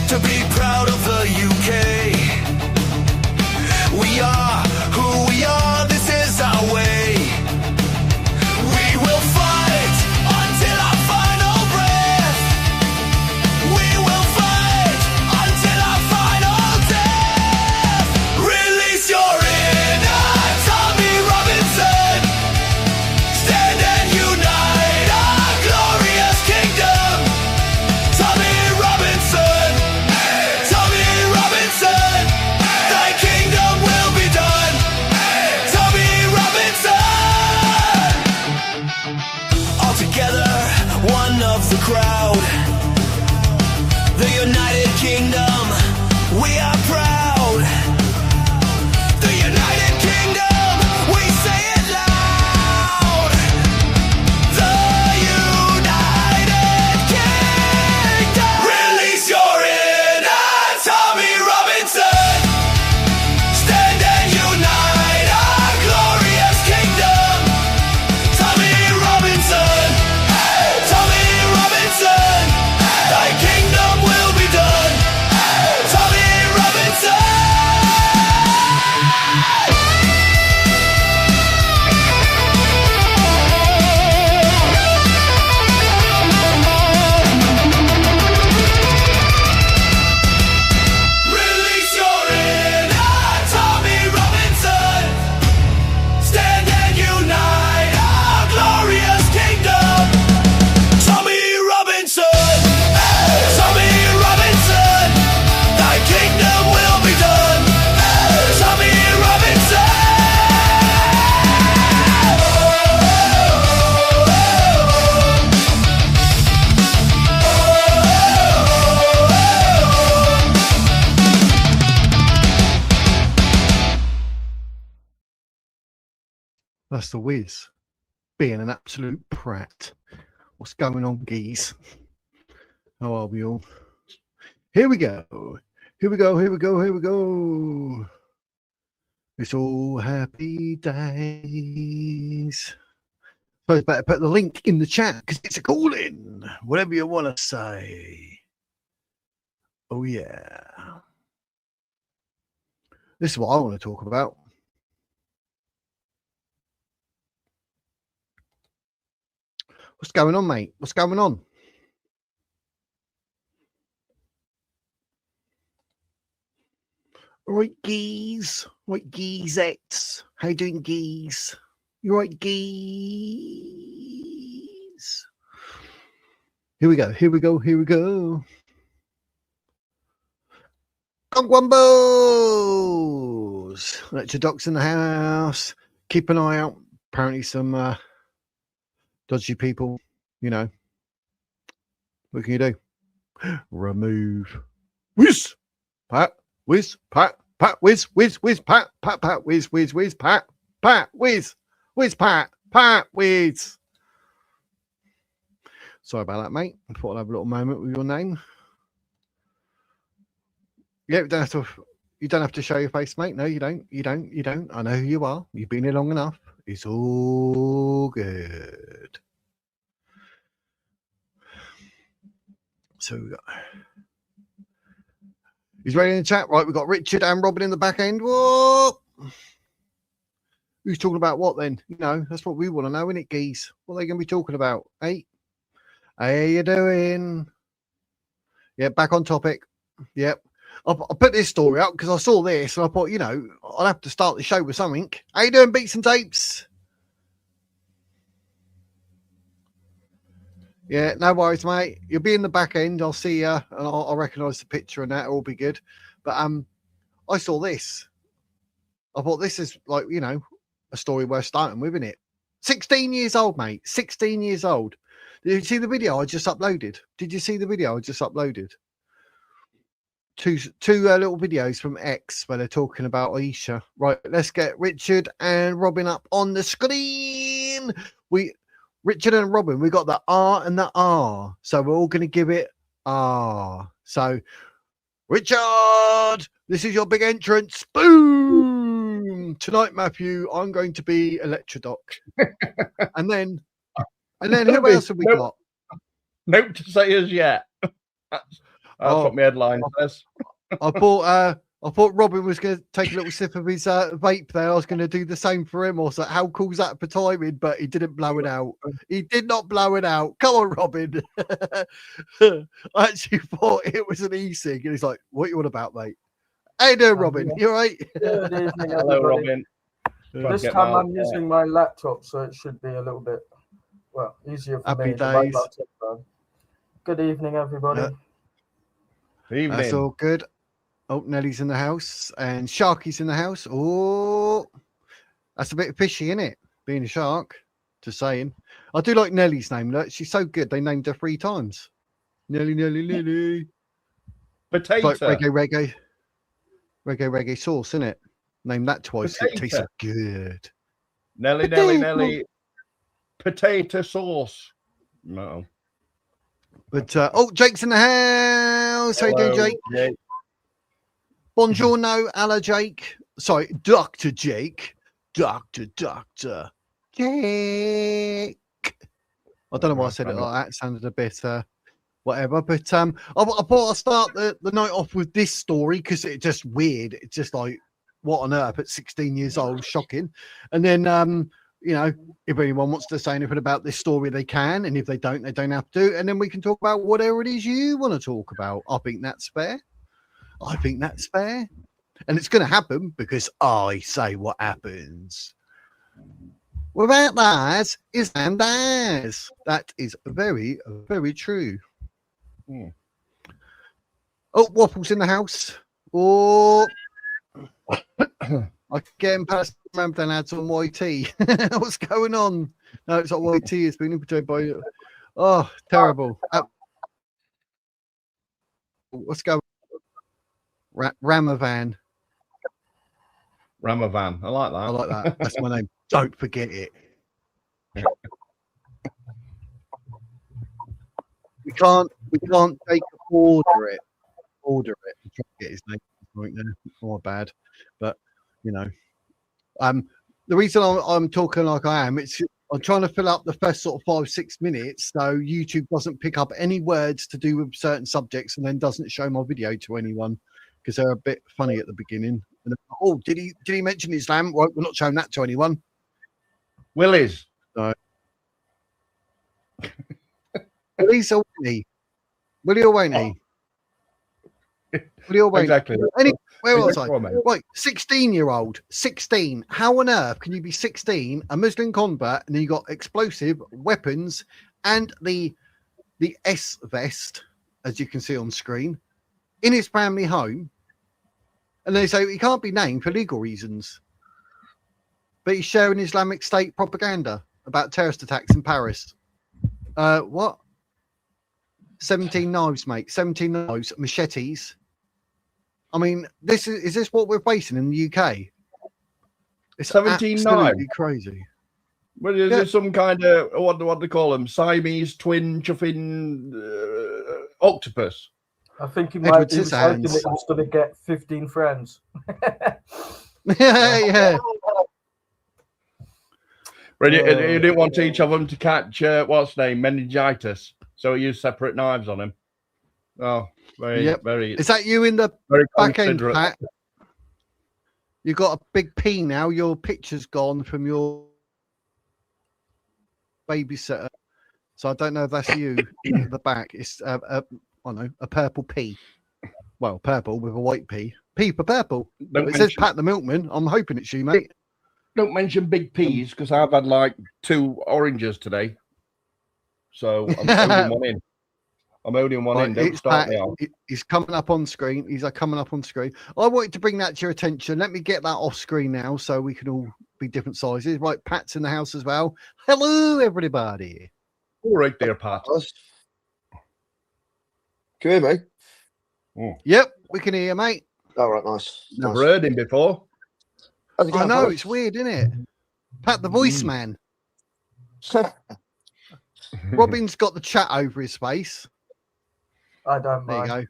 To be proud of the UK. We are who we are, this is our way. We will fight until our final breath. We will fight until our final death. Release your inner Tommy Robinson. Stand and unite our glorious kingdom. Tommy Robinson. Thy kingdom will be done. Tommy Robinson. All together, one of the crowd. The United Kingdom, we are proud. The United Kingdom, we say it loud. The United Kingdom. Release your inner Tommy Robinson. That's the Wiz being an absolute prat. What's going on, geese? How are we all? Here we go. Here we go. Here we go. Here we go. It's all happy days. So it's better put the link in the chat because it's a call-in. Whatever you want to say. Oh, yeah. This is what I want to talk about. What's going on, mate? What's going on? All right, geese. Right, geezettes. How you doing, geese? You right, geese? Here we go. Here we go. Here we go. Gumbos. Lecture docs in the house. Keep an eye out. Apparently some dodgy people, you know. What can you do? Remove. Whiz. Pat. Whiz. Pat. Pat. Whiz. Whiz. Whiz. Pat. Pat. Pat. Whiz. Whiz. Whiz. Pat. Pat. Whiz. Whiz. Pat. Pat. Whiz. Sorry about that, mate. I thought I'd have a little moment with your name. Yeah, you don't have to show your face, mate. No, you don't. You don't. You don't. I know who you are. You've been here long enough. It's all good. So we got. He's ready in the chat, right? We've got Richard and Robin in the back end. Whoa! Who's talking about what then? You know, that's what we want to know, isn't it, geese? What are they going to be talking about? Hey, how you doing? Yeah, back on topic. Yep. I put this story up because I saw this and I thought, you know, I'll have to start the show with something. How you doing, Beats and Tapes? Yeah, no worries, mate. You'll be in the back end. I'll see you and I'll recognise the picture and that. It'll be good. But I saw this. I thought this is like, you know, a story worth starting with, isn't it? 16 years old, mate. 16 years old. Did you see the video I just uploaded? Did you see the video I just uploaded? Two little videos from X where they're talking about Aisha. Right, let's get Richard and Robin up on the screen. We Richard and Robin, we got the R and the R. So we're all going to give it R. So, Richard, this is your big entrance. Boom! Tonight, Matthew, I'm going to be Electrodoc. and then who else have we got? Note to say as yet. That's what my headline says. I thought Robin was going to take a little sip of his vape there. I was going to do the same for him. Also, how cool's that for timing? But he didn't blow it out. He did not blow it out. Come on, Robin. I actually thought it was an e-cig. And he's like, what you on about, mate? How you doing, Robin? You all right? Good evening, Hello, everybody. Robin. This time I'm using my laptop, so it should be a little bit, easier for Happy me. than my days. laptop. Good evening, everybody. Evening. That's all good. Oh, Nellie's in the house and Sharky's in the house. Oh, that's a bit fishy, isn't it? Being a shark, just saying. I do like Nellie's name. Look, she's so good. They named her 3 times. Nellie, Nellie, Nellie. Potato. It's like reggae sauce, isn't it? Name that twice. Potato. It tastes so good. Nelly, Potato. Nelly. Potato sauce. No. But Jake's in the house. How you doing, Jake? Jake. Buongiorno, alla Jake. Sorry, Dr. Jake. Dr. Jake. I don't know why I said it like that. It sounded a bit whatever. But I thought I'd start the night off with this story because it's just weird. It's just like, what on earth at 16 years old? Shocking. And then you know, if anyone wants to say anything about this story, they can. And if they don't have to. And then we can talk about whatever it is you want to talk about. I think that's fair. And it's going to happen because I say what happens. Without that is and theirs. That is very, very true. Oh, Waffle's in the house. Oh, I getting past Ramthan ads on YT. What's going on? No, it's not YT. It's been infiltrated by. Oh, terrible. What's going on? Ramavan. I like that. I like that. That's my name. Don't forget it. We can't take order it. I'm trying to get his name right now. Oh, bad. But you know, the reason I'm talking like I am, I'm trying to fill up the first sort of 5-6 minutes so YouTube doesn't pick up any words to do with certain subjects and then doesn't show my video to anyone because they're a bit funny at the beginning. And oh, did he mention Islam? Well, we're not showing that to anyone. Willis. No. Willie or Winnie? Willie or won't he? Willie or won't? Exactly. Where was I? Right, Right, 16-year-old. 16. How on earth can you be 16, a Muslim convert, and then you got explosive weapons and the S vest, as you can see on screen, in his family home? And they say he can't be named for legal reasons. But he's sharing Islamic State propaganda about terrorist attacks in Paris. What? 17 knives, mate. 17 knives, machetes. I mean, is this what we're facing in the UK? It's 17 absolutely knives? crazy. Well, is there some kind of what do they call them? Siamese twin chuffing octopus? I think he Edward was hoping Scissorhands. that he was going to get 15 friends. yeah. But he didn't want each of them to catch what's name meningitis, so he used separate knives on him. Oh, very. Is that you in the Very back end, considerate. Pat? You got a big P now. Your picture's gone from your babysitter, so I don't know if that's you in the back. It's I don't know, a purple P. Well, purple with a white P. P for purple. It says Pat the Milkman. I'm hoping it's you, mate. Don't mention big peas because I've had like 2 oranges today, so I'm holding one in. I'm holding one in. Don't start me out. He's coming up on screen. He's coming up on screen. I wanted to bring that to your attention. Let me get that off screen now so we can all be different sizes. Right, Pat's in the house as well. Hello, everybody. All right there, Pat. Can you hear me? Yep, we can hear you, mate. All right, nice. Never heard him before. How's it I going, know, fellas? it's weird, isn't it? Pat the voice man. Robin's got the chat over his face. I don't There mind.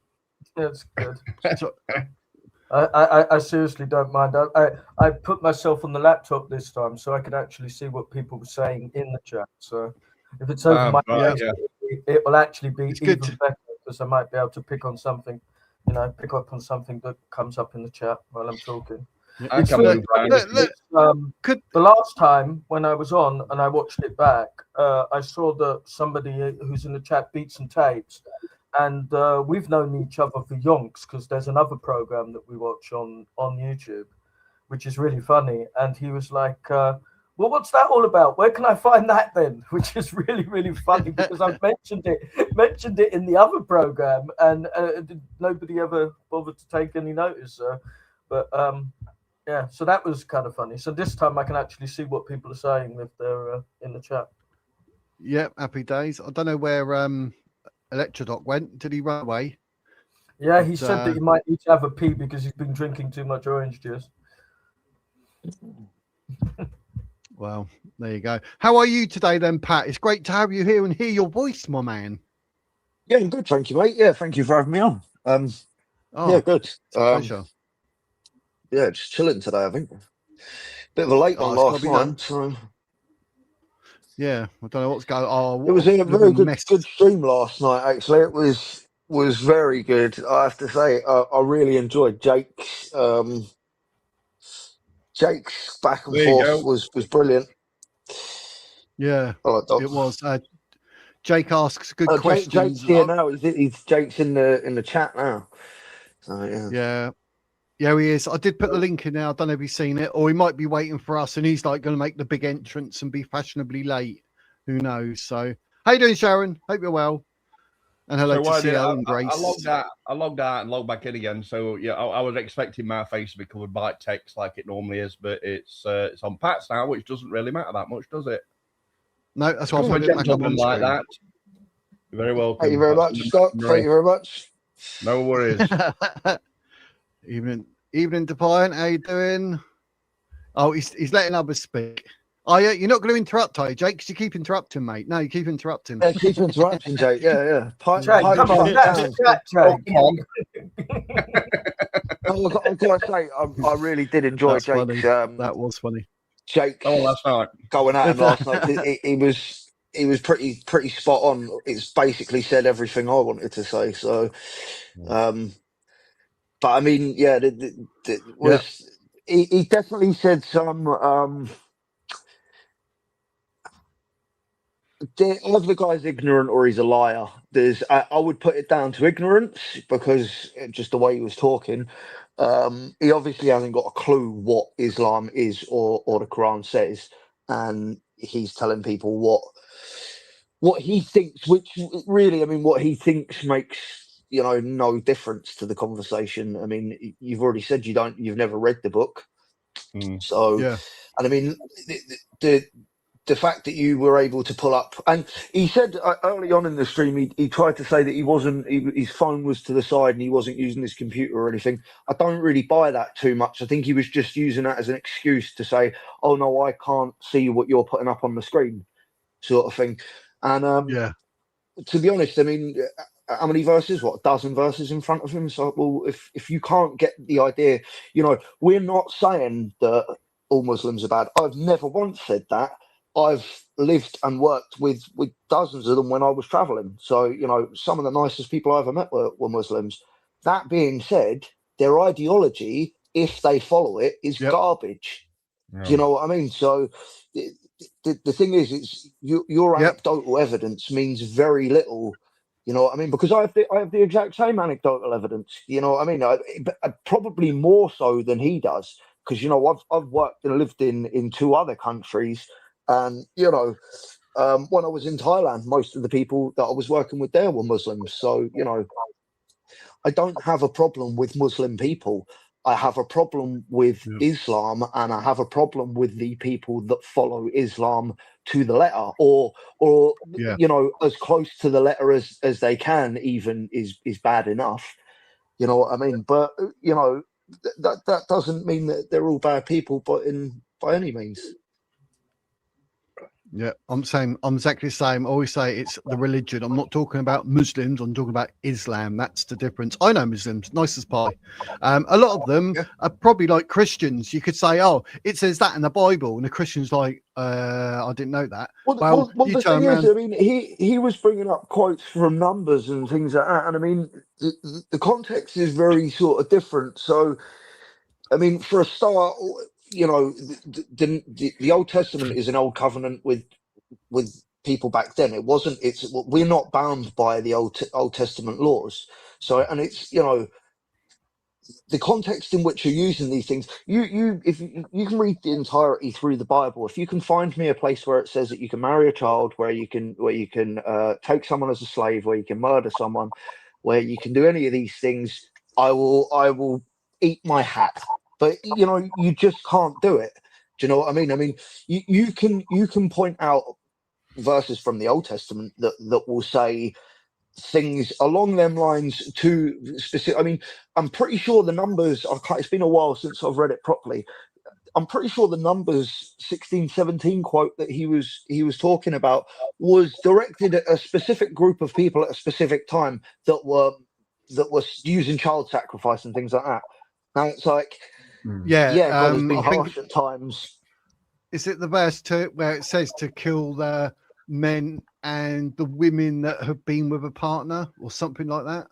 you go. It's good. So, I seriously don't mind. I put myself on the laptop this time so I could actually see what people were saying in the chat. So if it's over my right, head, it will actually be It's even good. better because I might be able to pick on something, pick up on something that comes up in the chat while I'm talking. I It's can funny, move around. Could the last time when I was on and I watched it back, I saw that somebody who's in the chat beats and tapes, and we've known each other for yonks because there's another program that we watch on YouTube, which is really funny. And he was like, "Well, what's that all about? Where can I find that then?" Which is really, really funny because I've mentioned it in the other program, and nobody ever bothered to take any notice. But yeah, so that was kind of funny. So this time I can actually see what people are saying if they're in the chat. yeah, happy days. I don't know where Electrodoc went. Did he run away? Yeah, he said that he might need to have a pee because he's been drinking too much orange juice. Well, there you go. How are you today then, Pat? It's great to have you here and hear your voice, my man. Yeah, I'm good, thank you, mate. Yeah, thank you for having me on. Yeah, good. It's a pleasure. Yeah, just chilling today, I think. Bit of a late one It's gotta last be night. done. So Yeah, I don't know what's going on. it was a very good stream last night, actually. It was very good. I have to say, I really enjoyed Jake's back and There you forth go. was brilliant. Yeah, I like that. it was. Jake asks good questions. Jake's here now. Jake's in the chat now. So Yeah, he is. I did put the link in there. I don't know if he's seen it, or he might be waiting for us, and he's like going to make the big entrance and be fashionably late. Who knows? So, how you doing, Sharon? Hope you're well. And hello to CL and Grace. I logged out and logged back in again. So yeah, I was expecting my face to be covered by text like it normally is, but it's on Pat's now, which doesn't really matter that much, does it? No, that's why I put it back up on like screen. that. You're very welcome. Thank you very much, Scott. Thank you very much. No worries. Evening, Defiant. How you doing? Oh, he's letting others speak. Oh, yeah, you're not going to interrupt, are you, Jake? Because you keep interrupting, mate. No, you keep interrupting. Yeah, keep interrupting, Jake. Yeah. Jake, come on, that's Jake. I've got to say, I really did enjoy That's Jake's. That was funny. Jake last night going at him last night. He was pretty spot on. It's basically said everything I wanted to say. So, but I mean, yeah, he definitely said some. Either the guy's ignorant or he's a liar. I would put it down to ignorance because just the way he was talking, he obviously hasn't got a clue what Islam is or the Quran says, and he's telling people what he thinks, which really, I mean, what he thinks makes no difference to the conversation. I mean, you've already said you've never read the book, so yeah. And I mean the fact that you were able to pull up, and he said early on in the stream, he tried to say that his phone was to the side and he wasn't using his computer or anything. I don't really buy that too much. I think he was just using that as an excuse to say, oh no, I can't see what you're putting up on the screen, sort of thing. And to be honest, I mean, how many verses? A dozen verses in front of him. So, well, if you can't get the idea, we're not saying that all Muslims are bad. I've never once said that. I've lived and worked with dozens of them when I was traveling. So, some of the nicest people I ever met were Muslims. That being said, their ideology, if they follow it, is garbage. Do you know what I mean? So the thing is, your anecdotal evidence means very little. You know what I mean? Because I have the exact same anecdotal evidence. You know what I mean? Probably more so than he does. Because, I've worked and lived in two other countries. And, when I was in Thailand, most of the people that I was working with there were Muslims. So, I don't have a problem with Muslim people. I have a problem with Islam, and I have a problem with the people that follow Islam to the letter, or as close to the letter as they can even is bad enough. You know what I mean? But, that doesn't mean that they're all bad people, but by any means. Yeah, I'm exactly the same. I always say it's the religion. I'm not talking about Muslims. I'm talking about Islam. That's the difference. I know Muslims, nice as pie. A lot of them Yeah. are probably like Christians. You could say, "Oh, it says that in the Bible," and the Christian's like, "I didn't know that." Well, You the turn thing is, around. I mean, he was bringing up quotes from numbers and things like that, and I mean, the context is very sort of different. So, I mean, for a start, you know, the Old Testament is an old covenant with people back then. It wasn't. We're not bound by the Old Testament laws. So, and it's, you know, the context in which you're using these things, if you can read the entirety through the Bible. If you can find me a place where it says that you can marry a child, where you can take someone as a slave, where you can murder someone, where you can do any of these things, I will eat my hat. But you know, you just can't do it. Do you know what I mean? I mean, you can point out verses from the Old Testament that will say things along them lines to specific. I mean, I'm pretty sure the numbers it's been a while since I've read it properly. I'm pretty sure the numbers 1617 quote that he was talking about was directed at a specific group of people at a specific time that were using child sacrifice and things like that. Now it's like, Yeah, yeah, God has been I think harsh at times. is it the verse where it says to kill the men and the women that have been with a partner or something like that.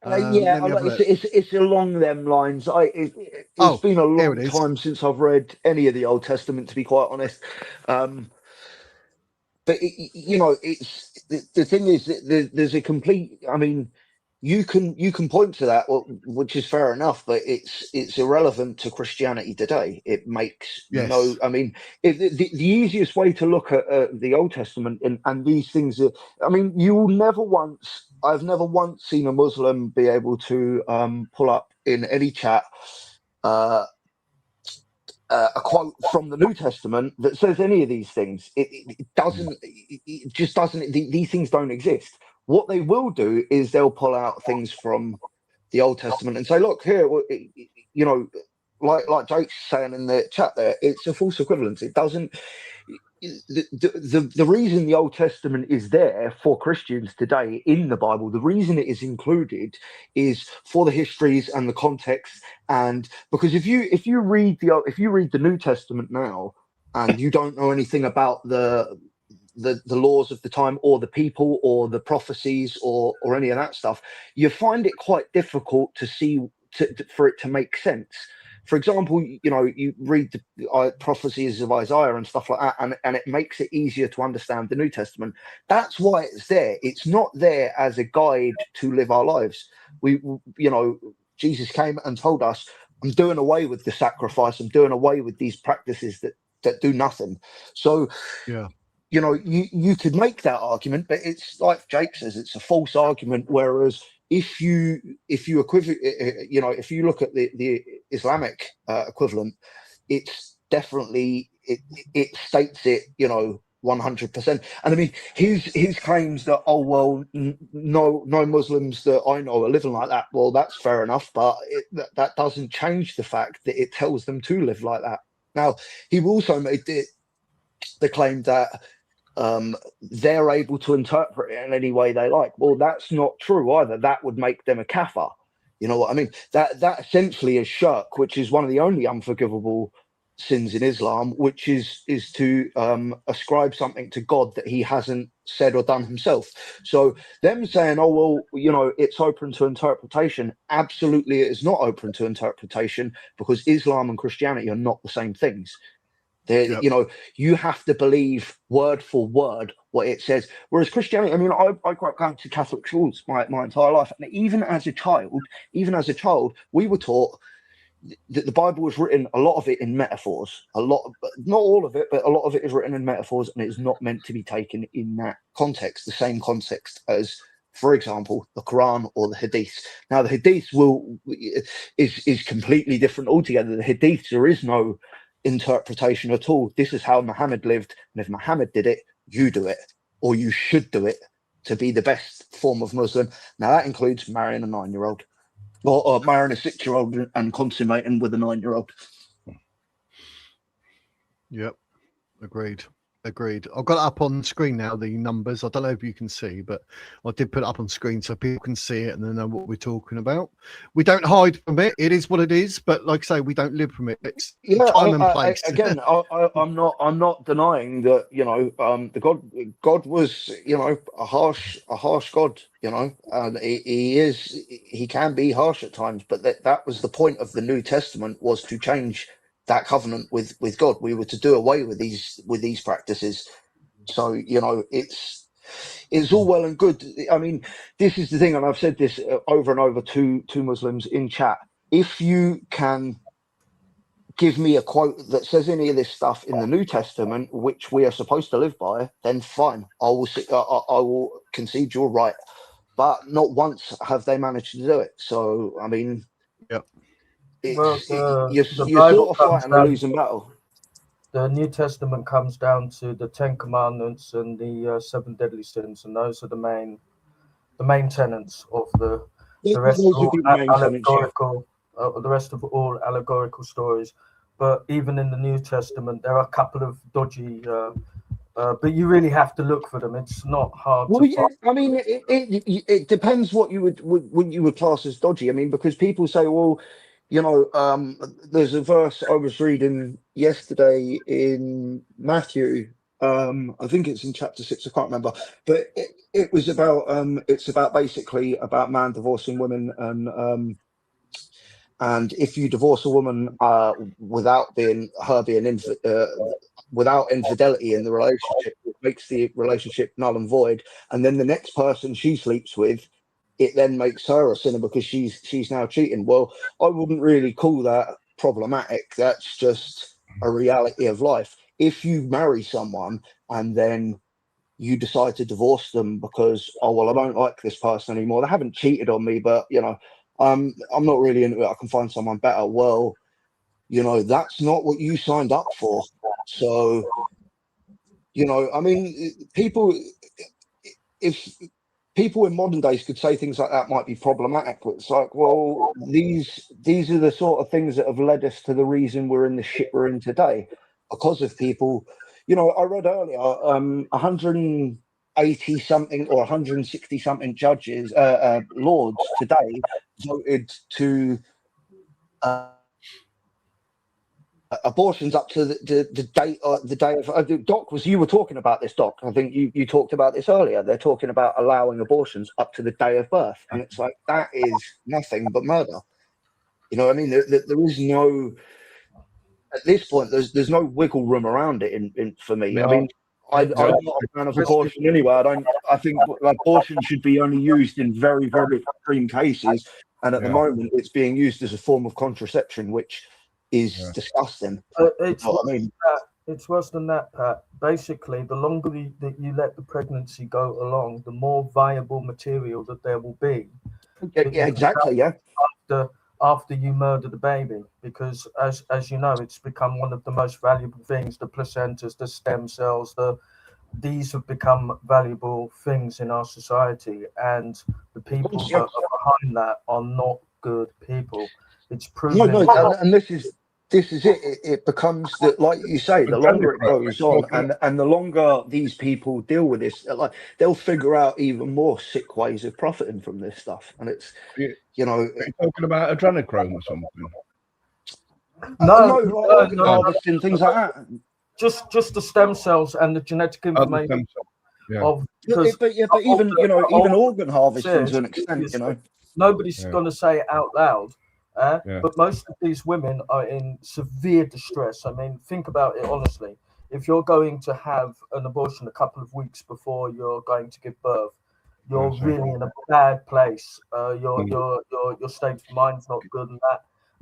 Yeah, Let me have a look. it's along them lines. It's been a here long it is. time since I've read any of the Old Testament, to be quite honest. But you know, it's the thing is that there's a complete. I mean, you can point to that, which is fair enough, but it's irrelevant to Christianity today. It makes no. Yes. I mean, the easiest way to look at the Old Testament and these things. I mean, I've never once seen a Muslim be able to pull up in any chat a quote from the New Testament that says any of these things. It doesn't. It just doesn't. These things don't exist. What they will do is they'll pull out things from the Old Testament and say, "Look here, you know, like Jake's saying in the chat there, it's a false equivalence. It doesn't. The reason the Old Testament is there for Christians today in the Bible, the reason it is included is for the histories and the context. And because if you read the New Testament now and you don't know anything about the laws of the time or the people or the prophecies or any of that stuff, you find it quite difficult to see for it to make sense. For example, you know, you read the prophecies of Isaiah and stuff like that, and it makes it easier to understand the New Testament. That's why it's there. It's not there as a guide to live our lives. You know, Jesus came and told us, I'm doing away with the sacrifice. I'm doing away with these practices that do nothing. So, yeah, you know, you could make that argument, but it's like Jake says, it's a false argument. Whereas if you you know, if you look at the Islamic equivalent, it's definitely it states it, you know, 100%. And I mean, his claims that, oh well, no Muslims that I know are living like that. Well, that's fair enough, but that doesn't change the fact that it tells them to live like that. Now, he also made the claim that they're able to interpret it in any way they like. Well, that's not true either. That would make them a kafir. You know what I mean? That essentially is shirk, which is one of the only unforgivable sins in Islam, which is to ascribe something to God that he hasn't said or done himself. So them saying, oh well, you know, it's open to interpretation. Absolutely, it is not open to interpretation, because Islam and Christianity are not the same things. Yep. You know, you have to believe word for word what it says. Whereas Christianity, I mean, I grew up going to Catholic schools my entire life, and even as a child, we were taught that the Bible was written, a lot of it in metaphors. Not all of it, but a lot of it is written in metaphors, and it's not meant to be taken in that context, the same context as, for example, the Quran or the Hadith. Now, the Hadith is completely different altogether. The Hadith, there is no interpretation at all. This is how Muhammad lived, and if Muhammad did it, you do it, or you should do it to be the best form of Muslim. Now, that includes marrying a 9-year-old, or marrying a 6-year-old and consummating with a 9-year-old. Yep. Agreed. Agreed. I've got it up on screen now, the numbers. I don't know if you can see, but I did put it up on screen so people can see it and they know what we're talking about. We don't hide from it. It is what it is. But like I say, we don't live from it. It's time and place. I'm not denying that, the God was, a harsh God, and he can be harsh at times, but that was the point of the New Testament, was to change that covenant with God. We were to do away with these practices. So, it's all well and good. I mean, this is the thing, and I've said this over and over to Muslims in chat. If you can give me a quote that says any of this stuff in the New Testament, which we are supposed to live by, then fine. I will concede you're right. But not once have they managed to do it. So, I mean, yep. You're sort of fighting a losing battle. The New Testament comes down to the 10 Commandments and the 7 deadly sins, and those are the main tenets of the rest of all allegorical. The rest of all allegorical stories. But even in the New Testament, there are a couple of dodgy. But you really have to look for them. It's not hard. I mean, it depends what you would class as dodgy. I mean, because people say, well, there's a verse I was reading yesterday in Matthew. I think it's in chapter 6. I can't remember, but it was about it's about basically about man divorcing women, and if you divorce a woman without without infidelity in the relationship, it makes the relationship null and void. And then the next person she sleeps with, it then makes her a sinner because she's now cheating. Well, I wouldn't really call that problematic. That's just a reality of life. If you marry someone and then you decide to divorce them because, oh, well, I don't like this person anymore, they haven't cheated on me, but I'm not really into it, I can find someone better. Well, that's not what you signed up for. So, I mean, if people in modern days could say things like that might be problematic, but it's like, well, these are the sort of things that have led us to the reason we're in the shit we're in today, because of people. I read earlier 180 something or 160 something judges, lords today voted to abortions up to the day of Doc, you were talking about this, Doc. I think you talked about this earlier. They're talking about allowing abortions up to the day of birth, and it's like, that is nothing but murder. I mean, there is no, at this point, there's no wiggle room around it for me. No. I mean, I'm not a fan of abortion anyway. I think abortion should be only used in very, very extreme cases, and at the moment it's being used as a form of contraception, which is disgusting. It's worse than that, Pat. Basically, the longer that you let the pregnancy go along, the more viable material that there will be. Yeah, exactly. Yeah. After you murder the baby, because as you know, it's become one of the most valuable things. The placentas, the stem cells, these have become valuable things in our society, and the people that are behind that are not good people. It's proven. And this is it. It becomes that, like you say, the longer it goes on, and the longer these people deal with this, like, they'll figure out even more sick ways of profiting from this stuff. And it's, are you talking about adrenochrome or something? No, things like that. Just the stem cells and the genetic information. But even organ harvesting to an extent, nobody's going to say it out loud. But most of these women are in severe distress. I mean, think about it honestly. If you're going to have an abortion a couple of weeks before you're going to give birth, you're really in a bad place. Your state of mind's not good,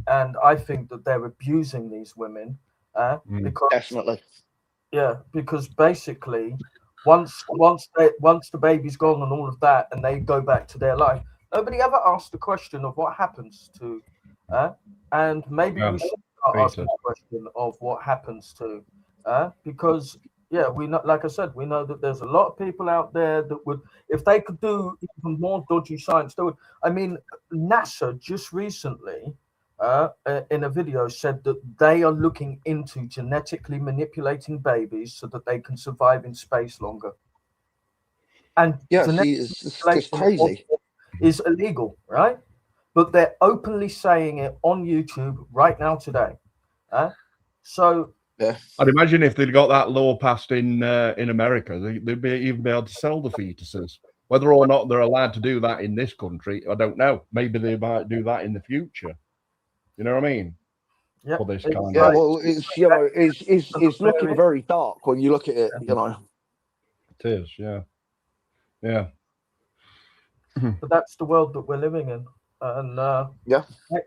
and I think that they're abusing these women. Because definitely, because basically, once the baby's gone and all of that, and they go back to their life, nobody ever asked the question of what happens to. And maybe we should start asking the question of what happens to, because we know, like I said, we know that there's a lot of people out there that would, if they could do even more dodgy science, they would. I mean, NASA just recently in a video said that they are looking into genetically manipulating babies so that they can survive in space longer. And Yeah, genetic see, it's just manipulation crazy. is illegal, right? But they're openly saying it on YouTube right now today. So Yeah. I'd imagine if they'd got that law passed in America, they'd even be able to sell the fetuses. Whether or not they're allowed to do that in this country, I don't know. Maybe they might do that in the future. You know what I mean? yeah, For this it's kind Yeah, of. well, it's looking very dark when you look at it, you know. It is, yeah. Yeah. but that's the world that we're living in. And Yeah.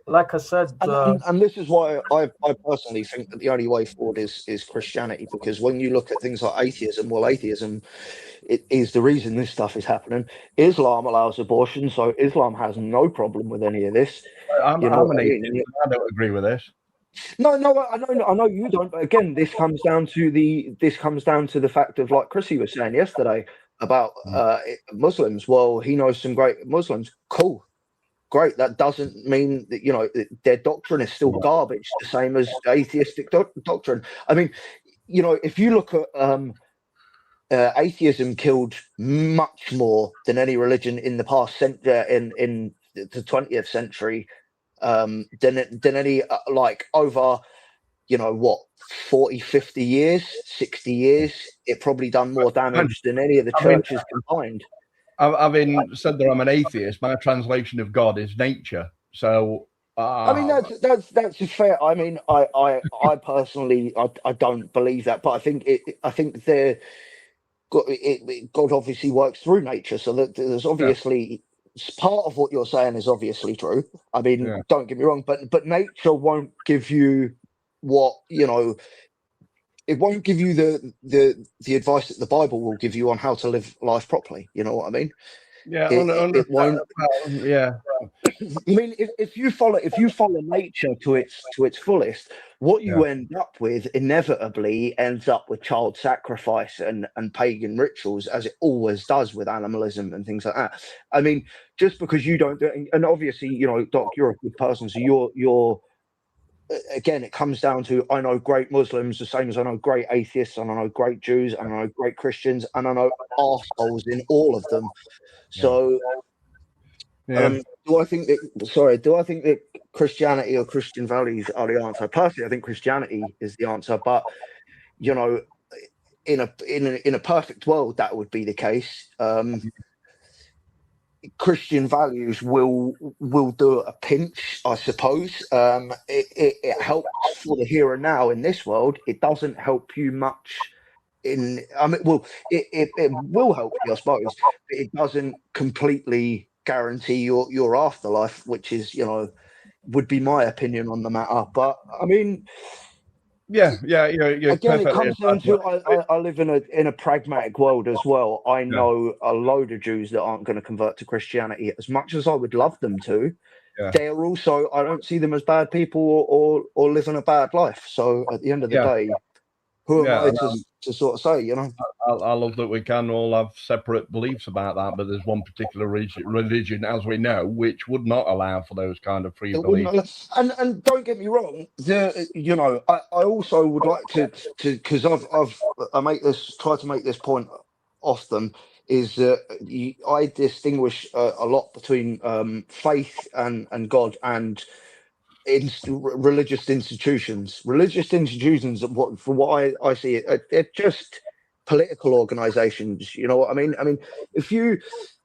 like I said, And this is why I personally think that the only way forward is Christianity, because when you look at things like atheism, well, atheism it is the reason this stuff is happening. Islam allows abortion, so Islam has no problem with any of this. I'm an atheist. I don't agree with this. No, I know you don't. But again, this comes down to the fact of, like Chrissy was saying yesterday about Muslims. Well, he knows some great Muslims. Cool. Great. That doesn't mean that, you know, their doctrine is still garbage, the same as atheistic doctrine. I mean, you know, if you look at atheism killed much more than any religion in the past in the 20th century, than any like over, you know, what, 40, 50 years, 60 years. It probably done more damage than any of the churches combined. Having said that I'm an atheist, my translation of God is nature. So I mean, that's fair. I mean, I personally I don't believe that, but I think God obviously works through nature, so that there's obviously part of what you're saying is obviously true. I mean, don't get me wrong, but nature won't give you what, you know. It won't give you the advice that the Bible will give you on how to live life properly. You know what I mean? Yeah, It won't. Yeah. I mean, if you follow nature to its fullest, what you end up with inevitably ends up with child sacrifice and pagan rituals, as it always does with animalism and things like that. I mean, just because you don't do it, and obviously, you know, Doc, you're a good person, so you're again, it comes down to, I know great Muslims the same as I know great atheists, and I know great Jews, and I know great Christians, and I know arseholes in all of them. So, do I think that Christianity or Christian values are the answer? Personally, I think Christianity is the answer, but, you know, in a perfect world, that would be the case. Christian values will do a pinch, I suppose. It helps for the here and now in this world. It doesn't help you much in. I mean, well, it will help you, I suppose, but it doesn't completely guarantee your afterlife, which is, you know, would be my opinion on the matter. But I mean. You're again, it comes down to I live in a pragmatic world as well. I know a load of Jews that aren't going to convert to Christianity. As much as I would love them to, they're also, I don't see them as bad people or living a bad life. So at the end of the day, who am I to sort of say, you know? I love that we can all have separate beliefs about that, but there's one particular religion, as we know, which would not allow for those kind of free beliefs. And don't get me wrong, you know, I also would like to because try to make this point often, is that I distinguish a lot between faith and God and religious institutions. Religious institutions, for what I see it, they're just political organizations. You know what I mean? I mean, if you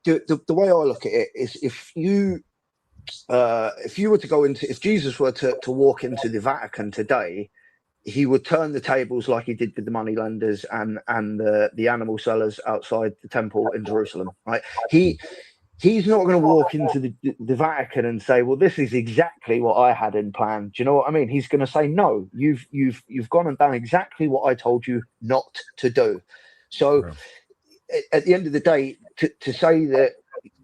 the way I look at it is, if you were to go into, if Jesus were to walk into the Vatican today, he would turn the tables like he did with the moneylenders and the animal sellers outside the temple in Jerusalem, right? He's not going to walk into the Vatican and say, well, this is exactly what I had in plan. Do you know what I mean? He's going to say, no, you've gone and done exactly what I told you not to do. So at the end of the day, to say that,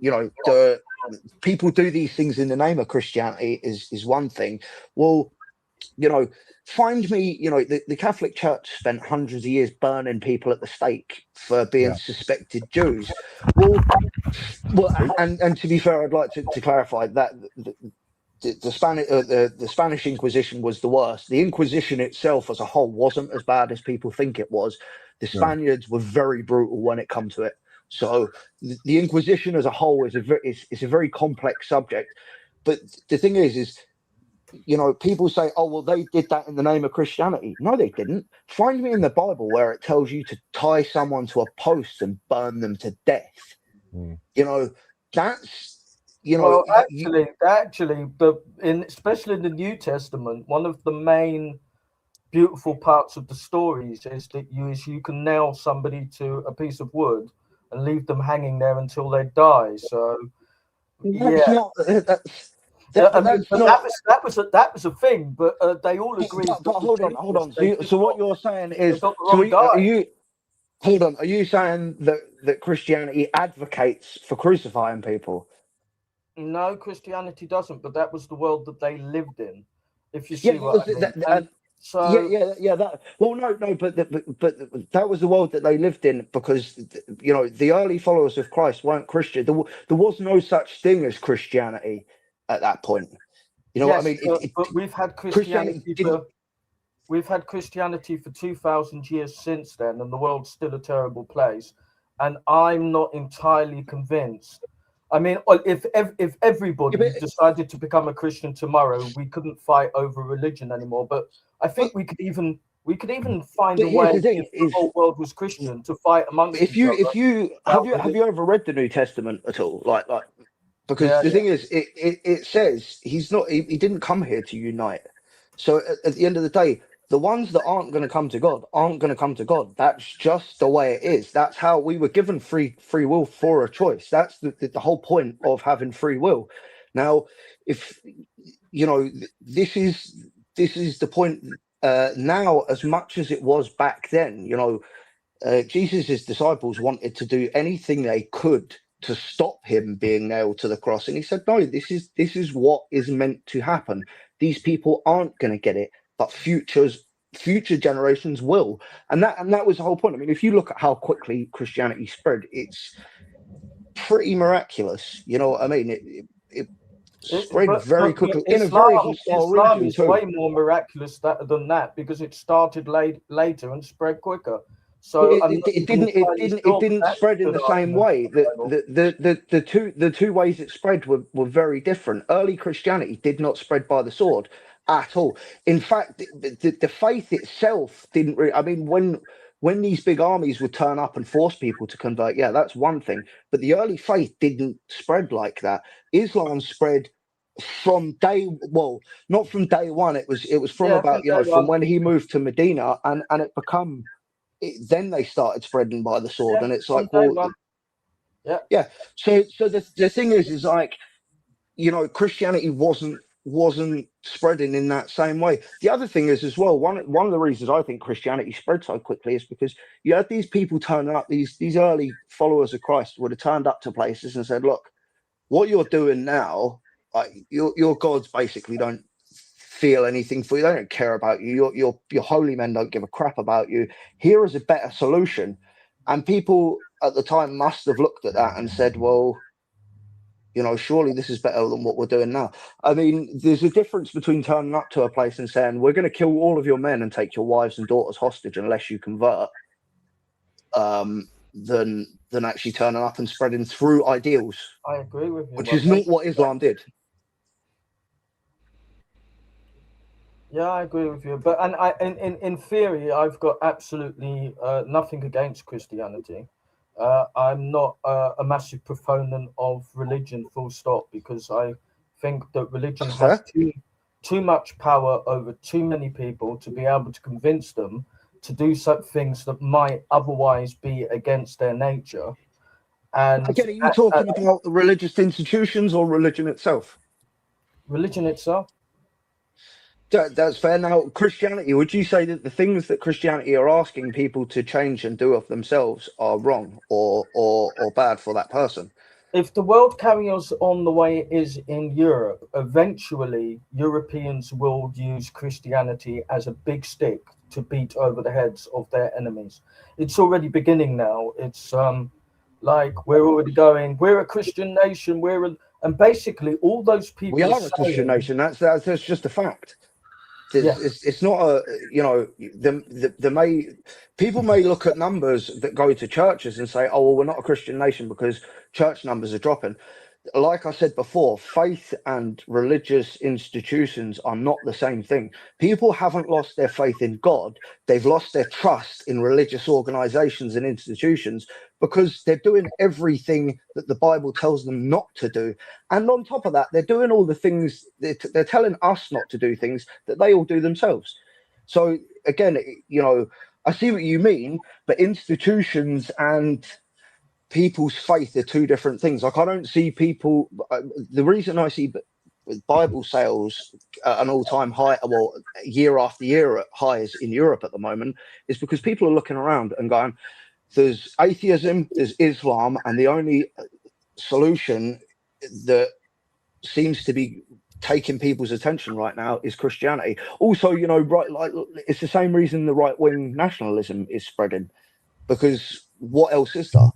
you know, the people do these things in the name of Christianity is one thing. Well, you know, find me, you know, the Catholic Church spent hundreds of years burning people at the stake for being suspected Jews. Well, and to be fair, I'd like to clarify that the Spanish Inquisition was the worst. The Inquisition itself as a whole wasn't as bad as people think it was. The Spaniards were very brutal when it come to it. So the Inquisition as a whole is a very complex subject. But the thing is, you know, people say, oh, well, they did that in the name of Christianity. No, they didn't. Find me in the Bible where it tells you to tie someone to a post and burn them to death. You know, that's, you know. Well, actually, especially in the New Testament, one of the main beautiful parts of the stories is that you can nail somebody to a piece of wood and leave them hanging there until they die. So, that was a thing, but they all agreed. But hold on. So what you're saying is, are you saying that Christianity advocates for crucifying people? No, Christianity doesn't, but that was the world that they lived in. If you see what I mean. But that was the world that they lived in, because you know the early followers of Christ weren't Christian. There was no such thing as Christianity at that point. You know what I mean? But we've had Christianity we've had Christianity for 2,000 years since then, and the world's still a terrible place. And I'm not entirely convinced. I mean, if everybody decided to become a Christian tomorrow, we couldn't fight over religion anymore. But I think we could even find a way, if the whole world was Christian, to fight amongst each other. Have you ever read the New Testament at all? Like because the thing is, it says he didn't come here to unite. So at the end of the day, the ones that aren't going to come to God aren't going to come to God. That's just the way it is. That's how we were given free will for a choice. That's the whole point of having free will. Now, if you know, this is the point now as much as it was back then. You know, Jesus's disciples wanted to do anything they could to stop him being nailed to the cross, and he said, no, this is what is meant to happen. These people aren't going to get it, but future generations will. And that was the whole point. I mean, if you look at how quickly Christianity spread, it's pretty miraculous. You know what I mean? It spread very quickly in a very hostile region too. Way more miraculous than that, because it started later and spread quicker. So it didn't spread in the same way. The two ways it spread were very different. Early Christianity did not spread by the sword at all. In fact, the faith itself didn't really. I mean, when these big armies would turn up and force people to convert, yeah, that's one thing. But the early faith didn't spread like that. Islam spread from not from day one. It was from about from when he moved to Medina, and it become. Then they started spreading by the sword, and it's like, well, yeah. So the thing is like, you know, Christianity wasn't spreading in that same way. The other thing is as well, one of the reasons I think Christianity spread so quickly is because you had these people turning up, these early followers of Christ would have turned up to places and said, look, what you're doing now, your gods basically don't feel anything for you. They don't care about you. Your holy men don't give a crap about you. Here is a better solution. And people at the time must have looked at that and said, well, you know, surely this is better than what we're doing now. I mean, there's a difference between turning up to a place and saying, we're going to kill all of your men and take your wives and daughters hostage unless you convert, than actually turning up and spreading through ideals. I agree with you. Which is not what Islam did. Yeah, I agree with you. But in theory, I've got absolutely nothing against Christianity. I'm not a massive proponent of religion, full stop, because I think that religion has too much power over too many people to be able to convince them to do such things that might otherwise be against their nature. And again, are you talking about the religious institutions or religion itself? Religion itself. That's fair. Now, Christianity, would you say that the things that Christianity are asking people to change and do of themselves are wrong or bad for that person? If the world carries on the way it is in Europe, eventually Europeans will use Christianity as a big stick to beat over the heads of their enemies. It's already beginning now. It's like we're already going, we're a Christian nation, And basically, all those people We are a Christian saying, nation. That's just a fact. Yeah. It's not a, you know, people may look at numbers that go to churches and say, oh, well, we're not a Christian nation because church numbers are dropping. Like I said before, faith and religious institutions are not the same thing. People haven't lost their faith in God. They've lost their trust in religious organizations and institutions because they're doing everything that the Bible tells them not to do. And on top of that, they're doing all the things, they're telling us not to do things that they all do themselves. So again, you know, I see what you mean, but institutions and people's faith are two different things. Like, I don't see people, the reason I see Bible sales at an all-time high, well, year after year at highs in Europe at the moment, is because people are looking around and going, there's atheism, there's Islam, and the only solution that seems to be taking people's attention right now is Christianity. Also, you know, right, like, it's the same reason the right-wing nationalism is spreading, because what else is there?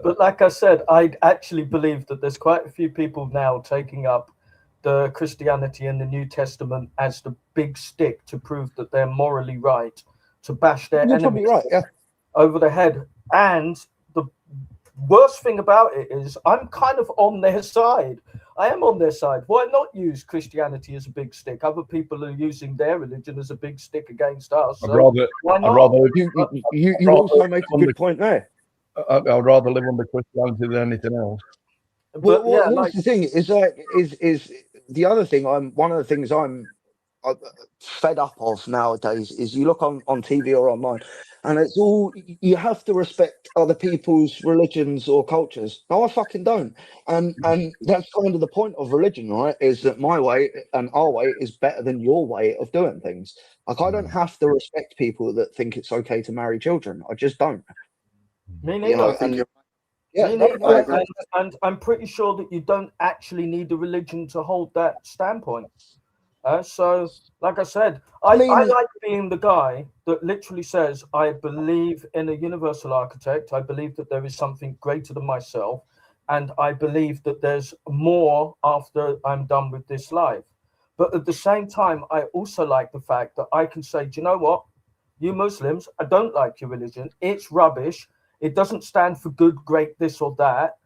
But like I said, I actually believe that there's quite a few people now taking up the Christianity in the New Testament as the big stick to prove that they're morally right, to bash their You're enemies probably right, yeah. over the head. And the worst thing about it is I'm kind of on their side. I am on their side. Why not use Christianity as a big stick? Other people are using their religion as a big stick against us. So why not? You also make a good point there. I'd rather live under Christianity than anything else. But Well, yeah, here's like, the thing: is the other thing. One of the things I'm fed up of nowadays is you look on TV or online, and it's all, you have to respect other people's religions or cultures. No, I fucking don't. And that's kind of the point of religion, right? Is that my way and our way is better than your way of doing things. Like, I don't have to respect people that think it's okay to marry children. I just don't. me neither. You know, and yeah, Me no, neither. I agree. And I'm pretty sure that you don't actually need a religion to hold that standpoint. So, like I said, I like being the guy that literally says, I believe in a universal architect. I believe that there is something greater than myself. And I believe that there's more after I'm done with this life. But at the same time, I also like the fact that I can say, do you know what? You Muslims, I don't like your religion. It's rubbish. It doesn't stand for good, great, this or that.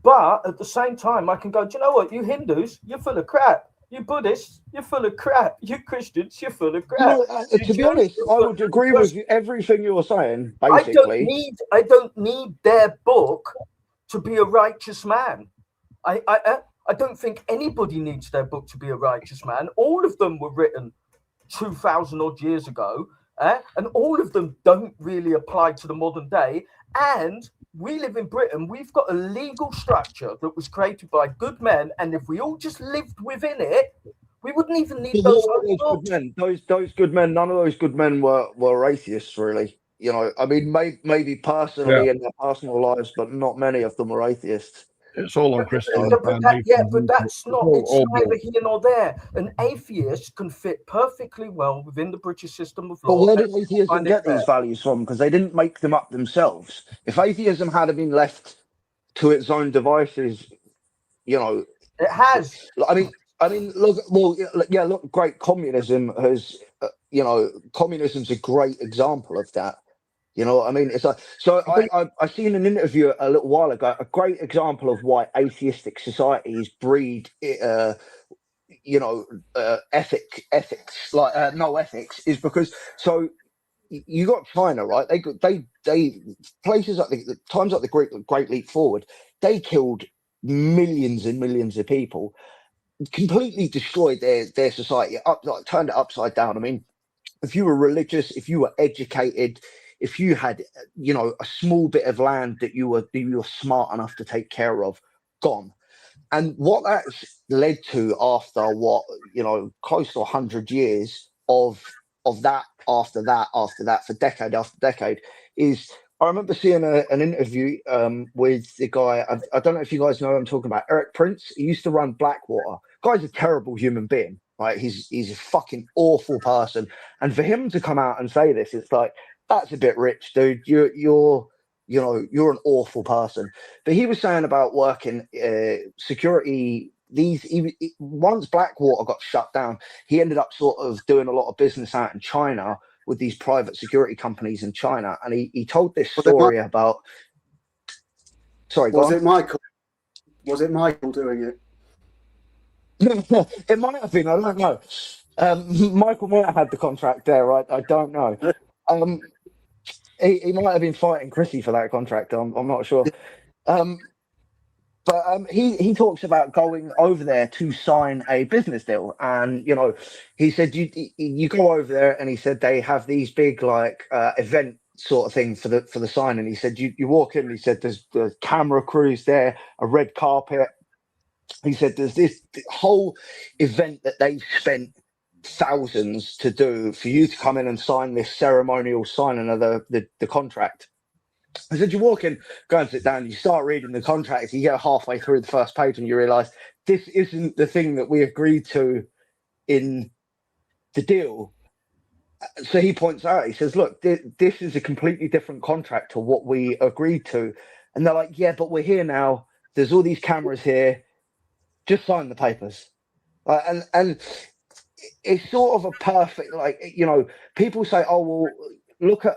But at the same time, I can go, do you know what? You Hindus, you're full of crap. You Buddhists, you're full of crap. You Christians, you're full of crap. You know, to be honest, I would agree with everything you're saying, basically. I don't need their book to be a righteous man. I don't think anybody needs their book to be a righteous man. All of them were written 2,000 odd years ago, and all of them don't really apply to the modern day. And we live in Britain. We've got a legal structure that was created by good men, and if we all just lived within it, we wouldn't even need those good men. Those good men. None of those good men were atheists, really. You know, I mean, maybe personally in their personal lives, but not many of them were atheists. It's all on Christian. But that's not. It's neither here nor there. An atheist can fit perfectly well within the British system of law. But where did atheism get these values from? Because they didn't make them up themselves. If atheism had been left to its own devices, you know, it has. I mean, look, great. Communism has, you know, communism's a great example of that. You know what I mean? It's like, so I seen an interview a little while ago, a great example of why atheistic societies breed, ethics, like no ethics, is because, so you got China, right? They places like the times like the Great Leap Forward, they killed millions and millions of people, completely destroyed their society, turned it upside down. I mean, if you were religious, if you were educated, if you had, you know, a small bit of land that you were smart enough to take care of, gone. And what that's led to after close to 100 years of that, after that, for decade after decade, is, I remember seeing an interview with the guy, I don't know if you guys know who I'm talking about, Eric Prince. He used to run Blackwater. Guy's a terrible human being, right? He's a fucking awful person. And for him to come out and say this, it's like, that's a bit rich, dude. You're you know, you're an awful person. But he was saying about working security. Once Blackwater got shut down, he ended up sort of doing a lot of business out in China with these private security companies in China. And he told this story about. Sorry, go on. Was it Michael? Was it Michael doing it? It might have been. I don't know. Michael might have had the contract there. I don't know. He might have been fighting Chrissy for that contract. I'm not sure. But he talks about going over there to sign a business deal, and you know, he said you go over there, and he said they have these big like event sort of thing for the sign, and he said you walk in, and he said there's camera crews there, a red carpet. He said there's this whole event that they've spent thousands to do for you to come in and sign this ceremonial signing of the contract. I said, you walk in, go and sit down, you start reading the contract, you get halfway through the first page and you realise this isn't the thing that we agreed to in the deal. So he points out, he says, look, this is a completely different contract to what we agreed to. And they're like, yeah, but we're here now. There's all these cameras here. Just sign the papers. And it's sort of a perfect, like, you know, people say, oh, well, look at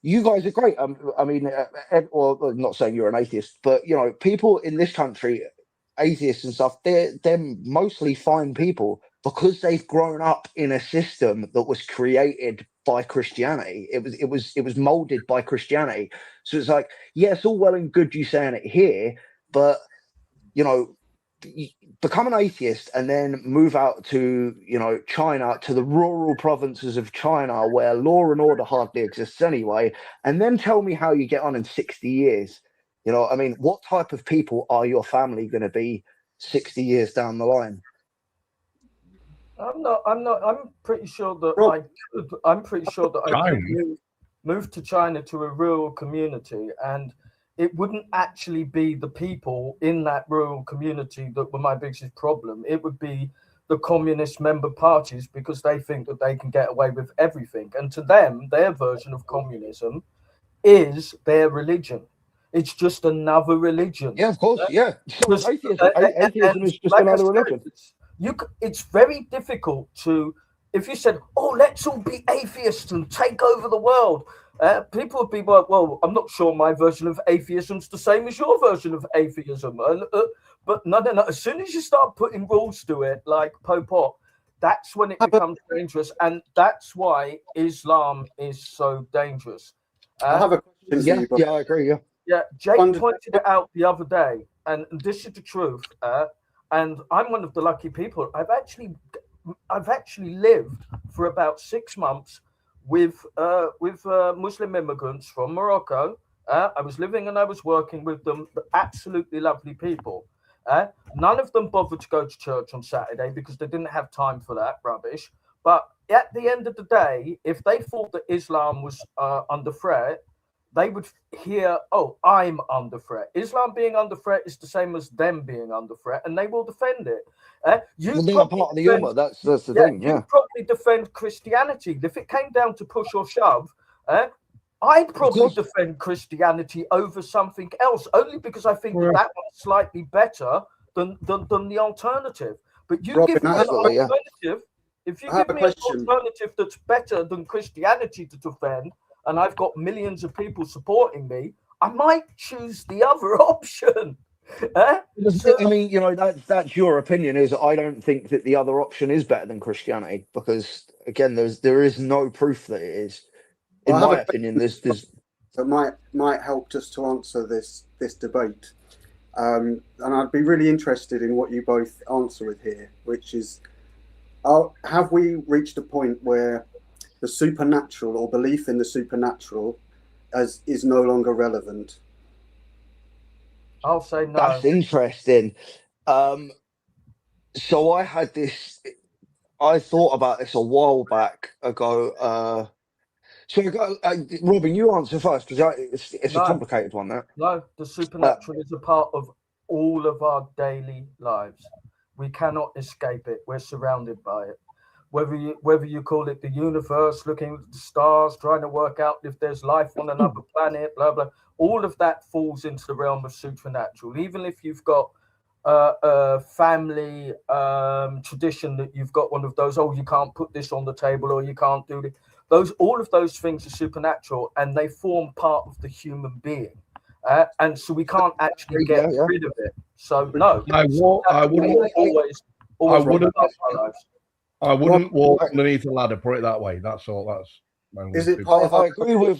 you guys are great. I mean, or I'm not saying you're an atheist, but you know, people in this country, atheists and stuff, they're mostly fine people because they've grown up in a system that was created by Christianity. It was molded by Christianity. So it's like, yeah, it's all well and good you saying it here, but you know, become an atheist and then move out to, you know, China, to the rural provinces of China where law and order hardly exists anyway, and then tell me how you get on in 60 years. You know, I mean, what type of people are your family going to be 60 years down the line? I'm pretty sure that I could move to China to a rural community, and it wouldn't actually be the people in that rural community that were my biggest problem. It would be the communist member parties, because they think that they can get away with everything. And to them, their version of communism is their religion. It's just another religion. Yeah, of course. Yeah. So atheism is just another religion. It's very difficult to, if you said, oh, let's all be atheists and take over the world, people would be like, well, I'm not sure my version of atheism's the same as your version of atheism. But no. As soon as you start putting rules to it, like Pol Pot, that's when it becomes dangerous. And that's why Islam is so dangerous. I have a question. Yeah, I agree. Yeah, Jake pointed it out the other day, and this is the truth. And I'm one of the lucky people. I've actually lived for about 6 months with Muslim immigrants from Morocco. I was living and I was working with them, absolutely lovely people. None of them bothered to go to church on Saturday because they didn't have time for that rubbish. But at the end of the day, if they thought that Islam was under threat, they would hear, oh, I'm under threat. Islam being under threat is the same as them being under threat, and they will defend it. Well, they're part of the Ummah. That's the thing. Yeah, you probably defend Christianity. If it came down to push or shove, I'd probably defend Christianity over something else, only because I think that one's slightly better than the alternative. But you give me an alternative. If you give me an alternative that's better than Christianity to defend, and I've got millions of people supporting me, I might choose the other option. I mean, you know, that's your opinion. Is I don't think that the other option is better than Christianity, because again, there is no proof that it is. In my opinion, there's that might help us to answer this debate, and I'd be really interested in what you both answer with here, which is, have we reached a point where the supernatural or belief in the supernatural is no longer relevant? I'll say no. That's interesting. So I had this. I thought about this a while back ago. So Robin, you answer first, because it's a complicated one. That no, the supernatural is a part of all of our daily lives. We cannot escape it. We're surrounded by it. whether you call it the universe, looking at the stars, trying to work out if there's life on another planet, blah blah. All of that falls into the realm of supernatural. Even if you've got a family tradition that you've got one of those, oh, you can't put this on the table or you can't do this. All of those things are supernatural, and they form part of the human being. And so we can't actually get rid of it. So no, I wouldn't always I wouldn't walk underneath a ladder, put it that way. That's all. That's is it part of I agree with.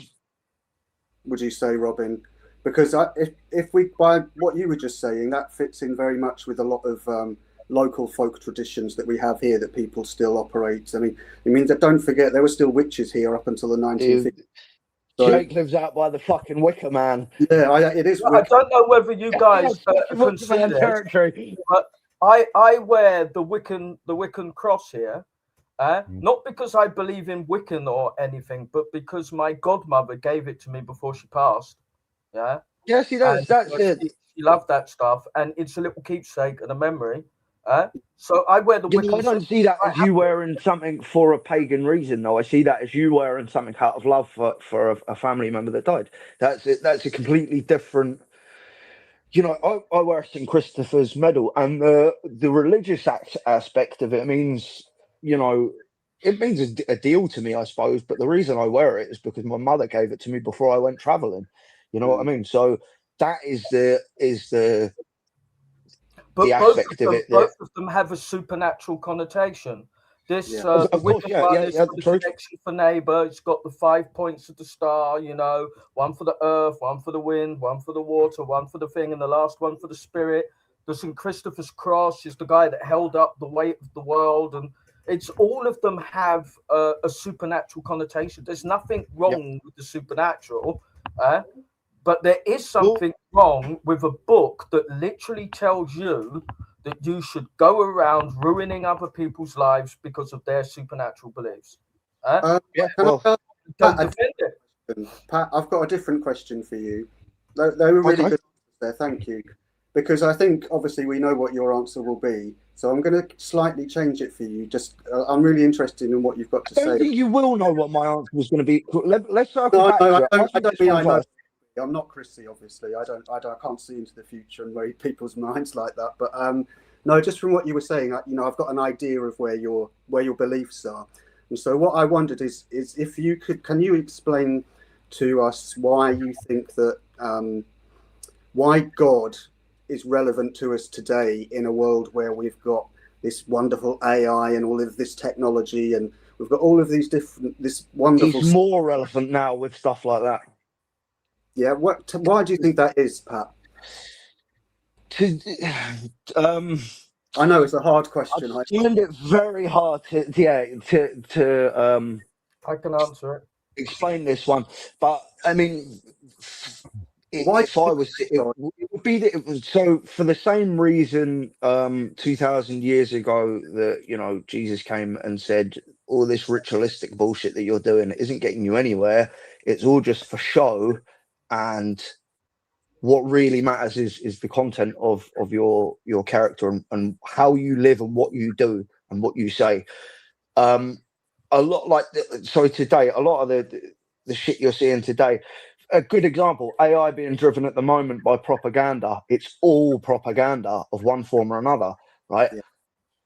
Would you say, Robin? Because if we, by what you were just saying, that fits in very much with a lot of local folk traditions that we have here that people still operate. I mean, it means that, don't forget, there were still witches here up until the 1950s. So, Jake lives out by the fucking Wicker Man. Yeah, it is. I don't know whether you guys consider it, but I wear the Wiccan cross here. Not because I believe in Wiccan or anything, but because my godmother gave it to me before she passed. Yeah. Yes, he does. That's it. She loved that stuff, and it's a little keepsake and a memory. So I wear the Wiccan. I don't see that as you wearing something for a pagan reason, though. I see that as you wearing something out of love for a family member that died. That's it. That's a completely different. You know, I wear St. Christopher's medal, and the religious aspect of it means, you know, it means a deal to me, I suppose. But the reason I wear it is because my mother gave it to me before I went traveling. You know what I mean? So that is the aspect of it. Both of them have a supernatural connotation. This of course, the connection for neighbor. It's got the 5 points of the star, you know, one for the earth, one for the wind, one for the water, one for the thing, and the last one for the spirit. The St. Christopher's cross is the guy that held up the weight of the world, and it's all of them have a supernatural connotation. There's nothing wrong with the supernatural, but there is something wrong with a book that literally tells you that you should go around ruining other people's lives because of their supernatural beliefs. Pat, I've got a different question for you. They were really good there, thank you. Because I think, obviously, we know what your answer will be. So I'm going to slightly change it for you. Just, I'm really interested in what you've got to say. I don't think you will know what my answer was going to be. Let's circle back. I don't mean I know. I'm not Chrissy, obviously. I can't see into the future and read people's minds like that. But no, just from what you were saying, I've got an idea of where your beliefs are. And so what I wondered is if you can you explain to us why you think that why God is relevant to us today in a world where we've got this wonderful AI and all of this technology, and we've got all of this wonderful. He's more relevant now with stuff like that. Yeah, why do you think that is, Pat? I know it's a hard question. I find it very hard to I can answer it. Explain this one, but I mean, it would be so for the same reason 2,000 years ago that Jesus came and said all this ritualistic bullshit that you're doing isn't getting you anywhere. It's all just for show. And what really matters is the content of your character and how you live and what you do and what you say. A lot today, a lot of the shit you're seeing today. A good example: AI being driven at the moment by propaganda. It's all propaganda of one form or another, right?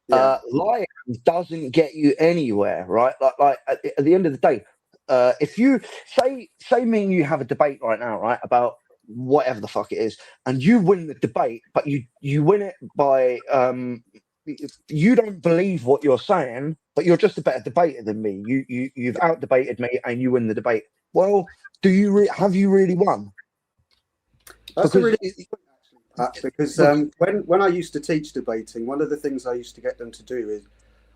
Lying doesn't get you anywhere, right? Like at the end of the day. If you say me and you have a debate right now, right, about whatever the fuck it is, and you win the debate, but you win it by you don't believe what you're saying, but you're just a better debater than me. You've out debated me and you win the debate. Well, have you really won? That's because when I used to teach debating, one of the things I used to get them to do is,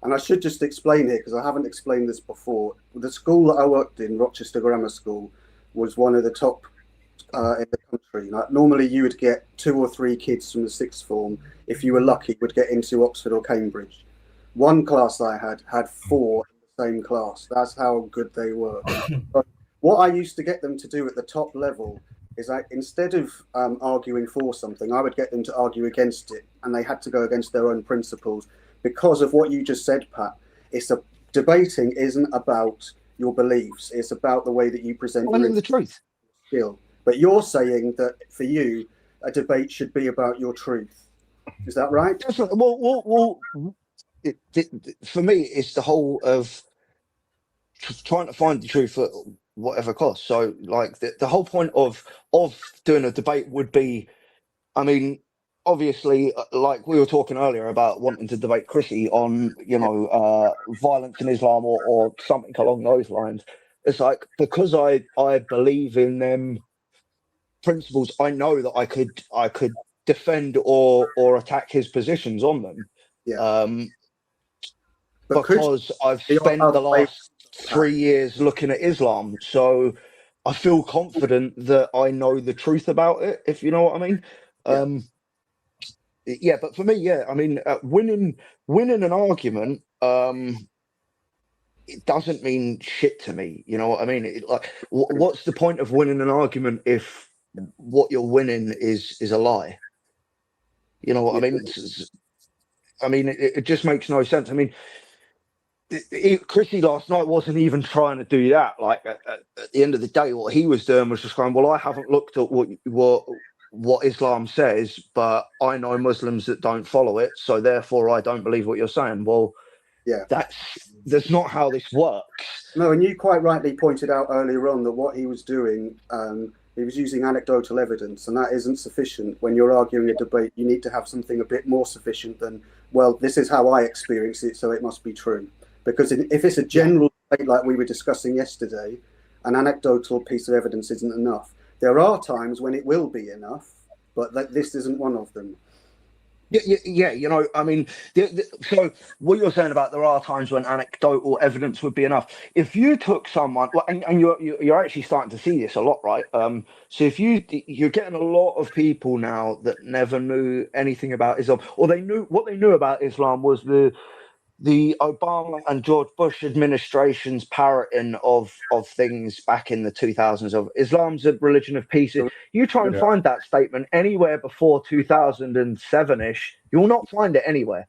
and I should just explain here because I haven't explained this before. The school that I worked in, Rochester Grammar School, was one of the top in the country. Like, normally you would get 2 or 3 kids from the 6th form, if you were lucky, would get into Oxford or Cambridge. One class I had 4 in the same class. That's how good they were. But what I used to get them to do at the top level is instead of arguing for something, I would get them to argue against it, and they had to go against their own principles. Because of what you just said, Pat, it's a debating isn't about your beliefs. It's about the way that you present Finding the truth. skill. But you're saying that for you, a debate should be about your truth. Is that right? Definitely. For me, it's the whole of trying to find the truth at whatever cost. So, like, the whole point of doing a debate would be, I mean, obviously, like we were talking earlier about wanting to debate Chrissy on, violence in Islam or something along those lines. It's like, because I believe in them principles, I know that I could defend or attack his positions on them. Yeah. Because I've spent the last 3 years looking at Islam, so I feel confident that I know the truth about it, if you know what I mean. But for me, I mean, winning an argument, it doesn't mean shit to me. You know what I mean? What's the point of winning an argument if what you're winning is a lie? You know what I mean? It just makes no sense. I mean, Chrissy last night wasn't even trying to do that. Like, at the end of the day, what he was doing was just going, well, I haven't looked at what Islam says, but I know Muslims that don't follow it, so therefore I don't believe what you're saying. Well, that's not how this works. No, and you quite rightly pointed out earlier on that what he was doing, he was using anecdotal evidence, and that isn't sufficient. When you're arguing a debate, you need to have something a bit more sufficient than, well, this is how I experience it, so it must be true. Because if it's a general debate like we were discussing yesterday, an anecdotal piece of evidence isn't enough. There are times when it will be enough, but this isn't one of them. Yeah, I mean, so what you're saying about there are times when anecdotal evidence would be enough. If you took someone, and you're actually starting to see this a lot, right? So if you're getting a lot of people now that never knew anything about Islam, or what they knew about Islam was the Obama and George Bush administration's parroting of things back in the 2000s of Islam's a religion of peace. You try and find that statement anywhere before 2007-ish, you will not find it anywhere.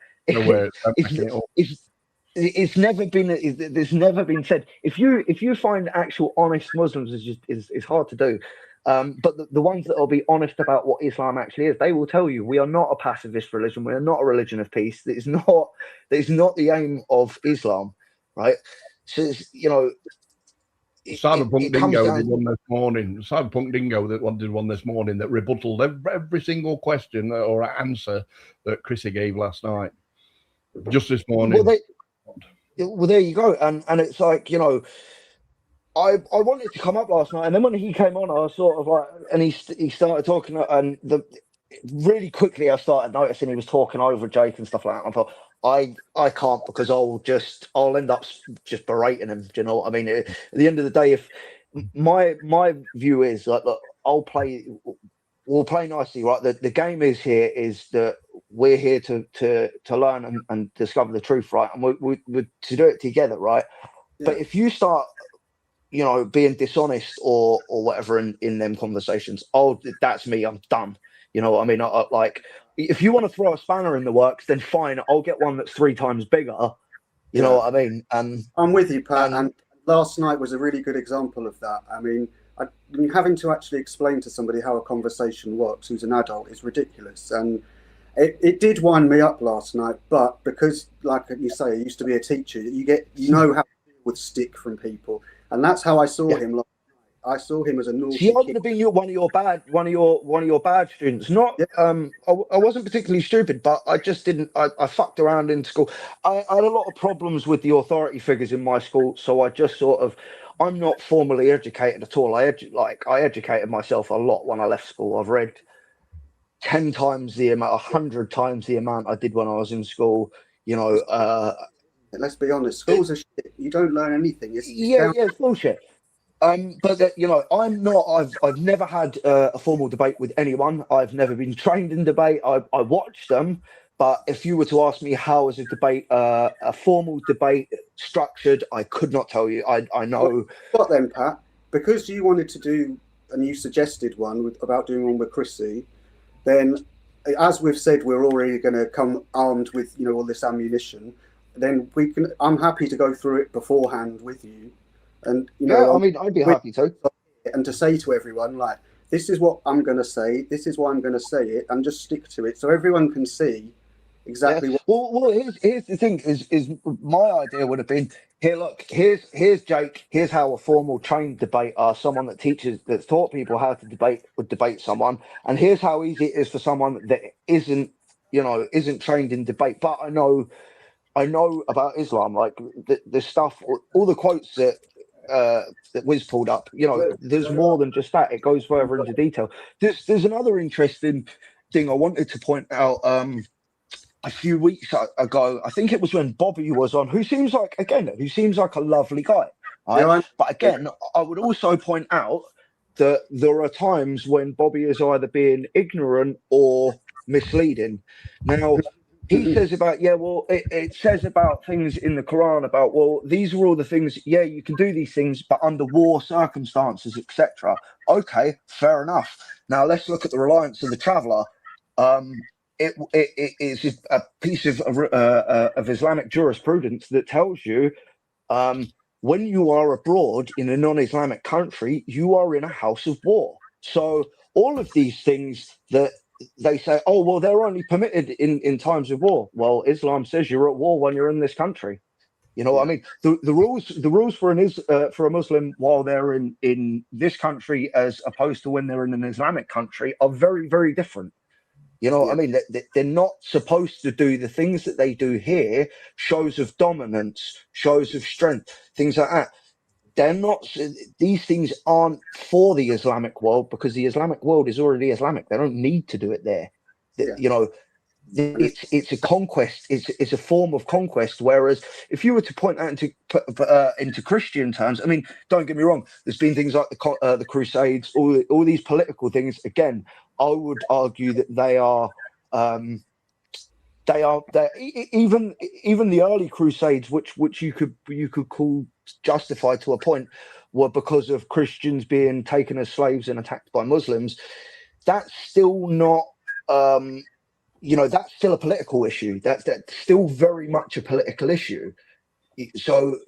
It's never been. There's never been said. If you find actual honest Muslims is hard to do. But the ones that will be honest about what Islam actually is, they will tell you we are not a pacifist religion. We are not a religion of peace. That is not the aim of Islam, right? So Cyberpunk Dingo did one this morning. Cyberpunk Dingo did one this morning that rebutted every single question or answer that Chrissy gave last night. Just this morning. Well, there you go, and it's like, I wanted to come up last night, and then when he came on, I was sort of like, and he started talking, and really quickly I started noticing he was talking over Jake and stuff like that. I thought, I can't, because I'll end up just berating him. Do you know what I mean? At the end of the day, if my view is like, look, we'll play nicely, right? The game is that we're here to learn and discover the truth, right? And we're to do it together, right? Yeah. But if you start, being dishonest or whatever in them conversations, that's me, I'm done. You know what I mean? Like, if you want to throw a spanner in the works, then fine, I'll get one that's 3 times bigger. You know what I mean? And I'm with you, Pat. And last night was a really good example of that. I mean, having to actually explain to somebody how a conversation works who's an adult is ridiculous. And it did wind me up last night, but because, like you say, I used to be a teacher, you know how to deal with stick from people. And that's how I saw him last night. I saw him as a naughty kid. I would have been one of your bad students. Not I wasn't particularly stupid, but I just didn't. I fucked around in school. I had a lot of problems with the authority figures in my school, so I just sort of. I'm not formally educated at all. I educated myself a lot when I left school. I've read 10 times the amount, 100 times the amount I did when I was in school. Let's be honest, schools are shit. You don't learn anything. It's bullshit. But I'm not. I've never had a formal debate with anyone. I've never been trained in debate. I watched them, but if you were to ask me how is a debate, a formal debate structured, I could not tell you. I know. But then, Pat, because you wanted to do, and you suggested one about doing one with Chrissy, then, as we've said, we're already going to come armed with all this ammunition. then I'm happy to go through it beforehand with you, and Yeah, I mean, I'd be happy to. and to say to everyone, like, this is what I'm going to say, this is why I'm going to say it, and just stick to it so everyone can see exactly Yeah. what. Well, here's the thing: is my idea would have been here. Look, here's Jake. Here's how a formal trained debater, someone that's taught people how to debate, would debate someone, and here's how easy it is for someone that isn't trained in debate. But I know about Islam, like the stuff, all the quotes that Wiz pulled up. There's more than just that. It goes further into detail. There's another interesting thing I wanted to point out. A few weeks ago, I think it was when Bobby was on, who seems like a lovely guy, right? But again, I would also point out that there are times when Bobby is either being ignorant or misleading. Now, he says about, it says about things in the Quran about, well, these are all the things, you can do these things, but under war circumstances, etc. Okay, fair enough. Now let's look at the reliance of the traveller. It is a piece of Islamic jurisprudence that tells you when you are abroad in a non-Islamic country, you are in a house of war. So all of these things that they say, oh, well, they're only permitted in times of war. Well, Islam says you're at war when you're in this country. You know what I mean? The rules for a Muslim while they're in this country as opposed to when they're in an Islamic country are very, very different. You know what I mean? They're not supposed to do the things that they do here, shows of dominance, shows of strength, things like that. They're not, these things aren't for the Islamic world because the Islamic world is already Islamic. They don't need to do it there. It's a conquest. It's a form of conquest. Whereas if you were to point that into Christian terms, I mean, don't get me wrong. There's been things like the Crusades, all these political things. Again, I would argue that even the early Crusades, which you could call justified to a point, were because of Christians being taken as slaves and attacked by Muslims. That's still not. That's still a political issue. That's still very much a political issue. So,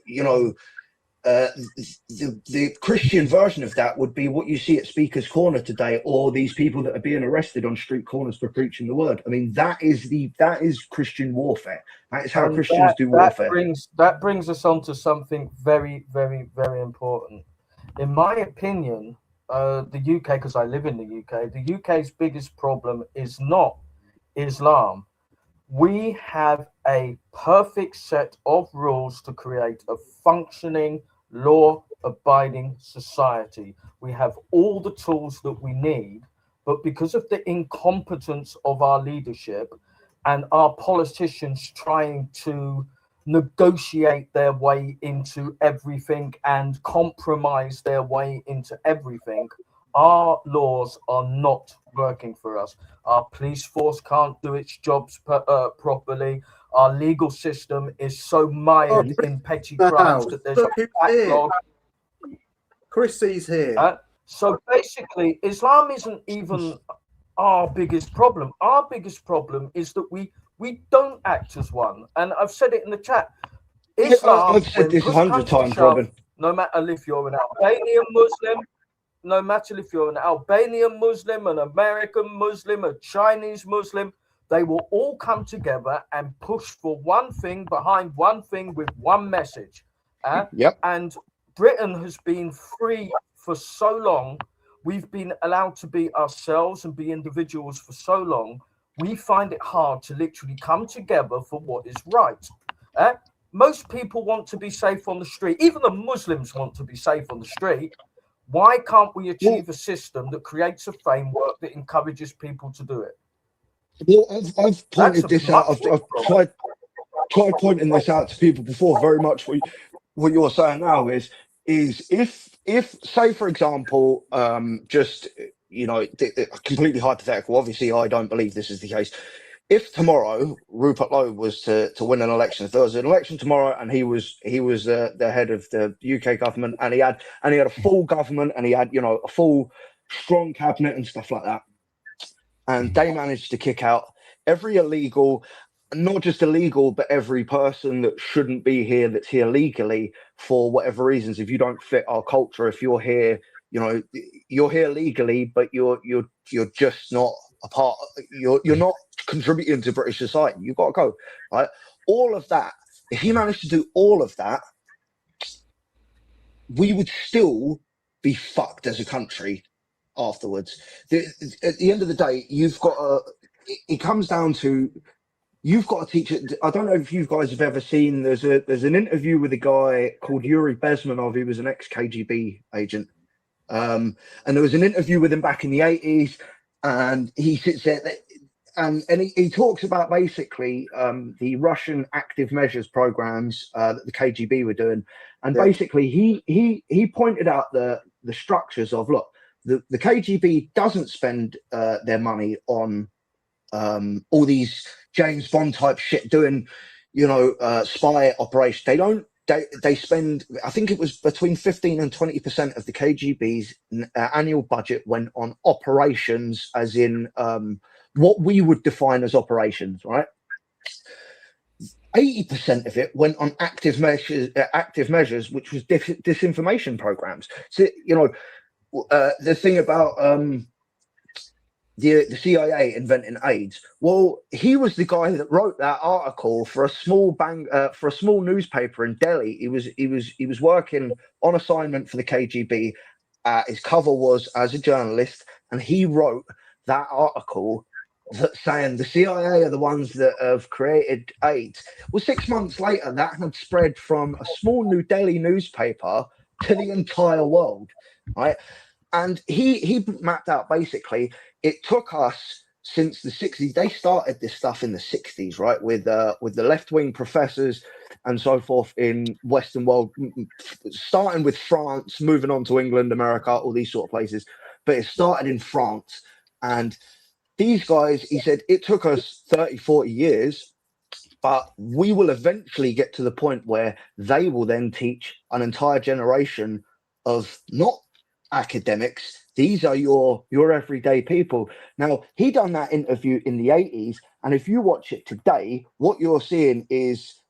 the Christian version of that would be what you see at Speaker's Corner today, or these people that are being arrested on street corners for preaching the word. I mean, that is Christian warfare. That is how Christians do warfare. That brings us on to something very, very, very important. In my opinion, the UK, because I live in the UK, the UK's biggest problem is not Islam. We have a perfect set of rules to create a functioning, law-abiding society. We have all the tools that we need, but because of the incompetence of our leadership and our politicians trying to negotiate their way into everything and compromise their way into everything, our laws are not working for us. Our police force can't do its jobs properly. Our legal system is so mired in petty crimes that there's a backlog. Chrissy's here. So basically, Islam isn't even our biggest problem. Our biggest problem is that we don't act as one. And I've said it in the chat. Islam, I've said this 100 times, Robin. No matter if you're an Albanian Muslim, no matter if you're an Albanian Muslim, an American Muslim, a Chinese Muslim, they will all come together and push for one thing, behind one thing, with one message. And Britain has been free for so long. We've been allowed to be ourselves and be individuals for so long. We find it hard to literally come together for what is right. Most people want to be safe on the street. Even the Muslims want to be safe on the street. Why can't we achieve a system that creates a framework that encourages people to do it? Well, I've pointed this out. I've tried pointing this out to people before. Very much what you're saying now is if say, for example, just completely hypothetical. Obviously, I don't believe this is the case. If tomorrow Rupert Lowe was to win an election, if there was an election tomorrow and he was the head of the UK government, and he had a full government, and he had a full strong cabinet and stuff like that, and they managed to kick out every illegal not just illegal, but every person that shouldn't be here, that's here legally for whatever reasons. If you don't fit our culture, if you're here, you know, you're here legally, but you're just not a part. You're not contributing to British society. You've got to go, right? All of that. If you manage to do all of that, we would still be fucked as a country afterwards. At the end of the day, you've got to. It comes down to. You've got to teach it. I don't know if you guys have ever seen. There's an interview with a guy called Yuri Bezmenov. He was an ex-KGB agent, and there was an interview with him back in the 80s, and he sits there and he talks about basically the Russian active measures programs that the KGB were doing, and basically he pointed out the structures of, look, the KGB doesn't spend their money on all these James Bond type shit doing, you know, spy operations. They don't. They spend. I think it was between 15 and 20% of the KGB's annual budget went on operations, as in what we would define as operations, right? 80% of it went on active measures, which was disinformation programs. So, you know, the thing about the CIA inventing AIDS. Well, he was the guy that wrote that article for a small newspaper in Delhi. He was working on assignment for the KGB. His cover was as a journalist, and he wrote that article saying the CIA are the ones that have created AIDS. Well, 6 months later, that had spread from a small New Delhi newspaper to the entire world, right? And he mapped out basically, it took us since the 60s. They started this stuff in the 60s, right? With the left-wing professors and so forth in Western world, starting with France, moving on to England, America, all these sort of places. But it started in France. And these guys, he said, it took us 30, 40 years, but we will eventually get to the point where they will then teach an entire generation of not academics. These are your everyday people. Now, he done that interview in the 80s, and if you watch it today, what you're seeing is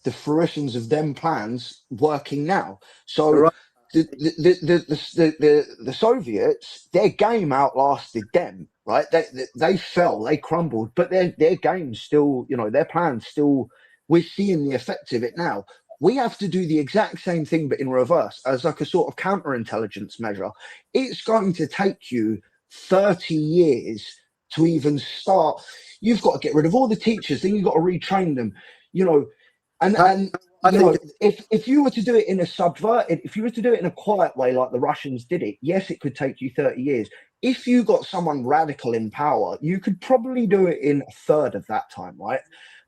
the fruitions of them plans working now. So the Soviets, their game outlasted them, right? They fell, they crumbled, but their game still, you know, their plan still, we're seeing the effects of it now. We have to do the exact same thing, but in reverse, as like a sort of counterintelligence measure. It's going to take you 30 years to even start. You've got to get rid of all the teachers, then you've got to retrain them, you know. And you know, if you were to do it in a subverted, if you were to do it in a quiet way like the Russians did it, yes, it could take you 30 years. If you got someone radical in power, you could probably do it in a third of that time, right?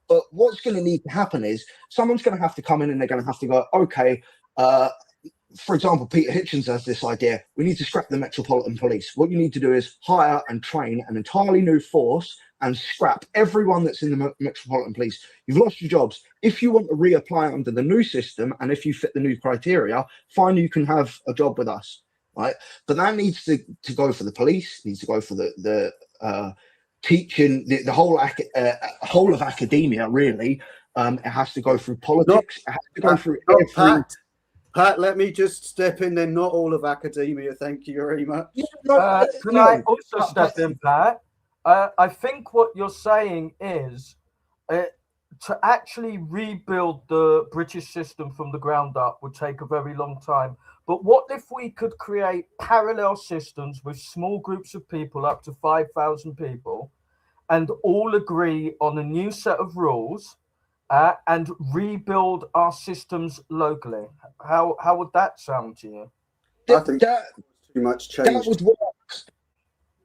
But what's going to need to happen is someone's going to have to come in and they're going to have to go, okay, for example, Peter Hitchens has this idea. We need to scrap the Metropolitan Police. What you need to do is hire and train an entirely new force and scrap everyone that's in the Metropolitan Police. You've lost your jobs. If you want to reapply under the new system, and if you fit the new criteria, fine, you can have a job with us, right? But that needs to go for the police, needs to go for the teaching, the whole of academia, really. It has to go through politics. It has to go through every... Pat, let me just step in then. Not all of academia, thank you very much. Can I also step in, Pat? I think what you're saying is to actually rebuild the British system from the ground up would take a very long time. But what if we could create parallel systems with small groups of people, up to 5,000 people, and all agree on a new set of rules and rebuild our systems locally? How would that sound to you? I think that too much change. That would work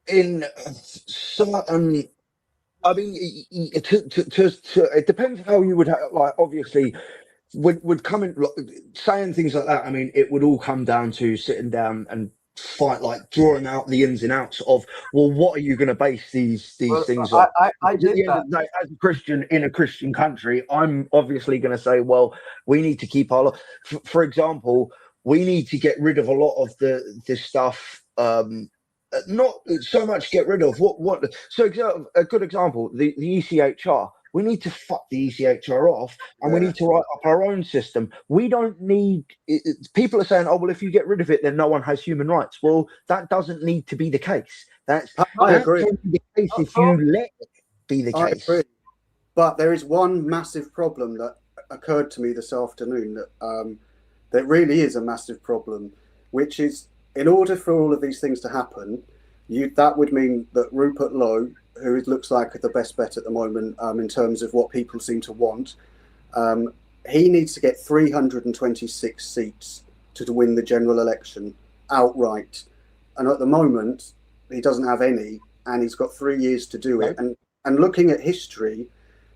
in certain. I mean, it depends how you would like. Obviously, would come in saying things like that. I mean, it would all come down to sitting down and fight, like drawing out the ins and outs of, well, what are you going to base these things on? I did that. Day, as a Christian in a Christian country, I'm obviously going to say, well, we need to keep our. For example, we need to get rid of a lot of this stuff. Not so much get rid of what. So a good example, the ECHR. We need to fuck the ECHR off, and we Yeah. need to write up our own system. We don't need. People are saying, "Oh well, if you get rid of it, then no one has human rights." Well, that doesn't need to be the case. I That agree. can be the case if you let it be the I case. agree. But there is one massive problem that occurred to me this afternoon that really is a massive problem, which is in order for all of these things to happen, that would mean that Rupert Lowe, who looks like the best bet at the moment in terms of what people seem to want, he needs to get 326 seats to win the general election outright. And at the moment, he doesn't have any, and he's got 3 years to do it. And looking at history,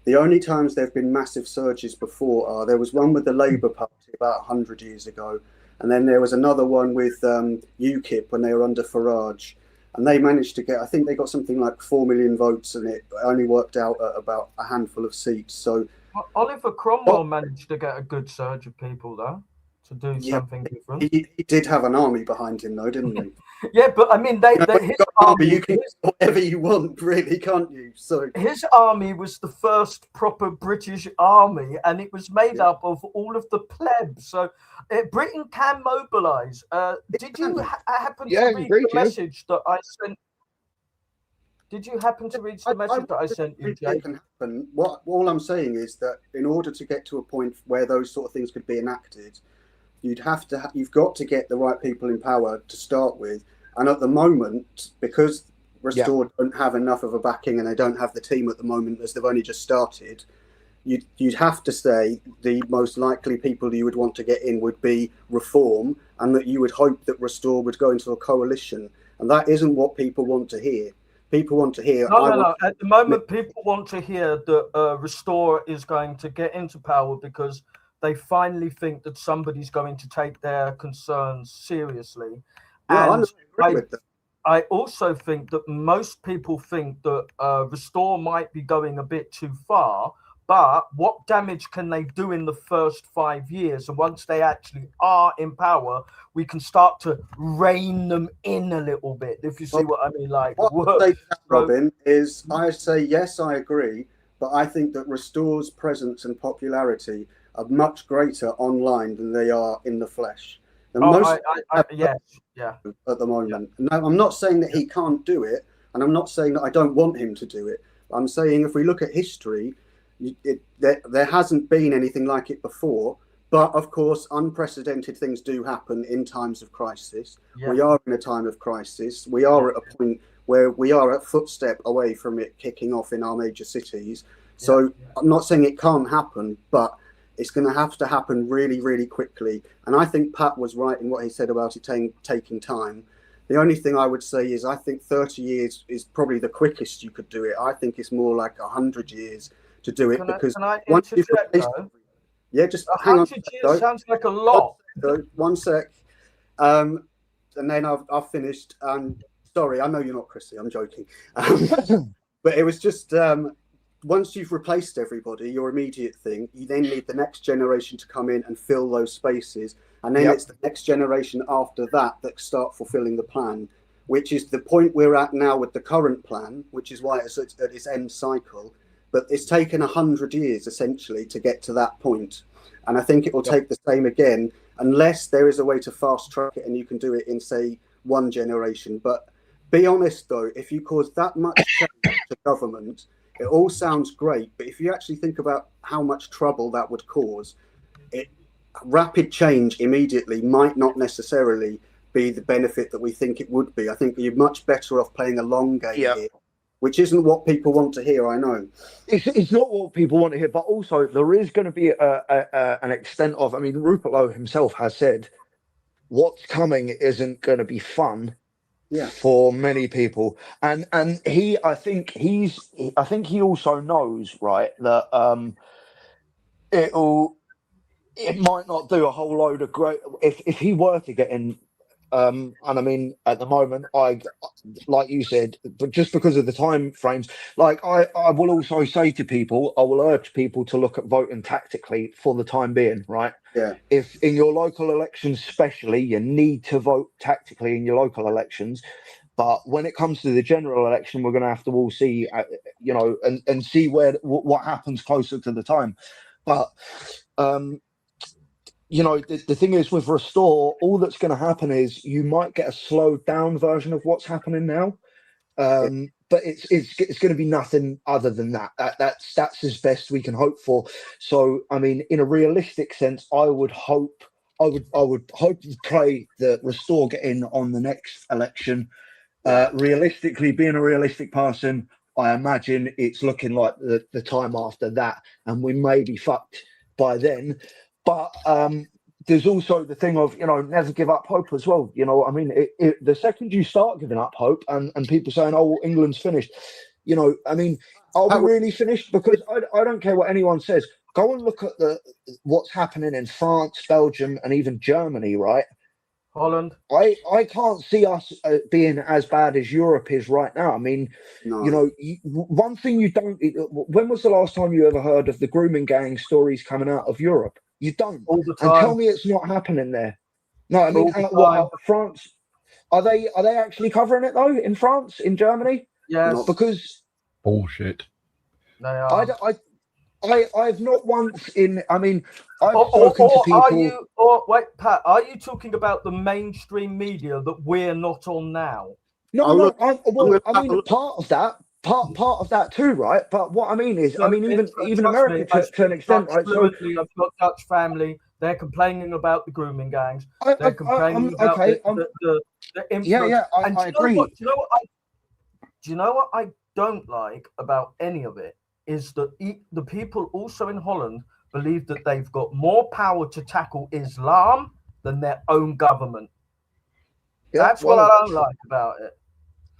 the only times there have been massive surges before there was one with the Labour Party about 100 years ago, and then there was another one with UKIP when they were under Farage, and they managed to get, I think they got something like 4 million votes, and it only worked out at about a handful of seats. So Oliver Cromwell managed to get a good surge of people though to do something different. He did have an army behind him though, didn't he? Yeah, but I mean, his army, you can do whatever you want, really, can't you? So his army was the first proper British army, and it was made up of all of the plebs. So Britain can mobilise. Did you happen to read the message that I sent? Did you happen to read the message that I sent you, Jake? It can happen. All I'm saying is that in order to get to a point where those sort of things could be enacted, you've got to get the right people in power to start with. And at the moment, because Restore don't have enough of a backing and they don't have the team at the moment as they've only just started, you'd have to say the most likely people you would want to get in would be Reform, and that you would hope that Restore would go into a coalition. And that isn't what people want to hear. People want to hear... No. At the moment, people want to hear that Restore is going to get into power because they finally think that somebody's going to take their concerns seriously. Yeah, and I agree with that. I also think that most people think that Restore might be going a bit too far, but what damage can they do in the first 5 years? And once they actually are in power, we can start to rein them in a little bit, if you see what I mean. Like, what I say, Robin, is I say, yes, I agree, but I think that Restore's presence and popularity are much greater online than they are in the flesh. And yes. At the moment. Yeah. No, I'm not saying that he can't do it, and I'm not saying that I don't want him to do it. I'm saying if we look at history, there hasn't been anything like it before. But of course, unprecedented things do happen in times of crisis. Yeah. We are in a time of crisis. We are at a point where we are a footstep away from it kicking off in our major cities. So I'm not saying it can't happen, but it's going to happen really, really quickly. And I think Pat was right in what he said about it taking time. The only thing I would say is I think 30 years is probably the quickest you could do it. I think it's more like 100 years to do it because once you've replaced, just hang on. 100 years sounds like a lot. One sec. And then I've finished. Sorry, I know you're not Chrissy. I'm joking. But it was just... once you've replaced everybody, your immediate thing, you then need the next generation to come in and fill those spaces. And then it's the next generation after that start fulfilling the plan, which is the point we're at now with the current plan, which is why it's at its end cycle. But it's taken 100 years, essentially, to get to that point. And I think it will take the same again, unless there is a way to fast track it and you can do it in, say, one generation. But be honest, though, if you cause that much change to government... It all sounds great, but if you actually think about how much trouble that would cause, rapid change immediately might not necessarily be the benefit that we think it would be. I think you're much better off playing a long game here, which isn't what people want to hear, I know. It's not what people want to hear, but also there is going to be an extent of, I mean, Rupert Lowe himself has said, what's coming isn't going to be fun. For many people, and I think he also knows, right, that it might not do a whole load of great if he were to get in. And I mean, at the moment, like you said, but just because of the time frames, like I will also say to people, I will urge people to look at voting tactically for the time being, right? Yeah. If in your local elections, especially, you need to vote tactically in your local elections. But when it comes to the general election, we're going to have to all see, you know, and see what happens closer to the time. But you know, the thing is with Restore, all that's going to happen is you might get a slowed down version of what's happening now. But it's going to be nothing other than that. That's as best we can hope for. So, I mean, in a realistic sense, I would hope to pray that Restore get in on the next election. Realistically, being a realistic person, I imagine it's looking like the time after that, and we may be fucked by then. But there's also the thing of, you know, never give up hope as well. You know, I mean, the second you start giving up hope and people saying, oh, well, England's finished, you know, I mean, are we really finished? Because I don't care what anyone says. Go and look at what's happening in France, Belgium, and even Germany, right? Holland. I can't see us being as bad as Europe is right now. I mean, No. you know, one thing you don't. When was the last time you ever heard of the grooming gang stories coming out of Europe? You don't. All the time. And tell me it's not happening there. No, I mean, France? Are they actually covering it though in France, in Germany? Yes. Because bullshit. They are. I've not once in. I mean, I've or spoken to people. Wait, Pat, are you talking about the mainstream media that we're not on now? No. I mean, part of that too, right? But what I mean is, So I mean, even America to an extent, right? So I've got Dutch family. They're complaining about the grooming gangs. They're complaining about the influence. Yeah, I agree. Do you know what I don't like about any of it is that the people also in Holland believe that they've got more power to tackle Islam than their own government. Yeah, That's what I don't like about it.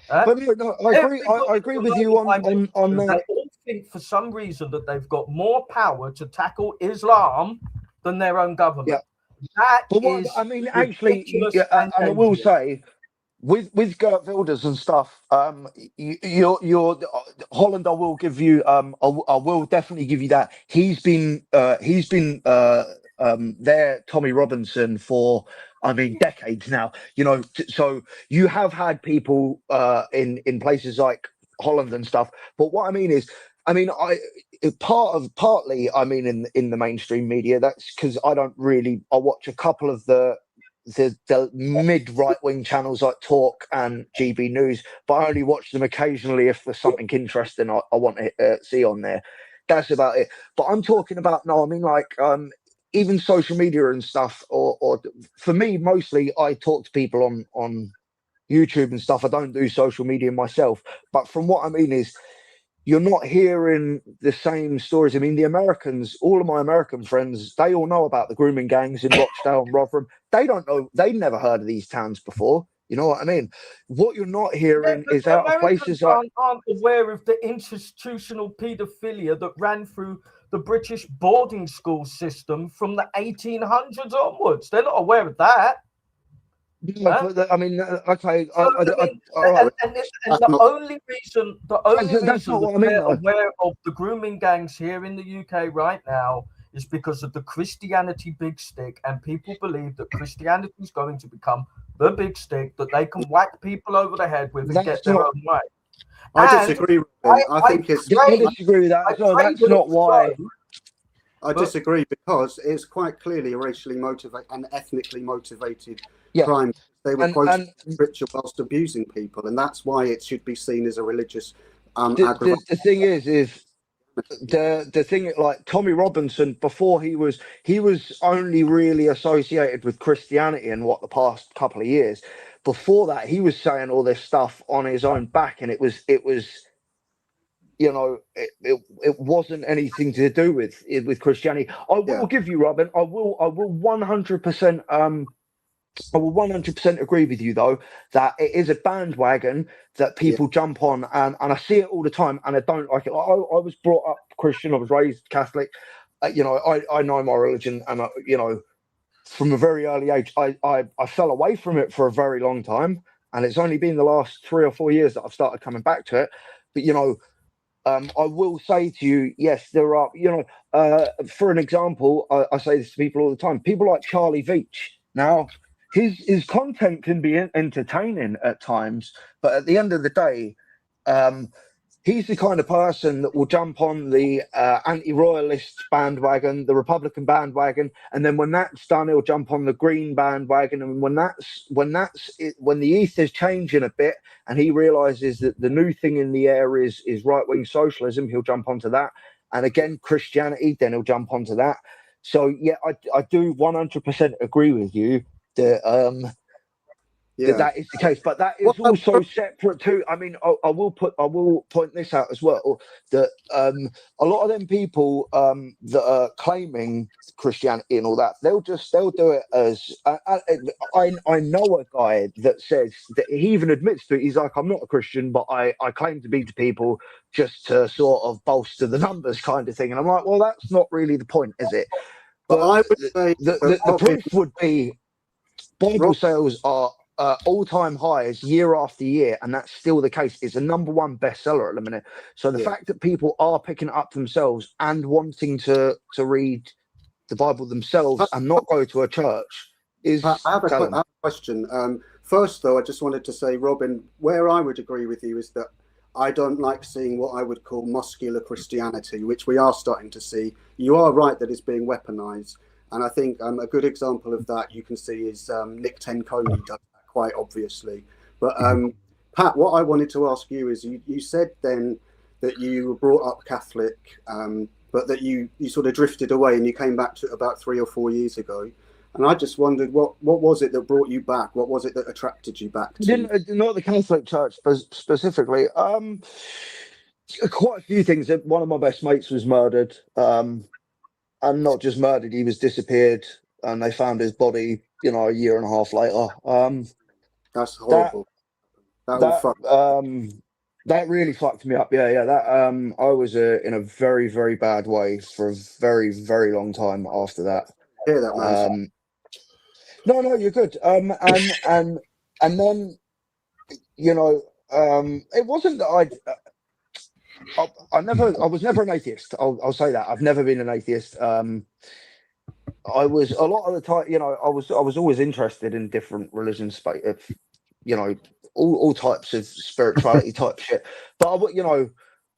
But no, I agree with you on that. They all think for some reason that they've got more power to tackle Islam than their own government. Yeah. I mean, actually, and I will say, with Geert Wilders and stuff, you're Holland. I will give you. I will definitely give you that. He's been there, Tommy Robinson, for I mean decades now. You know, so you have had people in places like Holland and stuff. But what I mean is, I mean, partly, I mean, in the mainstream media, that's because I watch a couple of the mid right wing channels like Talk and GB News, but I only watch them occasionally if there's something interesting I want to see on there. That's about it. But I'm talking about I mean, like even social media and stuff, or for me mostly, I talk to people on YouTube and stuff. I don't do social media myself, but from what I mean is, you're not hearing the same stories. I mean, the Americans, all of my American friends, they all know about the grooming gangs in Rochdale and Rotherham. They don't know. They've never heard of these towns before. You know what I mean? What you're not hearing is out of places like... aren't aware of the institutional paedophilia that ran through the British boarding school system from the 1800s onwards. They're not aware of that. No, but I mean, okay. And the only reason they're aware of the grooming gangs here in the UK right now is because of the Christianity big stick, and people believe that Christianity is going to become the big stick that they can whack people over the head with and get their own way. I disagree with them. I disagree with that. No, that's not why. I disagree, because it's quite clearly a racially motivated and ethnically motivated crime. They were quoting scripture whilst abusing people, and that's why it should be seen as a religious the thing is the thing, like Tommy Robinson, before he was only really associated with Christianity in the past couple of years. Before that, he was saying all this stuff on his own back, and it was you know, it wasn't anything to do with Christianity. I will give you, Robin. I will 100%. I will 100% agree with you, though, that it is a bandwagon that people jump on, and I see it all the time, and I don't like it. I was brought up Christian. I was raised Catholic. You know, I know my religion, and you know, from a very early age, I fell away from it for a very long time, and it's only been the last 3 or 4 years that I've started coming back to it. But you know, I will say to you, yes, there are. You know, for an example, I say this to people all the time. People like Charlie Veitch. Now, his content can be entertaining at times, but at the end of the day, he's the kind of person that will jump on the anti-royalist bandwagon, the Republican bandwagon, and then when that's done, he'll jump on the Green bandwagon. And when the ether's changing a bit, and he realizes that the new thing in the air is right-wing socialism, he'll jump onto that. And again, Christianity, then he'll jump onto that. So yeah, I do 100% agree with you that that is the case, but that is also separate too. I mean, I will point this out as well, that a lot of them people that are claiming Christianity and all that, they'll do it as I know a guy that says that he even admits to it. He's like, I'm not a Christian, but I claim to be to people just to sort of bolster the numbers kind of thing. And I'm like, well, that's not really the point, is it? But I would say the proof would be Bible sales are all-time highs year after year, and that's still the case. It's a #1 bestseller at the minute. So the fact that people are picking it up themselves and wanting to read the Bible themselves and not go to a church is. I have a question. First, though, I just wanted to say, Robin, where I would agree with you is that I don't like seeing what I would call muscular Christianity, which we are starting to see. You are right that it's being weaponized. And I think a good example of that you can see is Nick Tenconi does that quite obviously. But Pat, what I wanted to ask you is, you said then that you were brought up Catholic, but that you sort of drifted away and you came back to it about 3 or 4 years ago. And I just wondered, what was it that brought you back? What was it that attracted you back to? Not the Catholic Church specifically. Quite a few things. One of my best mates was murdered. And not just murdered, he was disappeared, and they found his body, a 1.5 years later. That's horrible. That really fucked me up. Yeah. That I was in a very, very bad way for a very, very long time after that. Hear that, man. No, you're good. And then, it wasn't that I was never an atheist. I'll say that. I've never been an atheist. I was a lot of the time, I was always interested in different religions, all types of spirituality type shit. But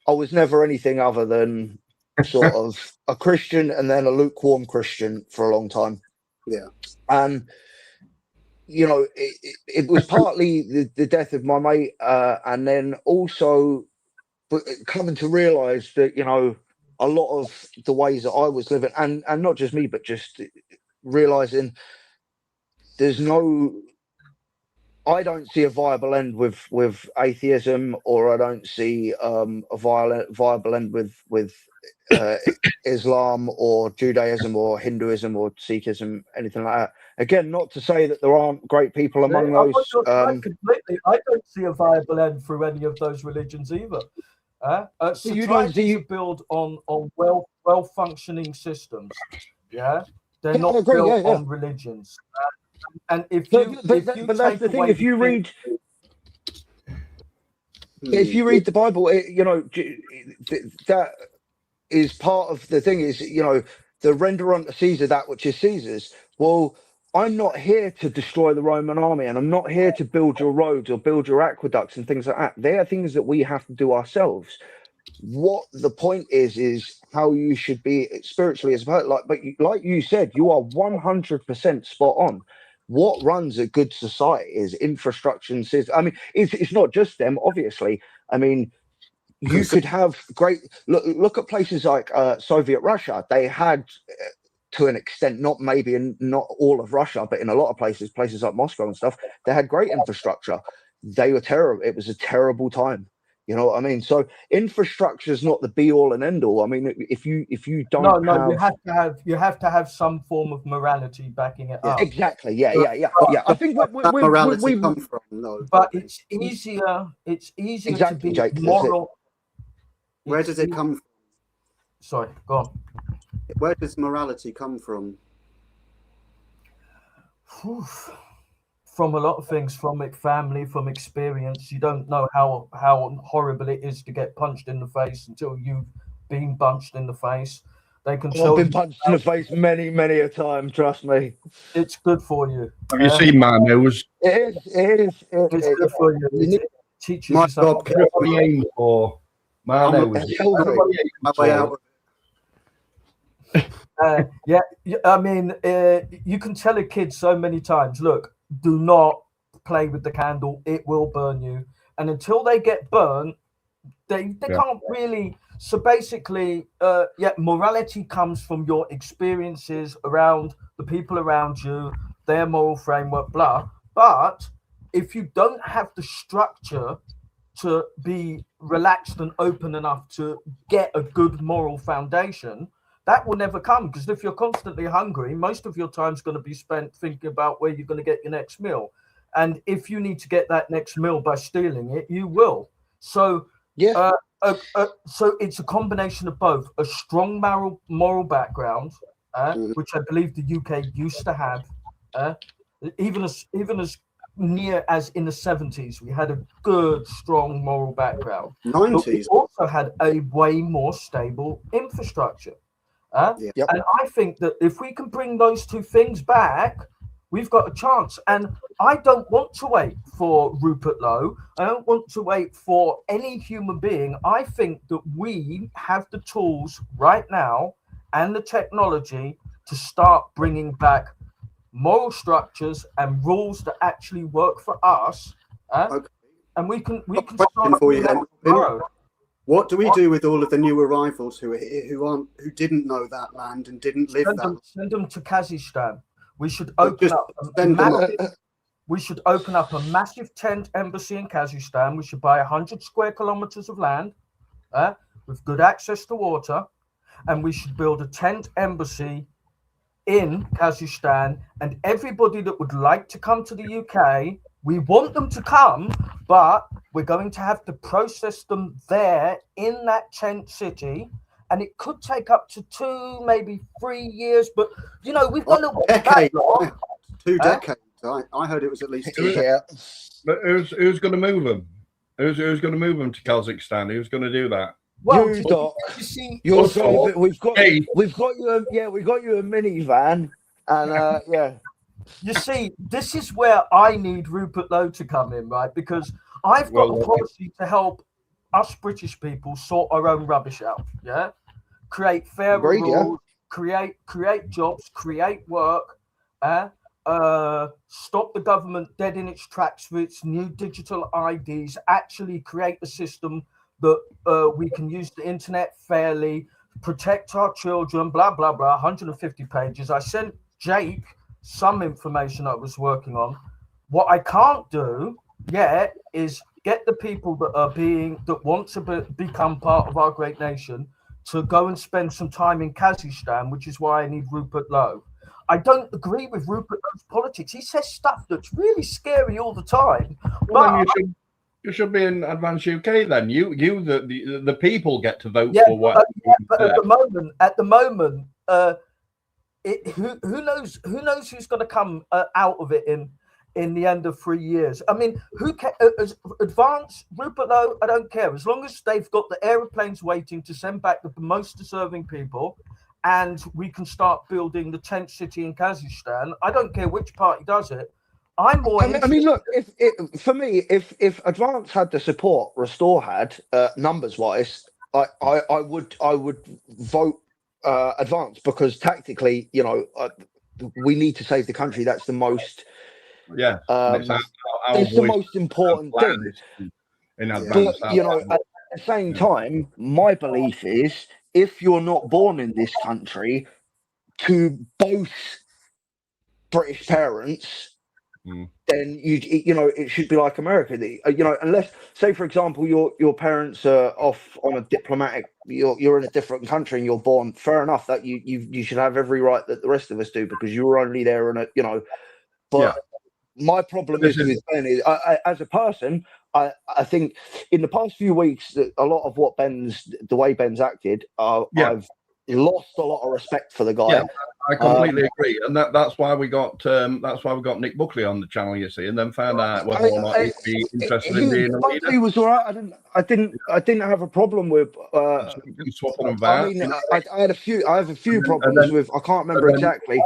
I was never anything other than sort of a Christian, and then a lukewarm Christian for a long time. Yeah. And it was partly the death of my mate, and then also coming to realize that a lot of the ways that I was living, and not just me, but just realizing I don't see a viable end with atheism, or I don't see a viable end with Islam or Judaism or Hinduism or Sikhism, anything like that. Again, not to say that there aren't great people among those. Completely. I don't see a viable end through any of those religions either. Societies are built on well-functioning systems. Yeah, they're not built on religions. And if that's the thing. If you read the Bible, that is part of the thing. Is the render unto Caesar that which is Caesar's. Well, I'm not here to destroy the Roman army, and I'm not here to build your roads or build your aqueducts and things like that. They are things that we have to do ourselves. What the point is how you should be spiritually as well. Like you said, you are 100% spot on. What runs a good society is infrastructure and systems. I mean, it's not just them, obviously. I mean, you could have great look at places like Soviet Russia. They had to an extent, not all of Russia, but in a lot of places like Moscow and stuff, they had great infrastructure. They were terrible. It was a terrible time. You know what I mean? So infrastructure is not the be all and end all. I mean, if you don't you have to have some form of morality backing it up. Exactly. Yeah. I think morality come from no, but it's easier. It's easier exactly, to be Jake, moral. Where does it come from? Sorry, go on. Where does morality come from? From a lot of things, from family, from experience. You don't know how horrible it is to get punched in the face until you've been punched in the face. They can I've been punched in the face many a time, trust me. It's good for you. Have you seen Man Who's? It is. It's good for you. It teaches My you something. job, My I'm nose. my way out. Yeah, I mean, you can tell a kid so many times, look, do not play with the candle, it will burn you. And until they get burned, they can't really. So basically, morality comes from your experiences around the people around you, their moral framework, blah. But if you don't have the structure to be relaxed and open enough to get a good moral foundation, that will never come. Because if you're constantly hungry, most of your time's going to be spent thinking about where you're going to get your next meal. And if you need to get that next meal by stealing it, you will. So so it's a combination of both: a strong moral background, which I believe the UK used to have, even as near as in the 70s, we had a good, strong moral background. 90s. But we also had a way more stable infrastructure. And I think that if we can bring those two things back, we've got a chance. And I don't want to wait for Rupert Lowe. I don't want to wait for any human being. I think that we have the tools right now and the technology to start bringing back moral structures and rules that actually work for us. Okay. And we can Question start for you then. tomorrow. What do we do with all of the new arrivals who are here, who didn't know that land and didn't live that? Send them to Kazakhstan. We should open up a massive tent embassy in Kazakhstan. We should buy 100 square kilometers of land with good access to water, and we should build a tent embassy in Kazakhstan. And everybody that would like to come to the UK, we want them to come, but we're going to have to process them there in that tent city. And it could take up to 2, maybe 3 years. But, you know, we've got a decade. 2 decades. I heard it was at least 2 decades. But who's going to move them? Who's going to move them to Kazakhstan? Who's going to do that? Well, you, Doc, you see, we've got you a minivan, and You see, this is where I need Rupert Lowe to come in, right? Because I've got a policy to help us British people sort our own rubbish out. Yeah, create fair rules, create jobs, create work. Stop the government dead in its tracks with its new digital IDs. Actually, create a system that we can use the internet fairly, protect our children. Blah blah blah. 150 pages. I sent Jake some information I was working on. What I can't do yet is get the people that want to become part of our great nation to go and spend some time in Kazakhstan, which is why I need Rupert Lowe. I don't agree with Rupert Lowe's politics. He says stuff that's really scary all the time. Well, then you should be in Advance UK then. The people get to vote for what. But at the moment, who knows who's going to come out of it in the end of 3 years. I mean, who advance Rupert Lowe? I don't care, as long as they've got the aeroplanes waiting to send back the most deserving people, and we can start building the tent city in Kazakhstan. I don't care which party does it. I'm more. I mean, look. If Advance had the support Restore had, numbers wise, I would vote Advance, because tactically, you know, we need to save the country. That's the most. Yeah, it's the most important thing. But, you know, at the same time, my belief is, if you're not born in this country to both British parents, then you know, it should be like America. You know, unless, say for example, your parents are off on a diplomatic, you're in a different country and you're born. Fair enough, that you should have every right that the rest of us do, because you were only there in a, you know. But my problem is with Ben is, as a person, I think in the past few weeks that a lot of the way Ben's acted, I've lost a lot of respect for the guy. Yeah, I completely agree, and that's why we got Nick Buckley on the channel, you see, and then found out whether or not he'd be interested in being a leader. He was all right. I didn't have a problem with swapping them back. I mean, I have a few problems with. I can't remember exactly.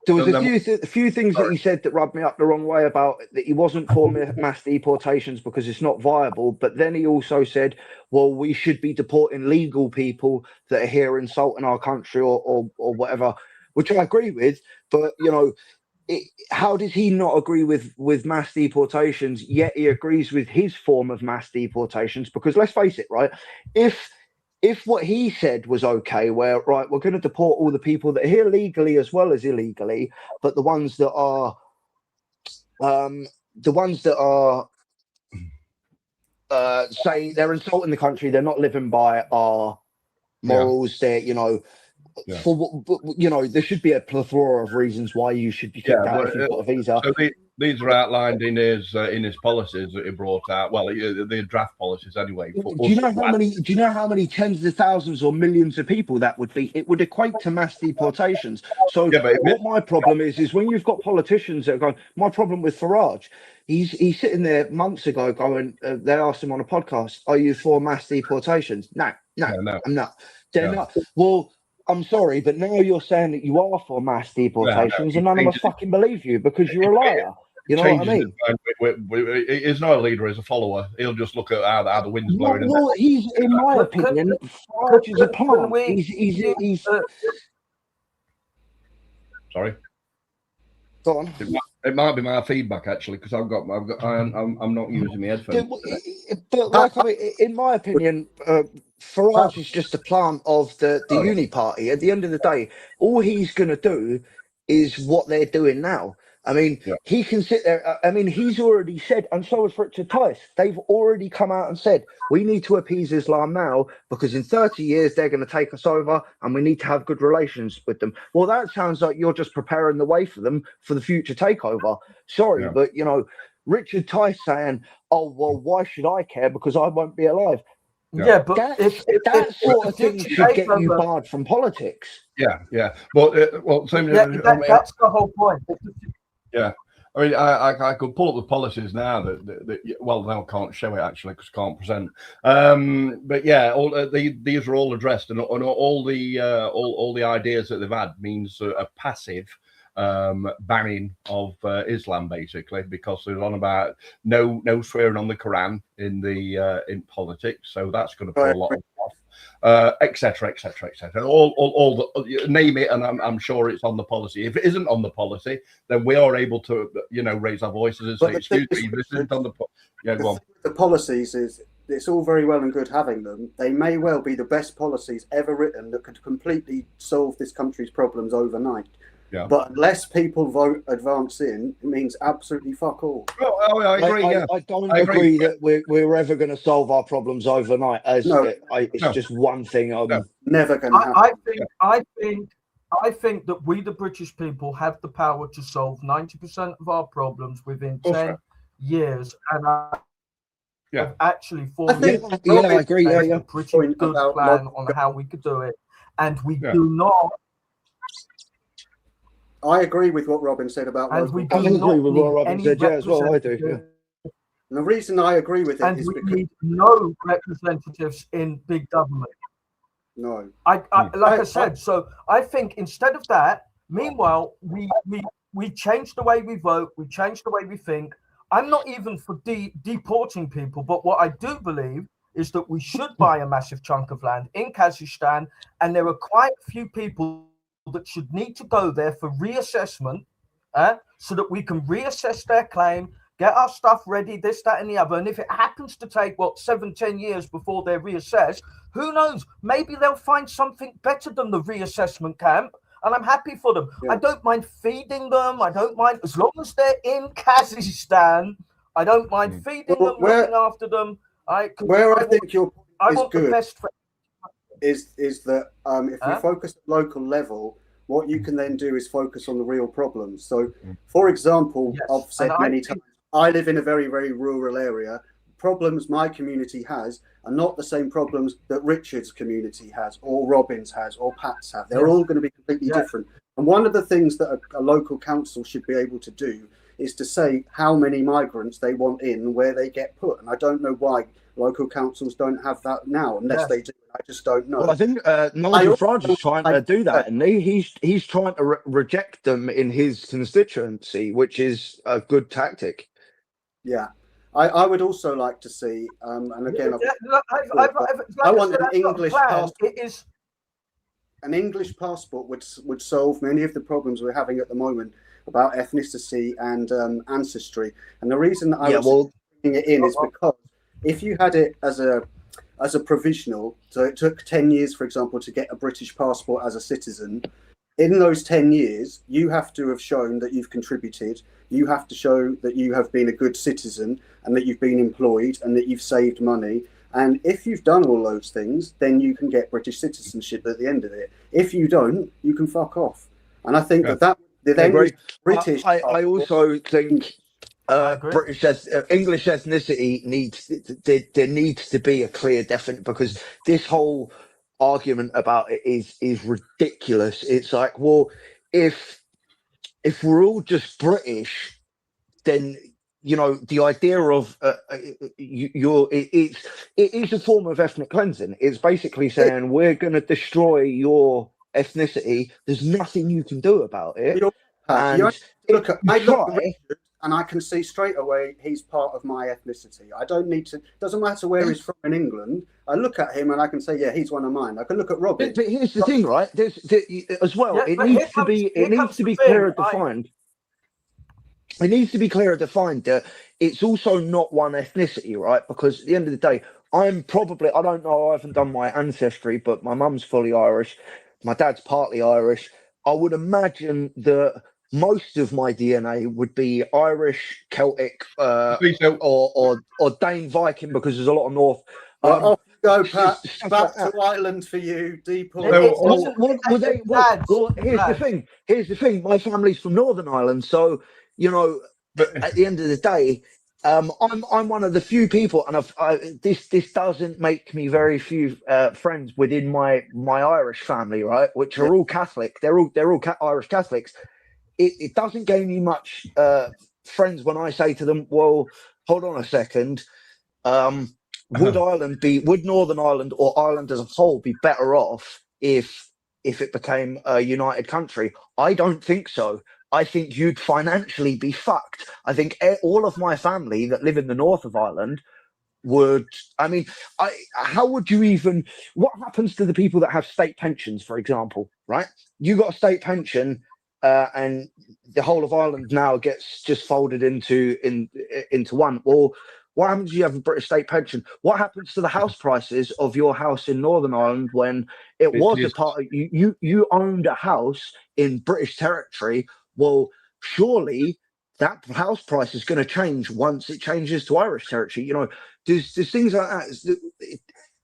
There was And a then- few things that he said that rubbed me up the wrong way about that he wasn't for mass deportations because it's not viable. But then he also said, well, we should be deporting legal people that are here insulting our country or whatever, which I agree with. But, you know, how does he not agree with mass deportations, yet he agrees with his form of mass deportations? Because let's face it, right? If what he said was okay, where right, we're going to deport all the people that are here legally as well as illegally, but the ones that are saying they're insulting the country, they're not living by our morals, they're, you know, you know, there should be a plethora of reasons why you should be kicked out if you've got a visa. So these are outlined in his policies that he brought out. Well, the draft policies anyway. Do you know how many tens of thousands or millions of people that would be? It would equate to mass deportations. So what my problem is when you've got politicians that are going. My problem with Farage, he's sitting there months ago going. They asked him on a podcast, "Are you for mass deportations?" No, I'm not. They're not. Well, I'm sorry, but now you're saying that you are for mass deportations, and none of us fucking believe you because you're a liar. You know what I mean? He's not a leader; he's a follower. He'll just look at how the wind's blowing. Well, he's, in my opinion, Farage is a plant. He's Sorry. Go on. It might be my feedback actually, because I'm not using my headphones. But like, I mean, in my opinion, Farage is just a plant of the Uni Party. At the end of the day, all he's going to do is what they're doing now. I mean, he can sit there. I mean, he's already said, and so has Richard Tice. They've already come out and said, we need to appease Islam now because in 30 years, they're going to take us over and we need to have good relations with them. Well, that sounds like you're just preparing the way for them for the future takeover. Sorry, but, you know, Richard Tice saying, oh, well, why should I care because I won't be alive? Yeah, but that sort of thing should get you barred from politics. Yeah. But that's the whole point. Yeah, I mean, I could pull up the policies now that well, now I can't show it actually because I can't present. But yeah, these are all addressed, and all the ideas that they've had means a passive banning of Islam basically, because they're on about no swearing on the Quran in politics, so that's going to put a lot of etc. All the name it, and I'm sure it's on the policy. If it isn't on the policy, then we are able to, you know, raise our voices and say, "Excuse me, this isn't on the." Go on. The policies is it's all very well and good having them. They may well be the best policies ever written that could completely solve this country's problems overnight. Yeah. But unless people vote advance in, it means absolutely fuck all. Oh, I agree. I don't agree that we're ever going to solve our problems overnight. It's just one thing. Never going to happen. I think that we, the British people, have the power to solve 90% of our problems within 10 years, and I've actually formed I agree. a pretty good plan on how we could do it, and we do not. I agree with what Robin said about I agree with what Robin said, as well. I do. And the reason I agree with it is because need no representatives in big government. No. I said, so I think instead of that, meanwhile, we change the way we vote, we change the way we think. I'm not even for deporting people, but what I do believe is that we should buy a massive chunk of land in Kazakhstan, and there are quite a few people that should need to go there for reassessment, so that we can reassess their claim, get our stuff ready, this, that, and the other. And if it happens to take 7-10 years before they're reassessed, who knows? Maybe they'll find something better than the reassessment camp, and I'm happy for them. Yeah. I don't mind feeding them. I don't mind, as long as they're in Kazakhstan. I don't mind feeding them, looking after them. I think your point is good. Is that if we focus at local level, what you can then do is focus on the real problems. So, for example, I've said many times, I live in a very, very rural area. Problems my community has are not the same problems that Richard's community has, or Robin's has, or Pat's have. They're all going to be completely different. And one of the things that a local council should be able to do is to say how many migrants they want in, where they get put. And I don't know why local councils don't have that now, unless they do. I just don't know. Well, I think Nigel also Farage is trying to like do that, that. and he's trying to reject them in his constituency, which is a good tactic. Yeah. I would also like to see, and again, I like want said, an I've got a English plan. passport. It is An English passport would solve many of the problems we're having at the moment about ethnicity and ancestry. And the reason that I Yeah, was well, putting it in is because if you had it as a provisional, so it took 10 years, for example, to get a British passport as a citizen. In those 10 years, you have to have shown that you've contributed. You have to show that you have been a good citizen and that you've been employed and that you've saved money. And if you've done all those things, then you can get British citizenship at the end of it. If you don't, you can fuck off. And I think that the I agree. British I also think I agree. English ethnicity there needs to be a clear definition, because this whole argument about it is ridiculous. It's like, well, if we're all just British, then the idea of it is a form of ethnic cleansing. It's basically saying we're going to destroy your ethnicity. There's nothing you can do about it. And I look at Richard and I can see straight away he's part of my ethnicity. I don't need to. Doesn't matter where he's from in England. I look at him and I can say, yeah, he's one of mine. I can look at Robin. But here's the thing, right? As well. It needs to be clearer defined. It needs to be clearer defined that it's also not one ethnicity, right? Because at the end of the day, I don't know, I haven't done my ancestry, but my mum's fully Irish. My dad's partly Irish. I would imagine that most of my DNA would be Irish, Celtic, or Dane Viking, because there's a lot of North. Off you go, Pat. Back to Ireland for you, deep. Here's the thing. My family's from Northern Ireland, so at the end of the day, I'm one of the few people, and this doesn't make me very few friends within my Irish family, right? Which are all Catholic. They're all Irish Catholics. It doesn't gain me much friends when I say to them, well, hold on a second. Would Northern Ireland or Ireland as a whole be better off if it became a united country? I don't think so. I think you'd financially be fucked. I think all of my family that live in the north of Ireland would. I mean, how would you even? What happens to the people that have state pensions, for example? Right? You got a state pension, and the whole of Ireland now gets just folded into one. Or what happens if you have a British state pension? What happens to the house prices of your house in Northern Ireland when it was a part of you owned a house in British territory? Well, surely that house price is going to change once it changes to Irish territory. There's things like that.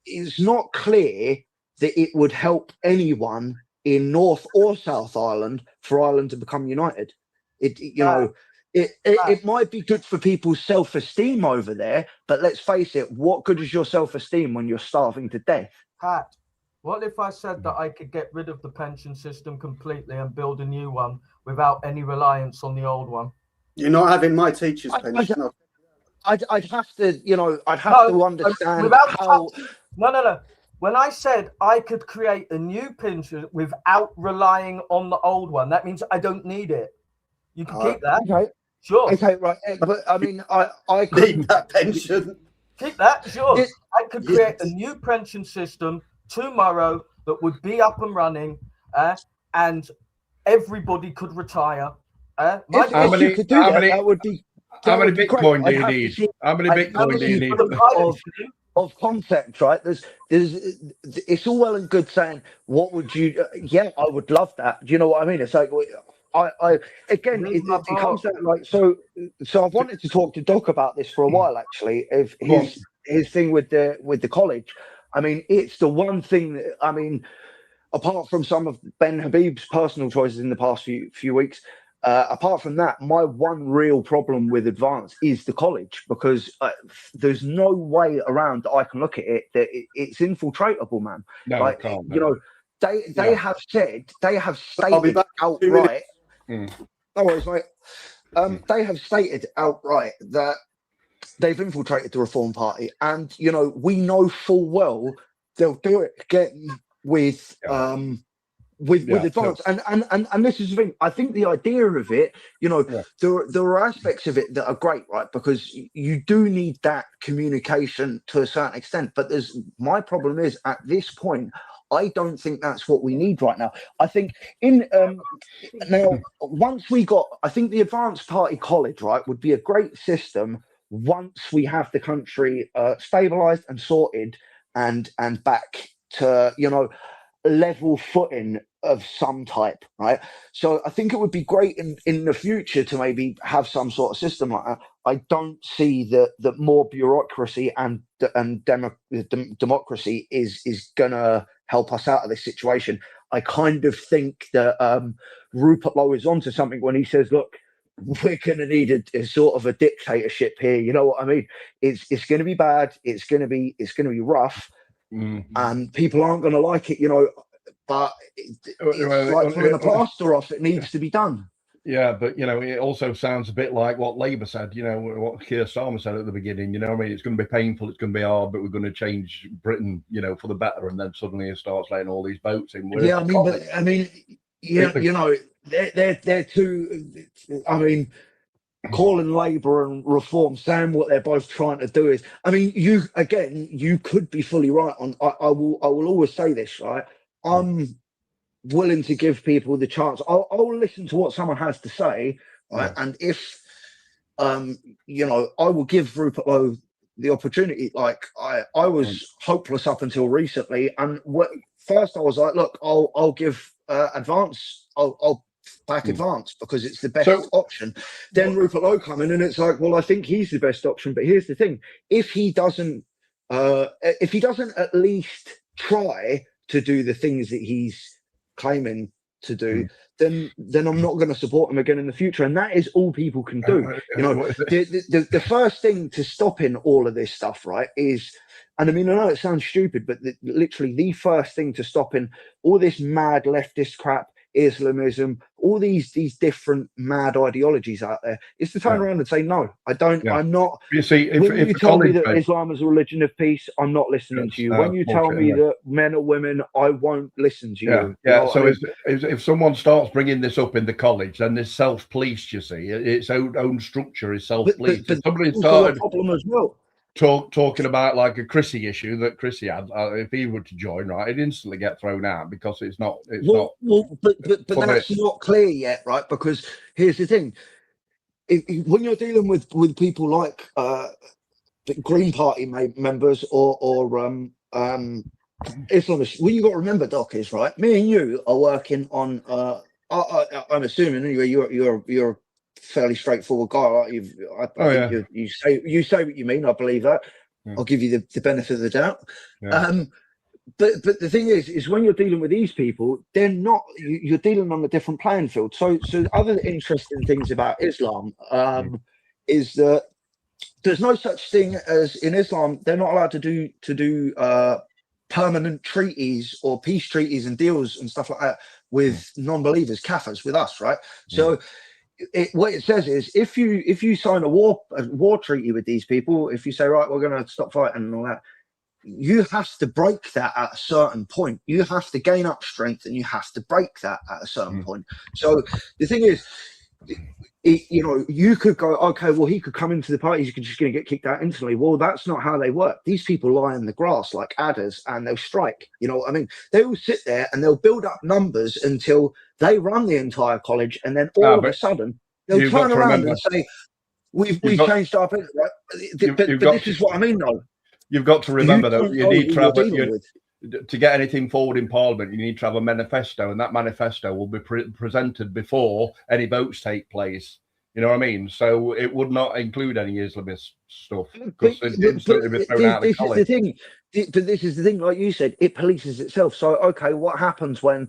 It's not clear that it would help anyone in North or South Ireland for Ireland to become united. It might be good for people's self-esteem over there, but let's face it, what good is your self-esteem when you're starving to death? Pat, what if I said that I could get rid of the pension system completely and build a new one without any reliance on the old one? You're not having my teacher's pension. I'd have to understand how. No. When I said I could create a new pension without relying on the old one, that means I don't need it. You can keep that. Okay. Sure. Okay, right. But I mean, I need that pension. Keep that, sure. I could create a new pension system tomorrow that would be up and running, and everybody could retire. How many Bitcoin do you need? How many Bitcoin do you need? Of concept, right? It's all well and good saying, what would you? Yeah, I would love that. Do you know what I mean? It's like, it comes down like so. I've wanted to talk to Doc about this for a while, actually. If his thing with the college, I mean, it's the one thing that, I mean, apart from some of Ben Habib's personal choices in the past few weeks. Apart from that, my one real problem with Advance is the college, because there's no way around that I can look at it that it's infiltratable, man. No, like, can't, no. You know, they have stated outright. No worries, mate. They have stated outright that they've infiltrated the Reform Party, and you know, we know full well they'll do it again with with Yeah, advance. And this is the thing. I think the idea of it, you know, there are aspects of it that are great, right? Because you do need that communication to a certain extent. But my problem is at this point, I don't think that's what we need right now. I think now once I think the advanced party college, right, would be a great system once we have the country stabilized and sorted and back to, you know, level footing of some type, right? So I think it would be great in the future to maybe have some sort of system like that. I don't see that more bureaucracy and democracy is gonna help us out of this situation. I kind of think that Rupert Lowe is onto something when he says, look, we're going to need a sort of a dictatorship here. You know what I mean? It's going to be bad. It's going to be rough, and people aren't going to like it. You know, but it's like pulling a plaster off. It needs to be done. Yeah, but you know, it also sounds a bit like what Labour said. You know, what Keir Starmer said at the beginning. You know, I mean, it's going to be painful. It's going to be hard, but we're going to change Britain, you know, for the better. And then suddenly it starts letting all these boats in. Yeah, I mean, yeah, you know, they're too. I mean, calling Labour and Reform, saying what they're both trying to do is. I mean, you could be fully right on. I will always say this, right? I'm willing to give people the chance. I'll listen to what someone has to say, right? And if you know, I will give Rupert Lowe the opportunity. Like I was hopeless up until recently, and first I was like, look, I'll give advance. I'll back advance because it's the best option. Then Rupert Lowe come in, and it's like, well, I think he's the best option. But here's the thing: if he doesn't at least try to do the things that he's claiming to do, then I'm not going to support him again in the future. And that is all people can do. You know, the first thing to stopping all of this stuff, right, is, and I mean, I know it sounds stupid, but literally the first thing to stopping all this mad leftist crap, Islamism, all these different mad ideologies out there, is to turn around and say, no, I don't. I'm not. You see, when you tell me that Islam is a religion of peace, I'm not listening to you. When you tell me that men are women, I won't listen to you. Yeah. So if someone starts bringing this up in the college, then there's self-police. You see, its own structure is self-police. But somebody started a problem as well. Talking about like a Chrissy issue that Chrissy had, if he were to join, right, he'd instantly get thrown out because it's not. But that's not clear yet, right? Because here's the thing: when you're dealing with people like the Green Party members or Islamists, what you got to remember, Doc, is right. Me and you are working on. I'm assuming anyway. You're fairly straightforward guy, right? You say what you mean. I believe that. I'll give you the benefit of the doubt. But the thing is when you're dealing with these people, they're not. You're dealing on a different playing field. So other interesting things about Islam is that there's no such thing as in Islam. They're not allowed to do permanent treaties or peace treaties and deals and stuff like that with non-believers, kafirs, with us, right? So. What it says is if you sign a war treaty with these people, if you say, right, we're going to stop fighting and all that, you have to break that at a certain point. You have to gain up strength and you have to break that at a certain point. So the thing is, you know, you could go, okay, well, he could come into the party, he's just going to get kicked out instantly. Well, that's not how they work. These people lie in the grass like adders and they'll strike. You know what I mean? They will sit there and they'll build up numbers until they run the entire college, and then all of a sudden they'll turn around and say, we've changed our opinion. But this is what I mean, though. You've got to remember that you need to get anything forward in Parliament, you need to have a manifesto, and that manifesto will be presented before any votes take place. You know what I mean? So it would not include any Islamist stuff. But this is the thing. But this is the thing, like you said, it polices itself. So, okay, what happens when,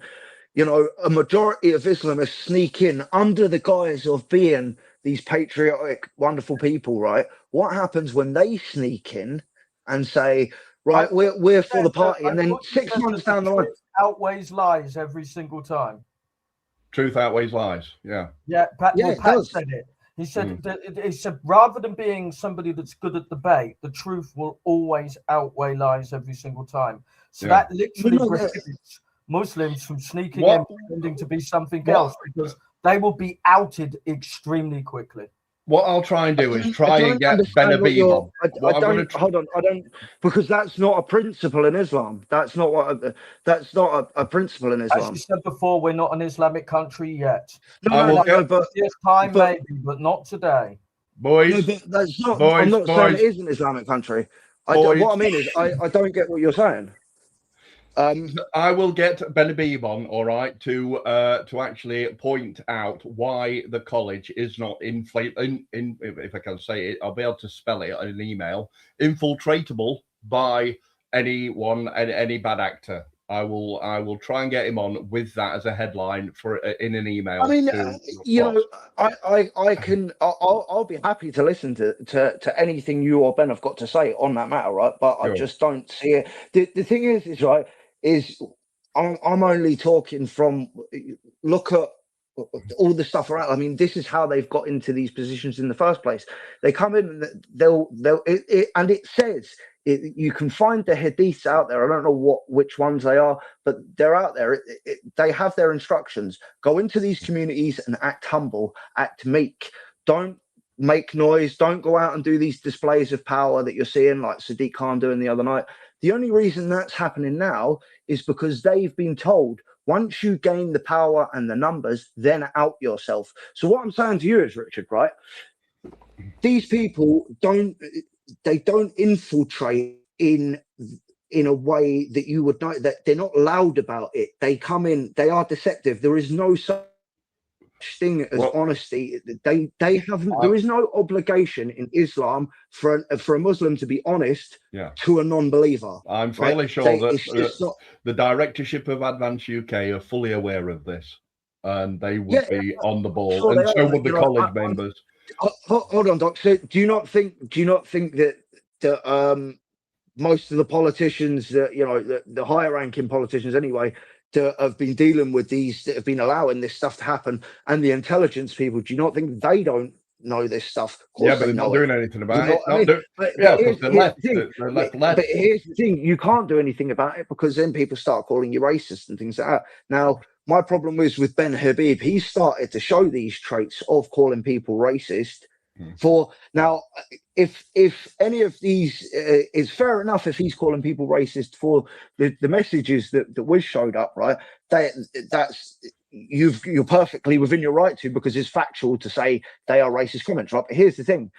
you know, a majority of Islamists sneak in under the guise of being these patriotic, wonderful people, right? What happens when they sneak in and say, right, we're for the party, and then 6 months down the line, outweighs lies every single time. Truth outweighs lies. Yeah. Pat said it. He said, rather than being somebody that's good at debate, the truth will always outweigh lies every single time. So Yeah. that literally No, no. prohibits Muslims from sneaking What- in, pretending to be something what- else, because they will be outed extremely quickly. What I'll try and do is try and get understand what Benabib you're- on. I What I'm don't gonna tr- hold on. I don't, because that's not a principle in Islam. That's not what. That's not a principle in As Islam. you said before, we're not an Islamic country yet. I will get- But This time but- maybe, but not today. boys. no, but that's not. Boys, I'm not saying boys. it is an Islamic country. Boys. What I mean is, I don't get what you're saying. I will get Benabib on, all right, to actually point out why the college is not if I can say it, I'll be able to spell it in an email, infiltratable by anyone, any bad actor. I will try and get him on with that as a headline for in an email. I mean, to you Fox. know, I can, I'll be happy to listen to anything you or Ben have got to say on that matter, right? But I Sure. just don't see it. The thing is right, is I'm only talking from, look at all the stuff around. I mean, this is how they've got into these positions in the first place. They come in and and it says, you can find the hadiths out there. I don't know which ones they are, but they're out there. They have their instructions. Go into these communities and act humble, act meek. Don't make noise. Don't go out and do these displays of power that you're seeing, like Sadiq Khan doing the other night. The only reason that's happening now is because they've been told, once you gain the power and the numbers, then out yourself. So what I'm saying to you is, Richard, right? These people don't infiltrate in a way that you would know, that they're not loud about it. They come in, they are deceptive. There is no such thing as honesty. They have, there is no obligation in Islam for a Muslim to be honest to a non-believer. I'm fairly sure that the directorship of Advance UK are fully aware of this, and they would be on the ball, sure and so would the college members. Hold on, Doc. So do you not think that most of the politicians, that the higher ranking politicians anyway, that have been dealing with these, that have been allowing this stuff to happen, and the intelligence people, do you not think they don't know this stuff? Of course, Yeah, but they're not doing anything about it. Yeah, because they're left. They're left. But here's the thing: you can't do anything about it, because then people start calling you racist and things like that. Now, my problem is with Ben Habib. He started to show these traits of calling people racist. For now, if any of these is fair enough, if he's calling people racist for the messages that Wiz showed up, right? That's you're perfectly within your right to, because it's factual to say they are racist comments, right? But here's the thing: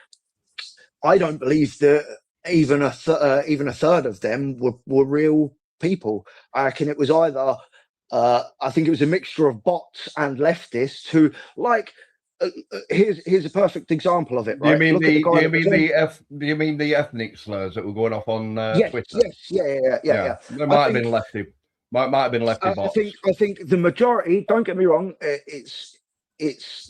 I don't believe that even a third of them were real people. I reckon it was either I think it was a mixture of bots and leftists who like. Here's a perfect example of it. Right? Do you mean the ethnic slurs that were going off on Twitter? Yes, yeah. There might have been lefty. Might have been lefty bots. I think the majority. Don't get me wrong. This is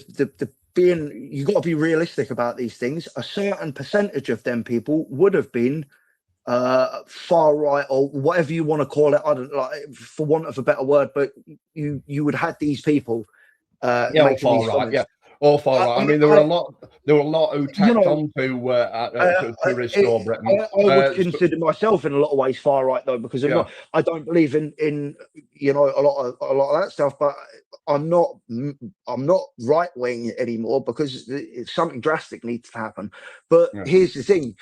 the being. You got to be realistic about these things. A certain percentage of them people would have been far right, or whatever you want to call it. I don't like, for want of a better word, but you would have these people. Or far right. Or far right. I mean, there were a lot who tacked on to restore Britain. I would consider myself in a lot of ways far right, though, because I don't believe in a lot of that stuff. But I'm not right wing anymore, because something drastic needs to happen. But here's the thing: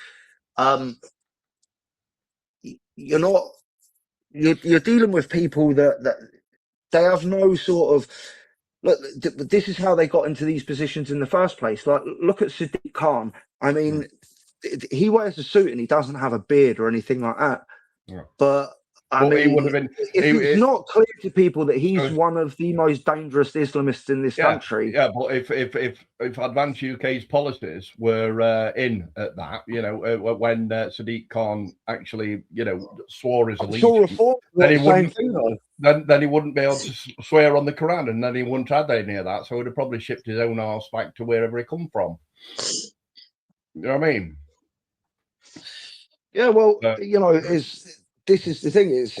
you're dealing with people that they have no sort of. Look, this is how they got into these positions in the first place. Like, look at Sadiq Khan. I mean, he wears a suit and he doesn't have a beard or anything like that. Yeah. But I mean, he would have been. If it's not clear to people that he's one of the most dangerous Islamists in this country. Yeah, but if Advance UK's policies were in at that, when Sadiq Khan actually, swore his allegiance, then he wouldn't be able to swear on the Quran, and then he wouldn't have any of that. So he'd have probably shipped his own arse back to wherever he come from. You know what I mean? Yeah, well, this is the thing is,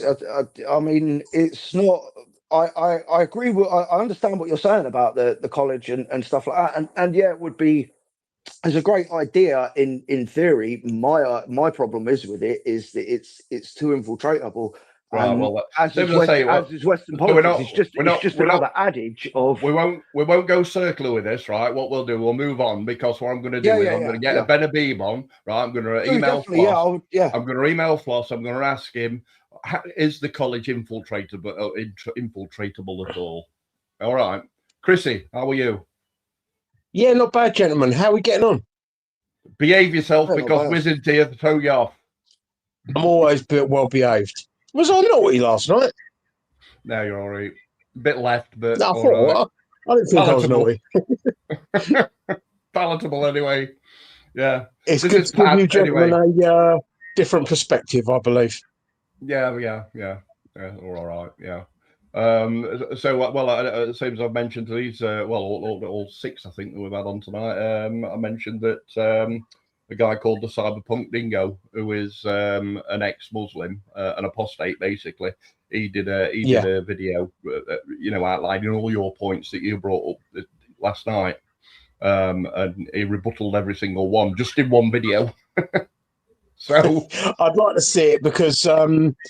I mean, it's not. I agree with. I understand what you're saying about the college and stuff like that, and yeah, it would be it's a great idea in theory. My problem is with it is that it's too infiltratable. Right. And Well, as same is, as I say, as is Western so we're politics, not, it's just another adage of we won't go circular with this, right? What we'll do, we'll move on, because what I'm going to do is I'm going to get a Ben Habib on, right? I'm going to email Floss. I'm going to email Floss. I'm going to ask him, is the college infiltratable at all? All right, Chrissy, how are you? Yeah, not bad, gentlemen. How are we getting on? Behave yourself, because Wizard's here to throw you off. I'm always well behaved. Was I naughty last night? No, you're all right. A bit left, but No, all I didn't think Palatable. I was naughty. Palatable anyway. Yeah. It's This good is to give Pat, you gentlemen anyway. a different perspective, I believe. Yeah. All right. Yeah. So, well, same as I've mentioned to these, all six, I think, that we've had on tonight. I mentioned that a guy called the Cyberpunk Dingo, who is an ex-Muslim, an apostate, basically. He did a video, outlining all your points that you brought up last night, and he rebutted every single one just in one video. So I'd like to see it, because I mean,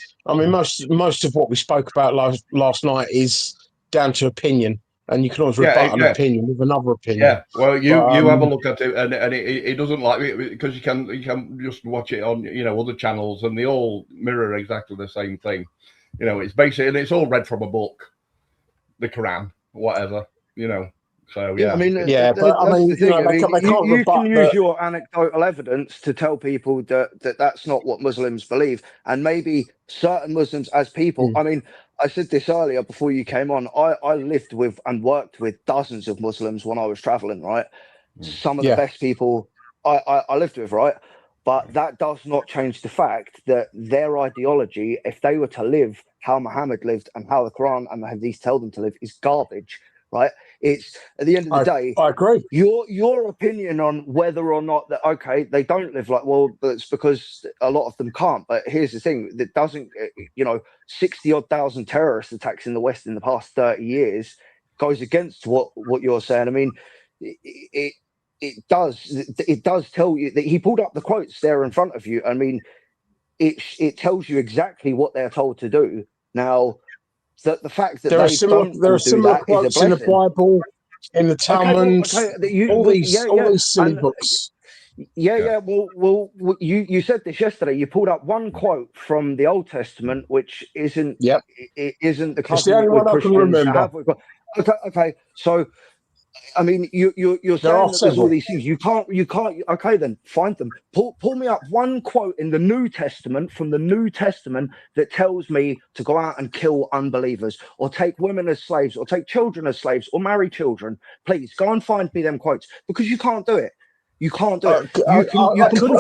most of what we spoke about last night is down to opinion, and you can always rebut an opinion with another opinion. Yeah, well, you have a look at it, and it doesn't like it, because you can just watch it on other channels, and they all mirror exactly the same thing. It's basically, and it's all read from a book, the Quran, whatever. So yeah, I mean, but I mean, the thing. I mean, you can use your anecdotal evidence to tell people that that's not what Muslims believe, and maybe certain Muslims as people. I mean, I said this earlier before you came on. I lived with and worked with dozens of Muslims when I was traveling. Right, some of the best people I lived with. Right, but that does not change the fact that their ideology, if they were to live how Muhammad lived and how the Quran and the Hadith tell them to live, is garbage. Right? It's at the end of the day. I agree. Your opinion on whether or not that they don't live like, well, it's because a lot of them can't. But here's the thing: that doesn't 60-odd thousand terrorist attacks in the West in the past 30 years goes against what you're saying. I mean, it does tell you that he pulled up the quotes there in front of you. I mean, it tells you exactly what they're told to do now. The fact that there are similar quotes in the Bible, in the Talmud, all these silly books. Yeah. Well, you said this yesterday. You pulled up one quote from the Old Testament, which isn't it isn't the It's the only one I can remember. Okay. So, I mean, you're saying that there's all these things. You can't. Okay, then find them. Pull me up one quote in the New Testament, from the New Testament, that tells me to go out and kill unbelievers, or take women as slaves, or take children as slaves, or marry children. Please go and find me them quotes, because you can't do it. You can't do it. I could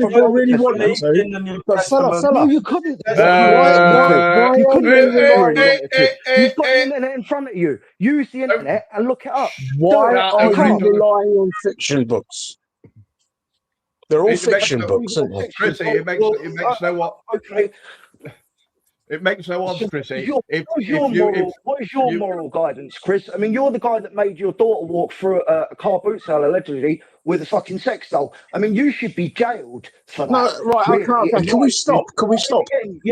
if I really wanted to, but fella. No, you couldn't. You've got the internet in front of you. Use the internet and look it up. Why are you relying on fiction books? They're all fiction books, aren't they? Chrissy, it makes no It makes no odds, Chrissy. What is your moral guidance, Chris? I mean, you're the guy that made your daughter walk through a car boot sale, allegedly, with a fucking sex doll. I mean, you should be jailed for that. No, right, really. Okay. Can we stop?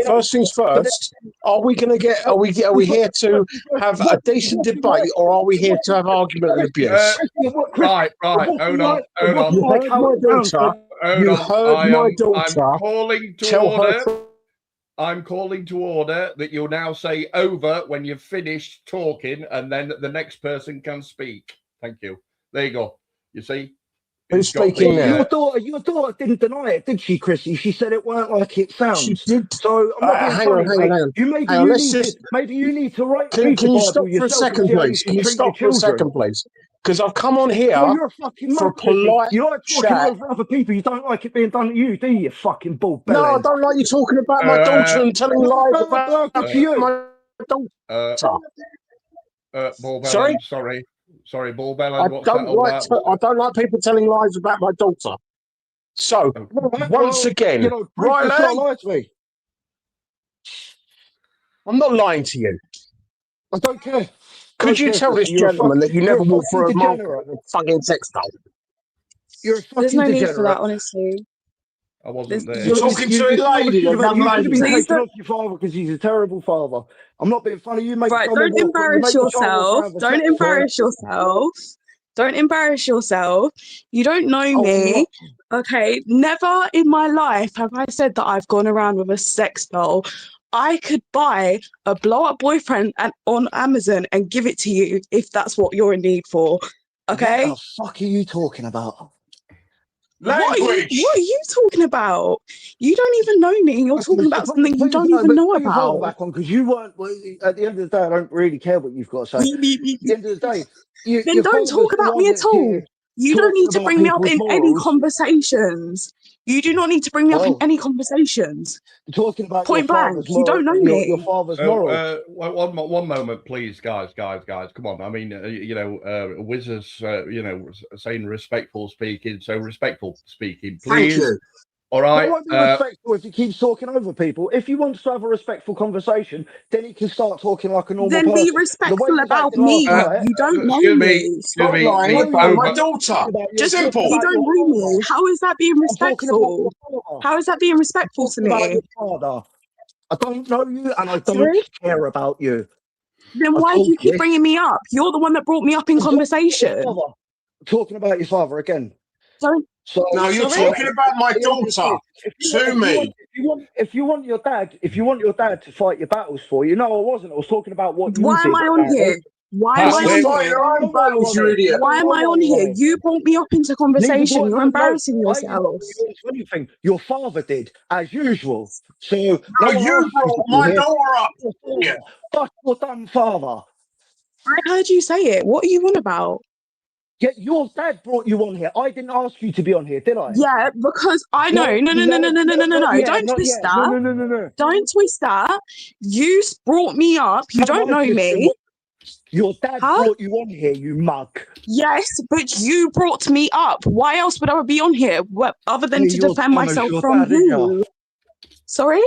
First things first. Are we going to get? Are we here to have a decent debate, or are we here to have argument and abuse? Right. Hold on. You heard my daughter. I'm calling to order. I'm calling to order that you'll now say over when you've finished talking, and then the next person can speak. Thank you. There you go. You see? Who's speaking now? Your daughter didn't deny it, did she, Chrissy? She said it weren't like it sounds. She did. So I'm not being funny. Maybe you need to write. Can you stop for a second, please? Can you stop for a second, please? Because I've come on here for a polite You like talking over other people. You don't like it being done to you, do you? Fucking ball belly. No, I don't like you talking about my daughter and telling lies about my daughter. Ball belly, sorry, ball belly. I don't like people telling lies about my daughter. So once again, Riley, I'm not lying to you. I don't care. Could you tell this gentleman that you never walk through a fucking sex doll? You're a There's fucking no need for degenerate. that, honestly. I wasn't there. You're talking to a lady, a young You should have been lady. Please taken don't. off your father because he's a terrible father. I'm not being funny. You make Right, someone don't walk. You embarrass make your child walk yourself. around for Don't sex toys. embarrass yourself. Don't embarrass yourself. You don't know Oh, I'm me. not. Okay, never in my life have I said that I've gone around with a sex doll. I could buy a blow-up boyfriend on Amazon and give it to you if that's what you're in need for. Okay? What the fuck are you talking about? Language. What are you talking about? You don't even know me and you're talking about something you don't even know Put your father about. back on because you weren't. Well, at the end of the day, I don't really care what you've got to say. At the end of the day, Then your don't father's talk the about one me at that's all. here You don't talking need to about bring me up people's in any morals. conversations. You do not need to bring me up in Well, any conversations. talking about your Point blank, father's you don't know moral, your me. father's So, moral. one moment, please, guys. Come on. I mean, Wiz is, saying respectful speaking. So respectful speaking, Thank please. you. All I right. won't be respectful if he keeps talking over people. If he wants to have a respectful conversation, then he can start talking like a normal Then be person. The way respectful he was about acting last me. night. You don't know Excuse me. me. Excuse Stop me. lying The My about over. daughter. just Simple. you don't know me. How is that being I'm talking about your respectful? father. How is that being I'm respectful to talking about me? your father. I don't know you and I don't Sorry? care about you. Then I've why do told you you keep this. bringing me up? You're the one that brought me up in I'm talking about your conversation. father. I'm talking about your father again. Don't. So No, you're Sorry? talking about my at the end of the daughter day, to me. if you want your dad to fight your battles for you. No, I wasn't. I was talking about what you Why am did, I on apparently. here? Why am Pat, I She's on this. fighting here? her own battles, you idiot. Why am I on here? You brought me up into Neither do conversation. I. You're No, embarrassing I didn't yourself. bring you into anything. Your father did, as usual. So No, no one you asked you to brought be my here. daughter up. Your Yeah. father. Fuck your damn father. I heard you say it. What are you on about? Yeah, your dad brought you on here. I didn't ask you to be on here, did I? Yeah, because I know. No, no, no, no, no, no, no, no, Not no. yet, Don't not twist yet. that. No. Don't twist that. You brought me up. You How am don't I know twisting? me. Your dad Huh? brought you on here, you mug. Yes, but you brought me up. Why else would I be on here other than to You're defend dumb as myself your from dad, ain't ya? you? Sorry?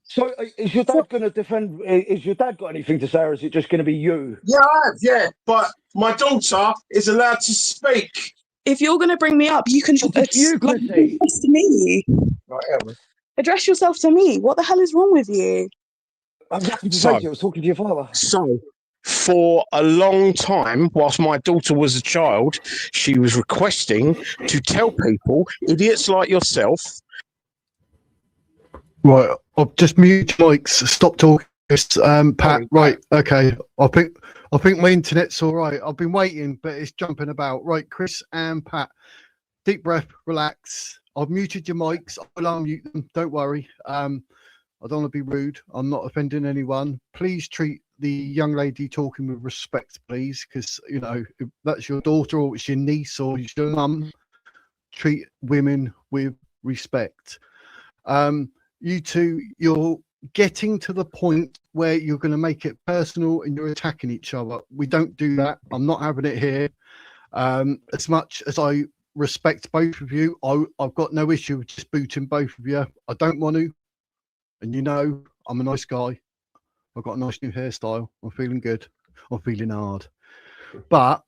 So is your dad going to defend? Is your dad got anything to say, or is it just going to be you? Yeah, I have, yeah. But my daughter is allowed to speak. If you're going to bring me up, you can It's you, Chrissy. address to me. Right, Evan. Address yourself to me. What the hell is wrong with you? I'm happy to So- say to you. I was talking to your father. So, for a long time, whilst my daughter was a child, she was requesting to tell people, idiots like yourself. Right, I'll just mute mics. Stop talking, Pat. Right, okay. I think my internet's all right. I've been waiting, but it's jumping about. Right, Chris and Pat, deep breath, relax. I've muted your mics. I'll unmute them. Don't worry. I don't want to be rude. I'm not offending anyone. Please treat the young lady talking with respect, please, because if that's your daughter or it's your niece or it's your mum, treat women with respect. You two, you're getting to the point where you're going to make it personal and you're attacking each other. We don't do that. I'm not having it here. As much as I respect both of you, I've got no issue with just booting both of you. I don't want to. And I'm a nice guy. I've got a nice new hairstyle. I'm feeling good. I'm feeling hard. But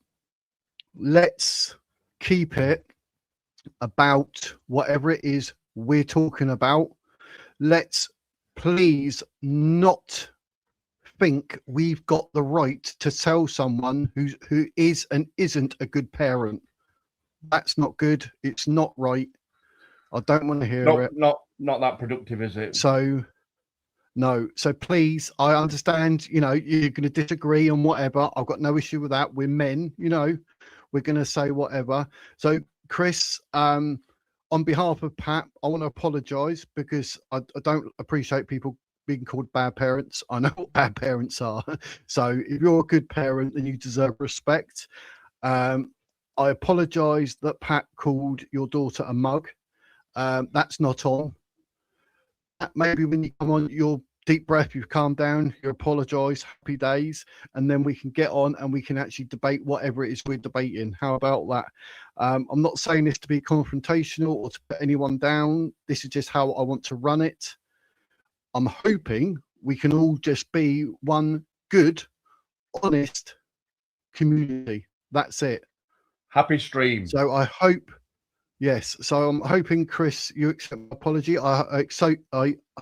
let's keep it about whatever it is we're talking about. Let's please not think we've got the right to tell someone who is and isn't a good parent. That's not good. It's not right. I don't want to hear it. Not that productive, is it? So no. So please, I understand, you're going to disagree on whatever. I've got no issue with that. We're men, we're going to say whatever. So Chris, on behalf of Pat, I want to apologize because I don't appreciate people being called bad parents. I know what bad parents are. So if you're a good parent, then you deserve respect. I apologize that Pat called your daughter a mug. That's not on. Maybe when you come on your deep breath, you've calmed down, you apologize, happy days, and then we can get on and we can actually debate whatever it is we're debating. How about that? I'm not saying this to be confrontational or to put anyone down. This is just how I want to run it. I'm hoping we can all just be one good, honest community. That's it. Happy stream. So I hope Yes, so I'm hoping, Chris, you accept my apology. I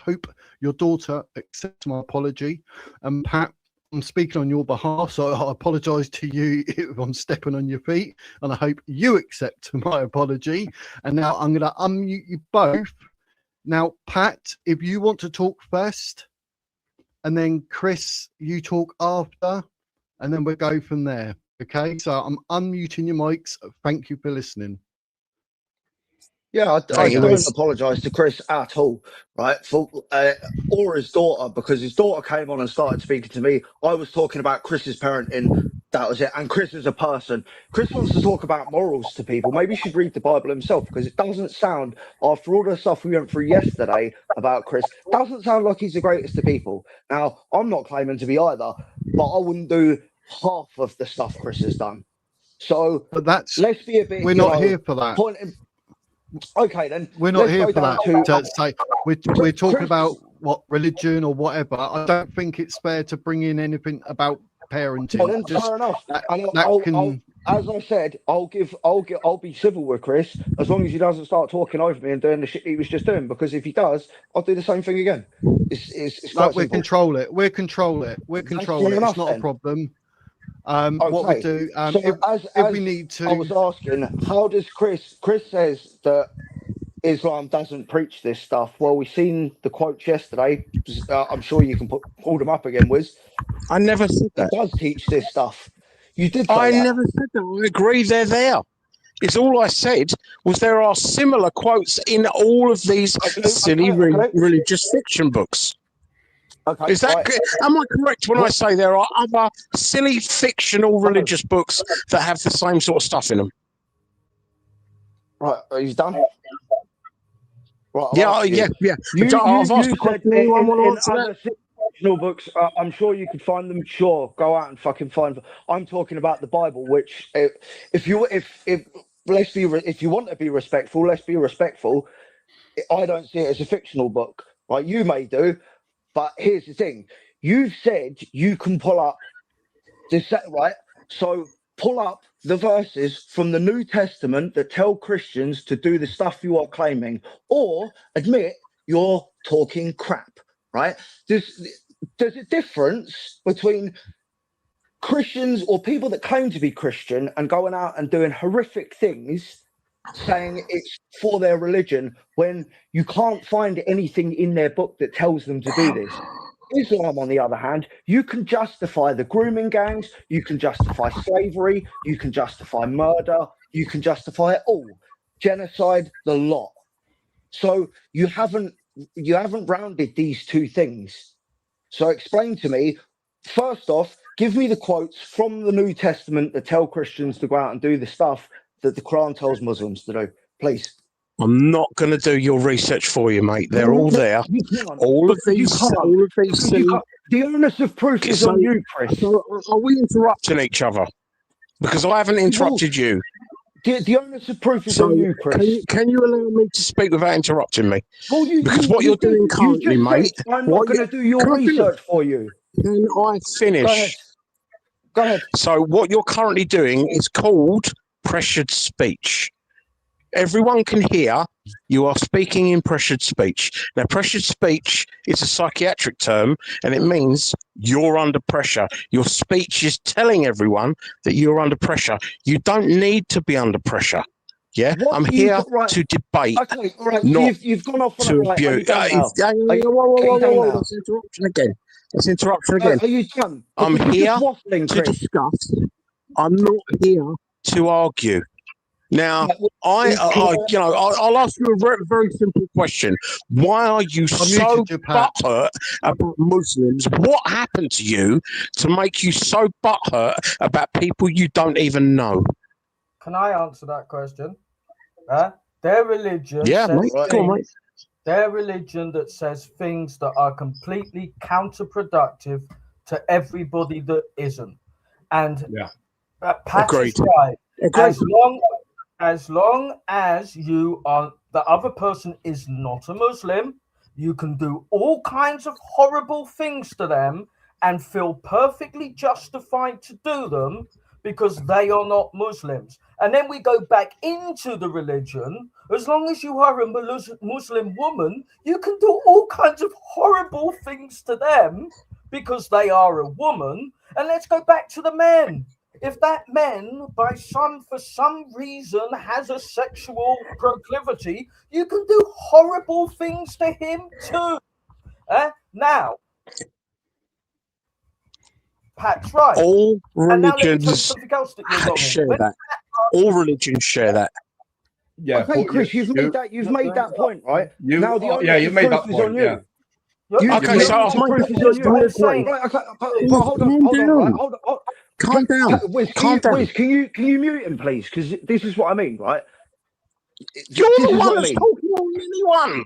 hope your daughter accepts my apology. And Pat, I'm speaking on your behalf, so I apologise to you if I'm stepping on your feet, and I hope you accept my apology. And now I'm going to unmute you both. Now, Pat, if you want to talk first, and then Chris, you talk after, and then we'll go from there. Okay, so I'm unmuting your mics. Thank you for listening. Yeah, I There you go. don't apologise to Chris at all, right? For or his daughter, because his daughter came on and started speaking to me. I was talking about Chris's parenting. That was it. And Chris is a person. Chris wants to talk about morals to people. Maybe he should read the Bible himself, because it doesn't sound, after all the stuff we went through yesterday about Chris, doesn't sound like he's the greatest of people. Now, I'm not claiming to be either, but I wouldn't do half of the stuff Chris has done. So But that's let's be a bit. we're not here for that. Okay, then We're not let's here go for down that. to- To say we're talking Chris- about what religion or whatever. I don't think it's fair to bring in anything about parenting. Well, then, Just fair enough. that And can. as I said, I'll be civil with Chris as long as he doesn't start talking over me and doing the shit he was just doing. Because if he does, I'll do the same thing again. It's Like quite we simple. control it. We control it. We control it. enough It's not then. a problem. What we Okay. do, So if we need to, I was asking, how does Chris says that Islam doesn't preach this stuff? Well, we've seen the quotes yesterday. I'm sure you can pull them up again, Wiz. I never said It that. does teach this stuff. You did say I that. never said that. I agree they're there. It's all I said was there are similar quotes in all of these silly religious fiction books. Okay, Is that right. am I correct when I say there are other silly fictional religious books that have the same sort of stuff in them? Right, are you done? Right, Yeah, I'll ask you. yeah. You I've asked a said question. Anyone want to answer that? other fictional books, I'm sure you could find them. Sure, go out and fucking find them. I'm talking about the Bible, which if you want to be respectful, let's be respectful. I don't see it as a fictional book, right? You may do, but here's the thing: you've said you can pull up this, right? So pull up the verses from the New Testament that tell Christians to do the stuff you are claiming, or admit you're talking crap, right? There's a difference between Christians or people that claim to be Christian and going out and doing horrific things, saying it's for their religion, when you can't find anything in their book that tells them to do this. Islam, on the other hand, you can justify the grooming gangs, you can justify slavery, you can justify murder, you can justify it all. Genocide, the lot. So you haven't rounded these two things. So explain to me, first off, give me the quotes from the New Testament that tell Christians to go out and do the stuff that the Quran tells Muslims to do, please. I'm not going to do your research for you, mate. They're all there. All of these. The onus of proof is on you, Chris. So are we interrupting each other? Because I haven't interrupted you. The onus of proof is on you, Chris. Can you allow me to speak without interrupting me? Well, because what you're doing currently, mate. I'm not going to do your research for you. Can I finish? Go ahead. So what you're currently doing is called pressured speech. Everyone can hear you are speaking in pressured speech. Now, pressured speech is a psychiatric term, and it means you're under pressure. Your speech is telling everyone that you're under pressure. You don't need to be under pressure. Yeah, I'm here to debate. Okay, all right. Not you've gone off on to a right. abuse. That's interruption again. That's interruption again. Are you done? I'm here waffling, to discuss. I'm not here to argue. Now, I'll ask you a very, very simple question. Why are you so butthurt about Muslims? What happened to you to make you so butthurt about people you don't even know? Can I answer that question? Their religion their religion that says things that are completely counterproductive to everybody that isn't. And Pat is right. As long as you are, the other person is not a Muslim, you can do all kinds of horrible things to them and feel perfectly justified to do them because they are not Muslims. and then we go back into the religion. As long as you are a Muslim woman, you can do all kinds of horrible things to them because they are a woman. And let's go back to the men. If that man, for some reason, has a sexual proclivity, you can do horrible things to him too. Now, Pat's right. All And now let me tell you religions something else that you're wrong in. share When that. All religions share that. Yeah. Okay, but Chris, you've made that point, right? Now the onus you've of made proof that is point. on you. Yeah. Okay, so I've made proof is on you. What I'm saying, Right, okay, but hold on, right? Hold on. Calm down. Wiz, Calm down. Wiz, can you mute him, please? Because this is what I mean, right? You're This the is one what I that's mean. talking on anyone.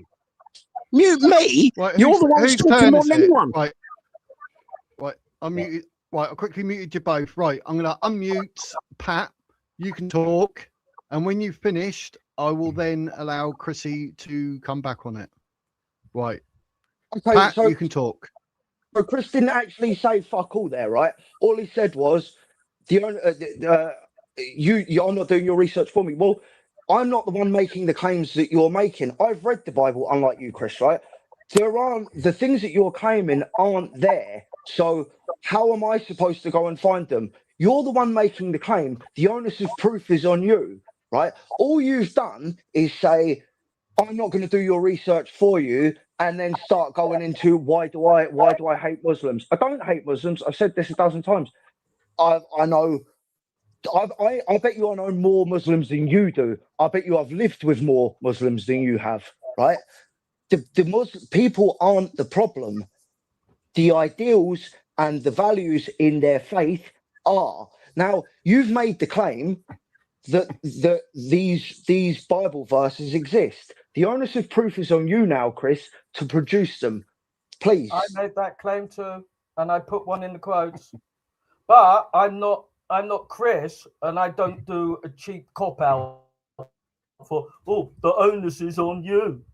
Mute me. Right, You're the one that's whose talking turn on is it? anyone. Right, I'm muted. Right, I quickly muted you both. Right, I'm going to unmute Pat. You can talk, and when you've finished, I will then allow Chrissy to come back on it. Right, Okay, Pat, so you can talk. Chris didn't actually say fuck all there, right? All he said was, you're not doing your research for me. Well, I'm not the one making the claims that you're making. I've read the Bible, unlike you, Chris, right? The things that you're claiming aren't there. So how am I supposed to go and find them? You're the one making the claim. The onus of proof is on you, right? All you've done is say, I'm not going to do your research for you, and then start going into why do I hate Muslims? I don't hate Muslims. I've said this 1,000 times. I bet you I know more Muslims than you do. I bet you I've lived with more Muslims than you have, right? The Muslim people aren't the problem. The ideals and the values in their faith are. Now, you've made the claim that these Bible verses exist. The onus of proof is on you now, Chris, to produce them. Please. I made that claim too, and I put one in the quotes. But I'm not Chris, and I don't do a cheap cop out for the onus is on you.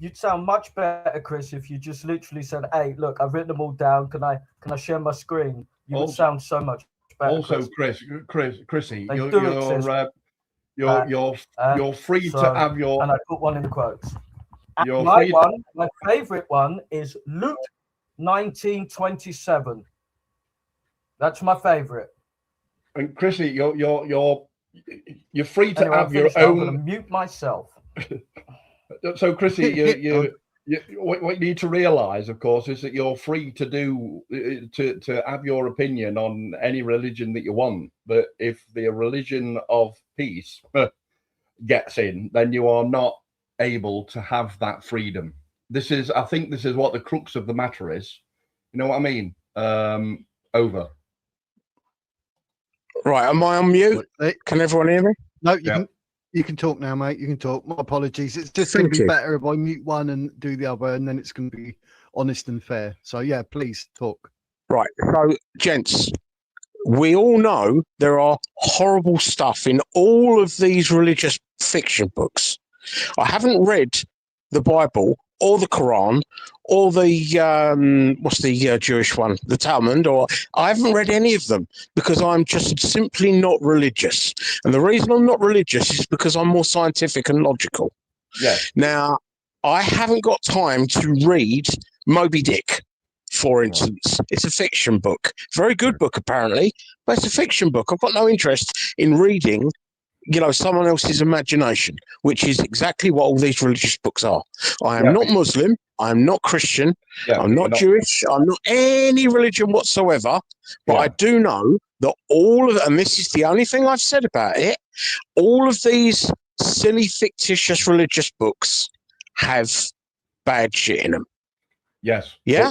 You'd sound much better, Chris, if you just literally said, "Hey, look, I've written them all down. Can I share my screen?" You would sound so much better. Also, Chrissy, They you're do exist. you're free to have your. And I put one in the quotes. You're My free. my favorite one is Luke 19:27. That's my favorite. And Chrissy, you're free to Anyway, have your I'm own. going to mute myself. So, Chrissy, what you need to realise, of course, is that you're free to to have your opinion on any religion that you want. But if the religion of peace gets in, then you are not able to have that freedom. I think this is what the crux of the matter is. You know what I mean? Over. Right, am I on mute? Can everyone hear me? No, you can talk now, mate. You can talk. My apologies. It's just going to be better if I mute one and do the other, and then it's going to be honest and fair. So yeah, please talk. Right. So, gents, we all know there are horrible stuff in all of these religious fiction books. I haven't read the Bible or the Quran or the what's the Jewish one, the Talmud, or I haven't read any of them because I'm just simply not religious. And the reason I'm not religious is because I'm more scientific and logical. Yeah. Now, I haven't got time to read Moby Dick, for instance. It's a fiction book. Very good book, apparently, but it's a fiction book. I've got no interest in reading someone else's imagination, which is exactly what all these religious books are. I am not Muslim. I'm not Christian. I'm not Jewish. I'm not any religion whatsoever. But I do know that and this is the only thing I've said about it, all of these silly, fictitious religious books have bad shit in them. Yes. Yeah?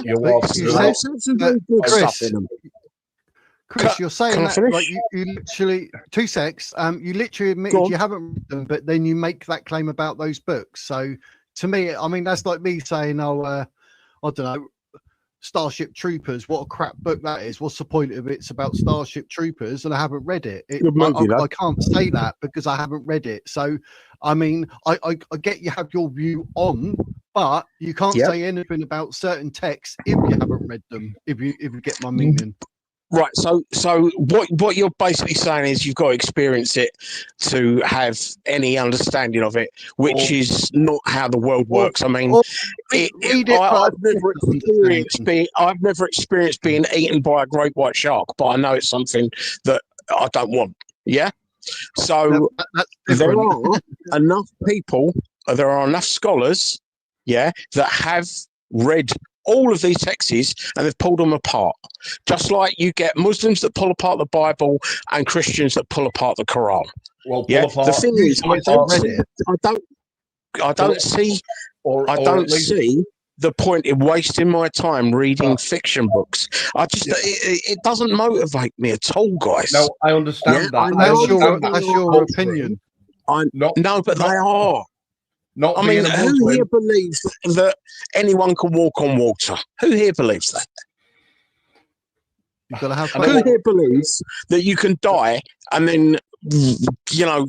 Chris, you're saying that like you literally 2 secs. You literally admitted you haven't read them, but then you make that claim about those books. So to me, I mean, that's like me saying, I don't know, Starship Troopers. What a crap book that is. What's the point of it? It's about Starship Troopers, and I haven't read it. I can't say that because I haven't read it. So, I mean, I get you have your view on, but you can't say anything about certain texts if you haven't read them. If you get my meaning. Right. So what you're basically saying is you've got to experience it to have any understanding of it, which Or- is not how the world works. I mean, Or read it. I've but never experienced being eaten by a great white shark, but I know it's something that I don't want. Yeah. So That's there different. are enough people, there are enough scholars, yeah, that have read all of these texts and they've pulled them apart. Just like you get Muslims that pull apart the Bible and Christians that pull apart the Quran. Well, Yeah. pull apart. The thing is, pull apart Reddit. I don't see the point in wasting my time reading fiction books. It doesn't motivate me at all, guys. No, I understand that. That's your opinion. No, but they are. Not I mean, who here believes that anyone can walk on water? Who here believes that? You've got to have Who here believes that you can die and then,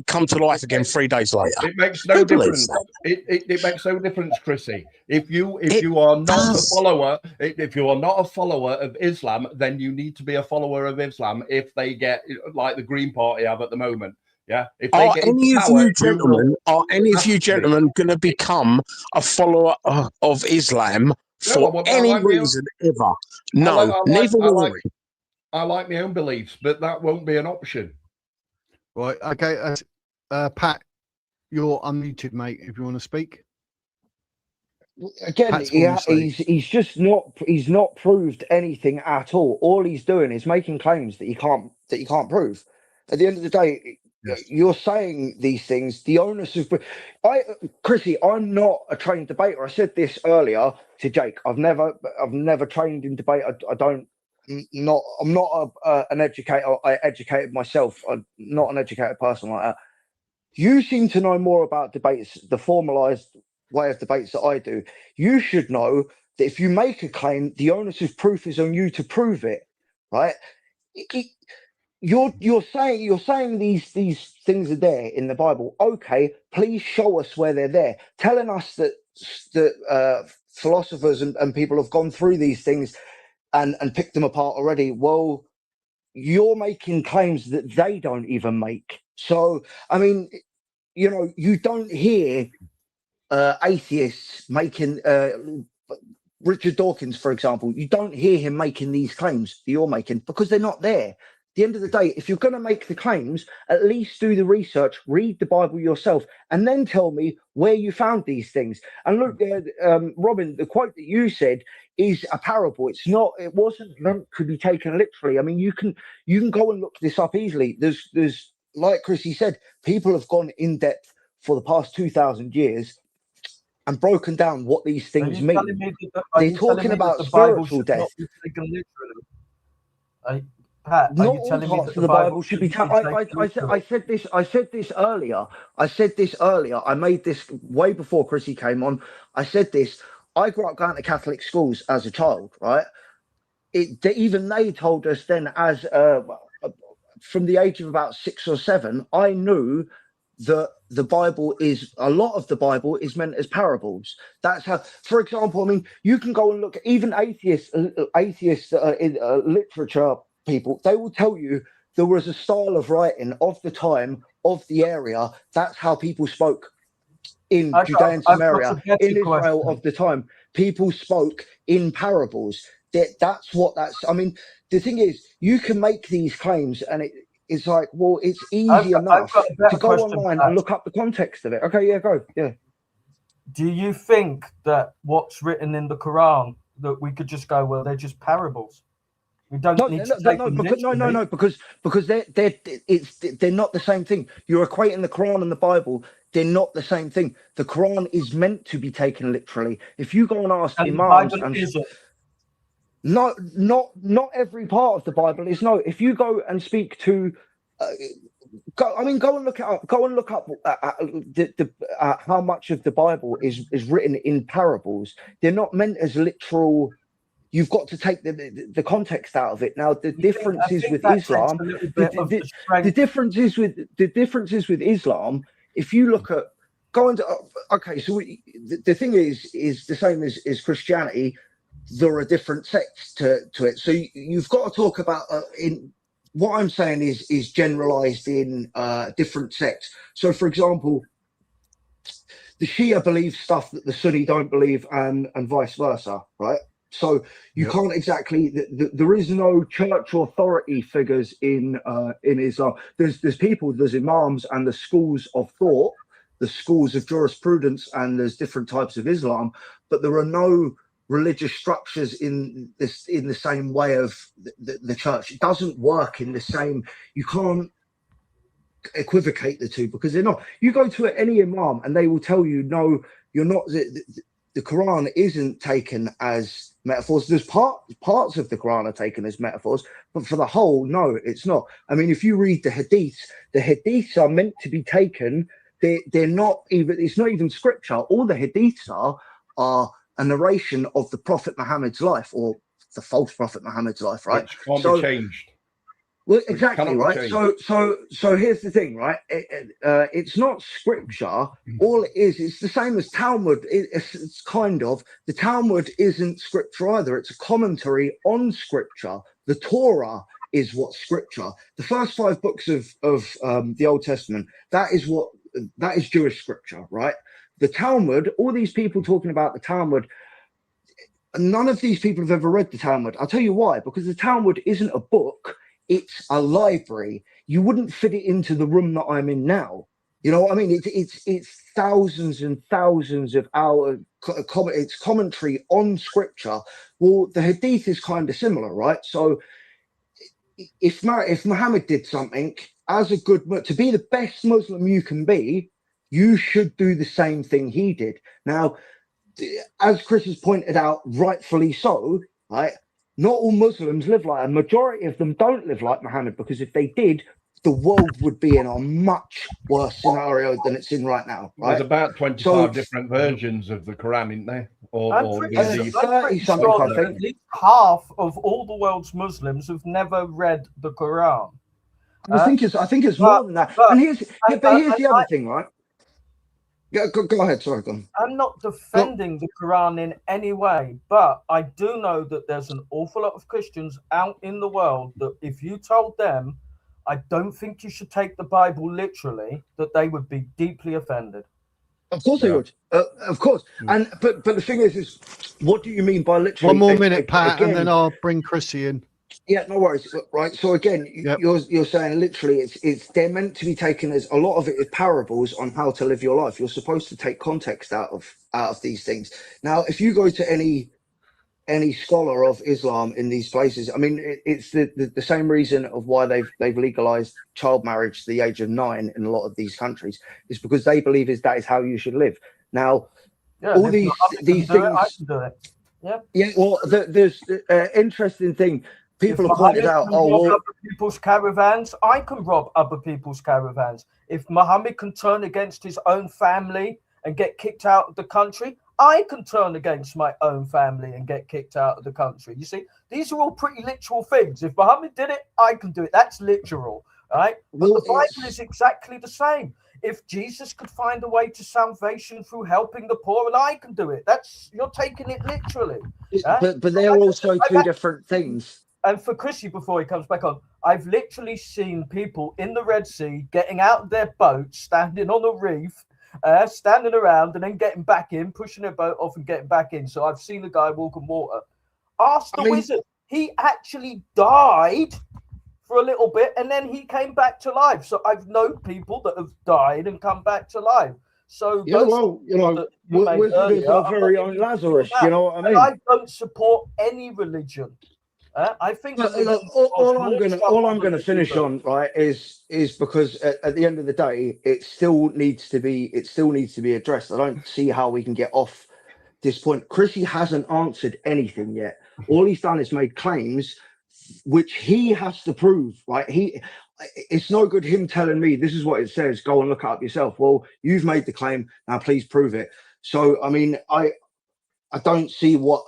come to life again 3 days later? It makes no difference. It makes no difference, Chrissy. If you are not a follower, if you are not a follower of Islam, then you need to be a follower of Islam. If they get like the Green Party have at the moment. Yeah. If they Are any of you gentlemen going to become a follower of Islam for any reason ever? No, neither will I. I like my own beliefs, but that won't be an option. Right. Okay. Pat, you're unmuted, mate. If you want to speak. Again, he's not proved anything at all. All he's doing is making claims that he can't prove. At the end of the day, you're saying these things. The onus of Chrissy, I'm not a trained debater. I said this earlier to Jake. I've never trained in debate. I'm not an educator. I educated myself. I'm not an educated person like that. You seem to know more about debates, the formalized way of debates that I do. You should know that if you make a claim, the onus of proof is on you to prove it, right? You're saying these things are there in the Bible. Okay, please show us where they're there. Telling us that philosophers and people have gone through these things and picked them apart already. Well, you're making claims that they don't even make. So, I mean, you don't hear atheists making Richard Dawkins, for example. You don't hear him making these claims that you're making because they're not there. At the end of the day, if you're going to make the claims, at least do the research, read the Bible yourself, and then tell me where you found these things. And look, Robin, the quote that you said is a parable. It wasn't meant to be taken literally. I mean, you can go and look this up easily. There's like Chrissy said, people have gone in depth for the past 2,000 years and broken down what these things mean. They're talking about spiritual death. Pat, not all parts of the Bible should be. I said this earlier. I made this way before Chrissy came on. I said this. I grew up going to Catholic schools as a child, right? Even they told us then, as from the age of about 6 or 7, I knew that a lot of the Bible is meant as parables. That's how, for example, I mean, you can go and look, even atheists in literature people, they will tell you there was a style of writing of the time, of the area. That's how people spoke in Judea and Samaria, in Israel of the time. People spoke in parables. I mean, the thing is, you can make these claims and it's like, well, it's easy enough to go online and look up the context of it. Okay, yeah, go. Yeah. Do you think that what's written in the Quran, that we could just go, well, they're just parables? We don't need to take them literally. Because they're not the same thing. You're equating the Quran and the Bible. They're not the same thing. The Quran is meant to be taken literally. If you go and ask imams, not every part of the Bible is. No, if you go and speak to, go and look it up. Go and look up how much of the Bible is written in parables. They're not meant as literal. You've got to take the context out of it. Now, the difference is with Islam. The difference is with Islam. If you look at the thing is the same as Christianity. there are different sects to it. So you've got to talk about in what I'm saying is generalized in different sects. So, for example, the Shia believe stuff that the Sunni don't believe, and vice versa, right? So you Yep. can't exactly. There is no church authority figures in Islam. There's people, there's imams, and the schools of thought, the schools of jurisprudence, and there's different types of Islam, but there are no religious structures in the same way of the church. It doesn't work in the same. You can't equivocate the two because they're not. You go to any imam and they will tell you, no, you're not. The Quran isn't taken as metaphors. There's parts of the Quran are taken as metaphors, but for the whole, no, it's not. I mean, if you read the hadiths are meant to be taken. They're not even. It's not even scripture. All the hadiths are a narration of the Prophet Muhammad's life, or the false Prophet Muhammad's life, right? Which can't be changed. Well, exactly, cannot right? change. So here's the thing, right? It's not scripture. All it is, it's the same as Talmud. It's kind of, the Talmud isn't scripture either. It's a commentary on scripture. The Torah is what scripture. The first 5 books of the Old Testament, that is Jewish scripture, right? The Talmud, all these people talking about the Talmud, none of these people have ever read the Talmud. I'll tell you why. Because the Talmud isn't a book. It's a library. You wouldn't fit it into the room that I'm in now. You know what I mean? It's thousands and thousands of hours. It's commentary on scripture. Well, the Hadith is kind of similar, right? So if Muhammad did something, as a good, to be the best Muslim you can be, you should do the same thing he did. Now, as Chris has pointed out, rightfully so, right? Not all Muslims live like, a majority of them don't live like Muhammad, because if they did, the world would be in a much worse scenario than it's in right now. Right? There's about 25 different versions of the Quran, isn't there? I'm pretty sure that at least half of all the world's Muslims have never read the Quran. I think it's more than that. And here's the other thing, right? Yeah, go ahead. Sorry, go on. I'm not defending the Quran in any way, but I do know that there's an awful lot of Christians out in the world that if you told them, I don't think you should take the Bible literally, that they would be deeply offended. Of course they would. Of course. And but the thing is what do you mean by literally? One more minute, Pat, again, and then I'll bring Chrissy in. Yeah, no worries. Right. So again, you're saying literally it's they're meant to be taken as, a lot of it is parables on how to live your life. You're supposed to take context out of these things. Now, if you go to any scholar of Islam in these places, I mean, it's the same reason of why they've legalized child marriage to the age of 9 in a lot of these countries, is because they believe that is how you should live. Now, all these things. I can do it. Yeah. Well, there's an interesting thing. People have pointed out, other people's caravans, I can rob other people's caravans. If Muhammad can turn against his own family and get kicked out of the country, I can turn against my own family and get kicked out of the country. You see, these are all pretty literal things. If Muhammad did it, I can do it. That's literal, right? But the Bible is exactly the same. If Jesus could find a way to salvation through helping the poor, and I can do it. You're taking it literally. But they're also two different things. And for Chrissy, before he comes back on, I've literally seen people in the Red Sea getting out of their boat, standing on a reef, standing around, and then getting back in, pushing their boat off and getting back in. So I've seen a guy walk on water. Ask the wizard. He actually died for a little bit, and then he came back to life. So I've known people that have died and come back to life. So wizard is our very own Lazarus. You know what I mean? And I don't support any religion. I think all I'm going to finish on, right, is because at the end of the day, it still needs to be addressed. I don't see how we can get off this point. Chrissy hasn't answered anything yet. All he's done is made claims which he has to prove, right? It's no good him telling me this is what it says, go and look it up yourself. Well, you've made the claim, now please prove it. So I mean, I don't see what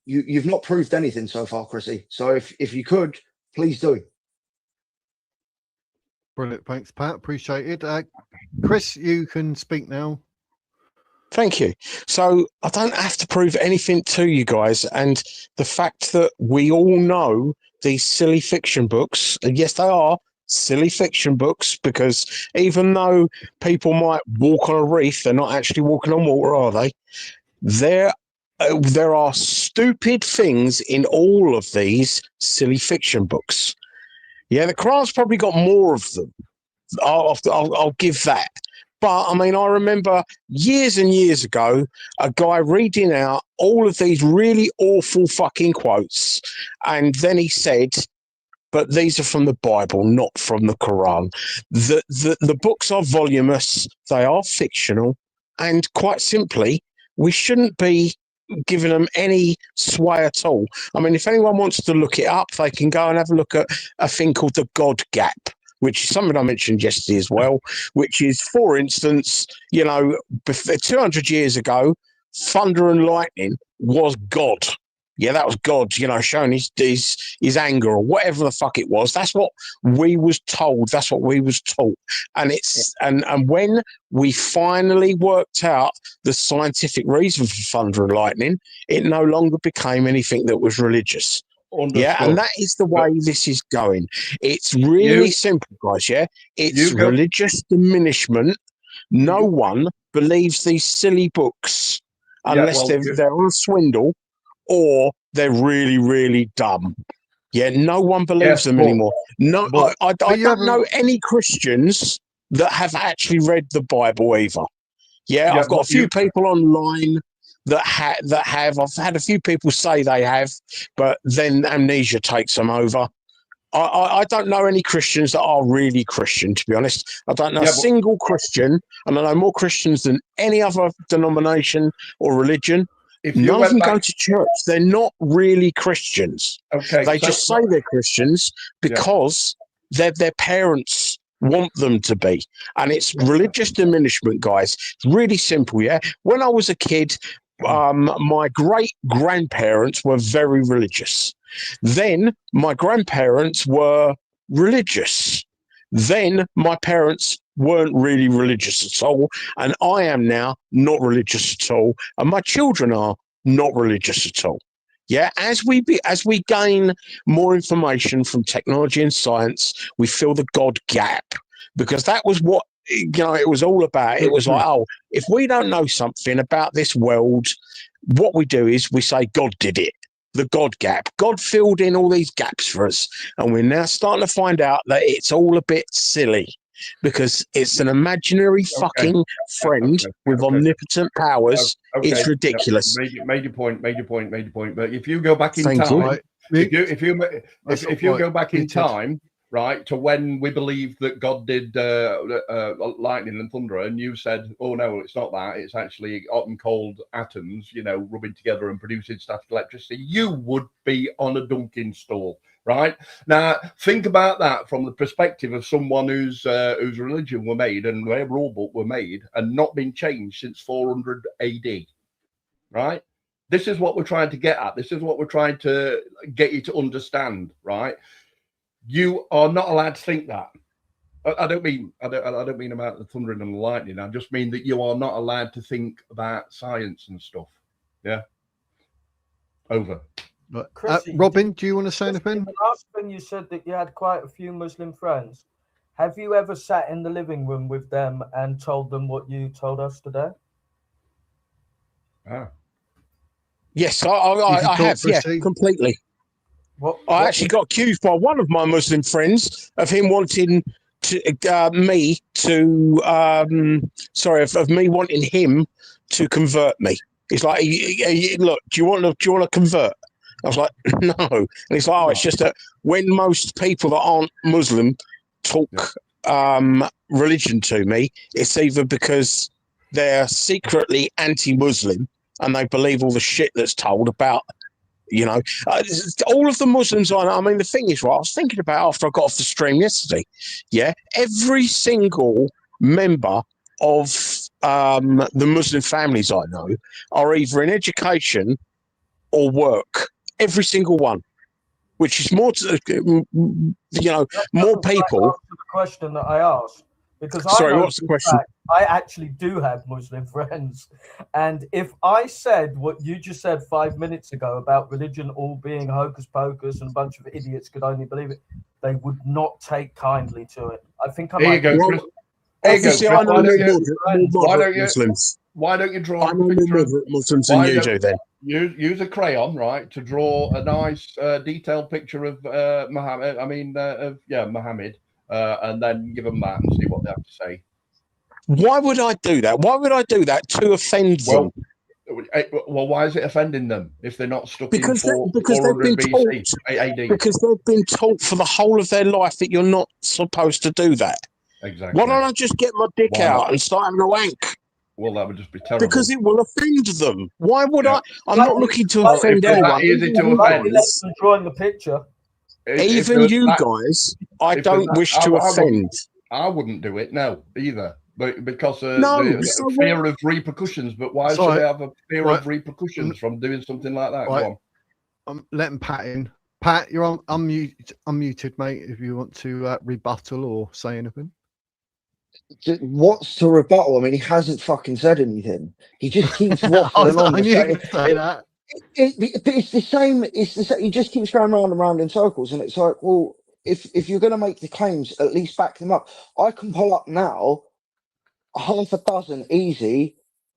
you've not proved anything so far, Chrissy. So if you could, please do. Brilliant. Thanks, Pat. Appreciate it. Chris, you can speak now. Thank you. So I don't have to prove anything to you guys. And the fact that we all know these silly fiction books, and yes, they are silly fiction books, because even though people might walk on a reef, they're not actually walking on water, are they? There are stupid things in all of these silly fiction books. Yeah, the Quran's probably got more of them. I'll give that. But I mean, I remember years and years ago, a guy reading out all of these really awful fucking quotes. And then he said, but these are from the Bible, not from the Quran. The books are voluminous, they are fictional. And quite simply, we shouldn't be giving them any sway at all. I mean, if anyone wants to look it up, they can go and have a look at a thing called the God Gap, which is something I mentioned yesterday as well, which is, for instance, 200 years ago, thunder and lightning was God. Yeah, that was God, showing his anger or whatever the fuck it was. That's what we was told. That's what we was taught. And and when we finally worked out the scientific reason for thunder and lightning, it no longer became anything that was religious. Understood. Yeah, and that is the way this is going. It's really simple, guys, yeah? It's religious diminishment. No one believes these silly books unless they're on a swindle or they're really, really dumb. Yeah, no one believes them anymore. No, I don't know any Christians that have actually read the Bible either. Yeah, I've got a few people online that have. I've had a few people say they have, but then amnesia takes them over. I don't know any Christians that are really Christian, to be honest. I don't know a single Christian, and I know more Christians than any other denomination or religion. None of them go to church. They're not really Christians. Okay, they just say they're Christians because their parents want them to be. And it's religious diminishment, guys. It's really simple, yeah? When I was a kid, my great-grandparents were very religious. Then my grandparents were religious. Then my parents weren't really religious at all, and I am now not religious at all, and my children are not religious at all. Yeah, as we gain more information from technology and science, we fill the God gap, because that was what it was all about. It was like, if we don't know something about this world, what we do is we say God did it. The God gap. God filled in all these gaps for us, and we're now starting to find out that it's all a bit silly, because it's an imaginary fucking friend with omnipotent powers. It's ridiculous. Made your point. But if you go back in time, if you go back in time, right, to when we believed that God did lightning and thunder, and you said, oh no, it's not that, it's actually hot and cold atoms, rubbing together and producing static electricity, you would be on a Dunkin' stall. Right now, think about that from the perspective of someone whose religion were made and their rule book were made and not been changed since 400 AD. Right? This is what we're trying to get at. This is what we're trying to get you to understand. Right? You are not allowed to think that. I don't mean about the thundering and the lightning. I just mean that you are not allowed to think about science and stuff. Yeah. Over. Robin, do you want to say anything? Last thing you said that you had quite a few Muslim friends. Have you ever sat in the living room with them and told them what you told us today? Yes, I have. Yeah, completely. I actually got accused by one of my Muslim friends of him wanting of me wanting him to convert me. He's like, look, do you want to convert? I was like, no. And he's like, it's just that when most people that aren't Muslim talk religion to me, it's either because they're secretly anti-Muslim and they believe all the shit that's told about, all of the Muslims I mean, the thing is, right, I was thinking about after I got off the stream yesterday, every single member of the Muslim families I know are either in education or work. Every single one, which is more more people. The question that I asked, because sorry, what's the question? I actually do have Muslim friends. And if I said what you just said 5 minutes ago about religion all being hocus pocus and a bunch of idiots could only believe it, they would not take kindly to it. I think I Here you might. go, Well, Chris. Here you go, obviously, Chris. I know Why more don't you? Why moderate don't you? Muslims. Why don't you draw I a know more picture of? moderate Muslims than Why you don't do. Then use a crayon, right, to draw a nice detailed picture of Muhammad. Muhammad, and then give them that and see what they have to say. why would I do that? Why would I do that to offend them? Well, why is it offending them if they're not stuck Because in they've 400 been BC, taught. AD? Because they've been taught for the whole of their life that you're not supposed to do that. Exactly. Why don't I just get my dick Why not? out and start having a wank? Well, that would just be terrible. Because it will offend them. Why would Yeah. I? I'm not looking to Well, offend if they're anyone. that easy to Even offend, you guys, Drawing the picture. even you guys, I don't wish to offend. I wouldn't do it, no, either. But because No, the so fear of repercussions. But why So, should they have a fear right. of repercussions from doing something like that? Right. Go on. I'm letting Pat in. Pat, you're on unmuted, mate. If you want to rebuttal or say anything. What's to rebuttal? I mean, he hasn't fucking said anything. He just keeps waffling on. I knew you would say that. It's the same. It's the same. He just keeps going round and round in circles, and it's like, well, if you're going to make the claims, at least back them up. I can pull up now half a dozen easy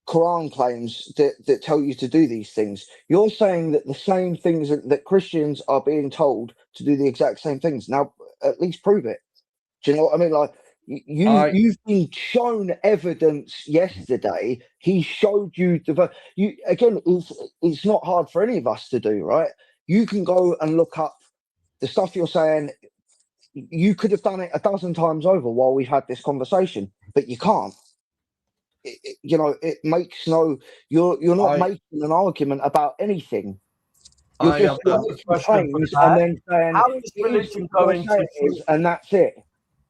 Quran claims that tell you to do these things. You're saying that the same things that Christians are being told to do the exact same things. Now, at least prove it. Do you know what I mean? Like you've been shown evidence yesterday. He showed you you again. It's not hard for any of us to do, right? You can go and look up the stuff you're saying. You could have done it a dozen times over while we've had this conversation, but you can't. It makes no. You're not making an argument about anything. You're just making claims and then saying, how is religion going to and that's it.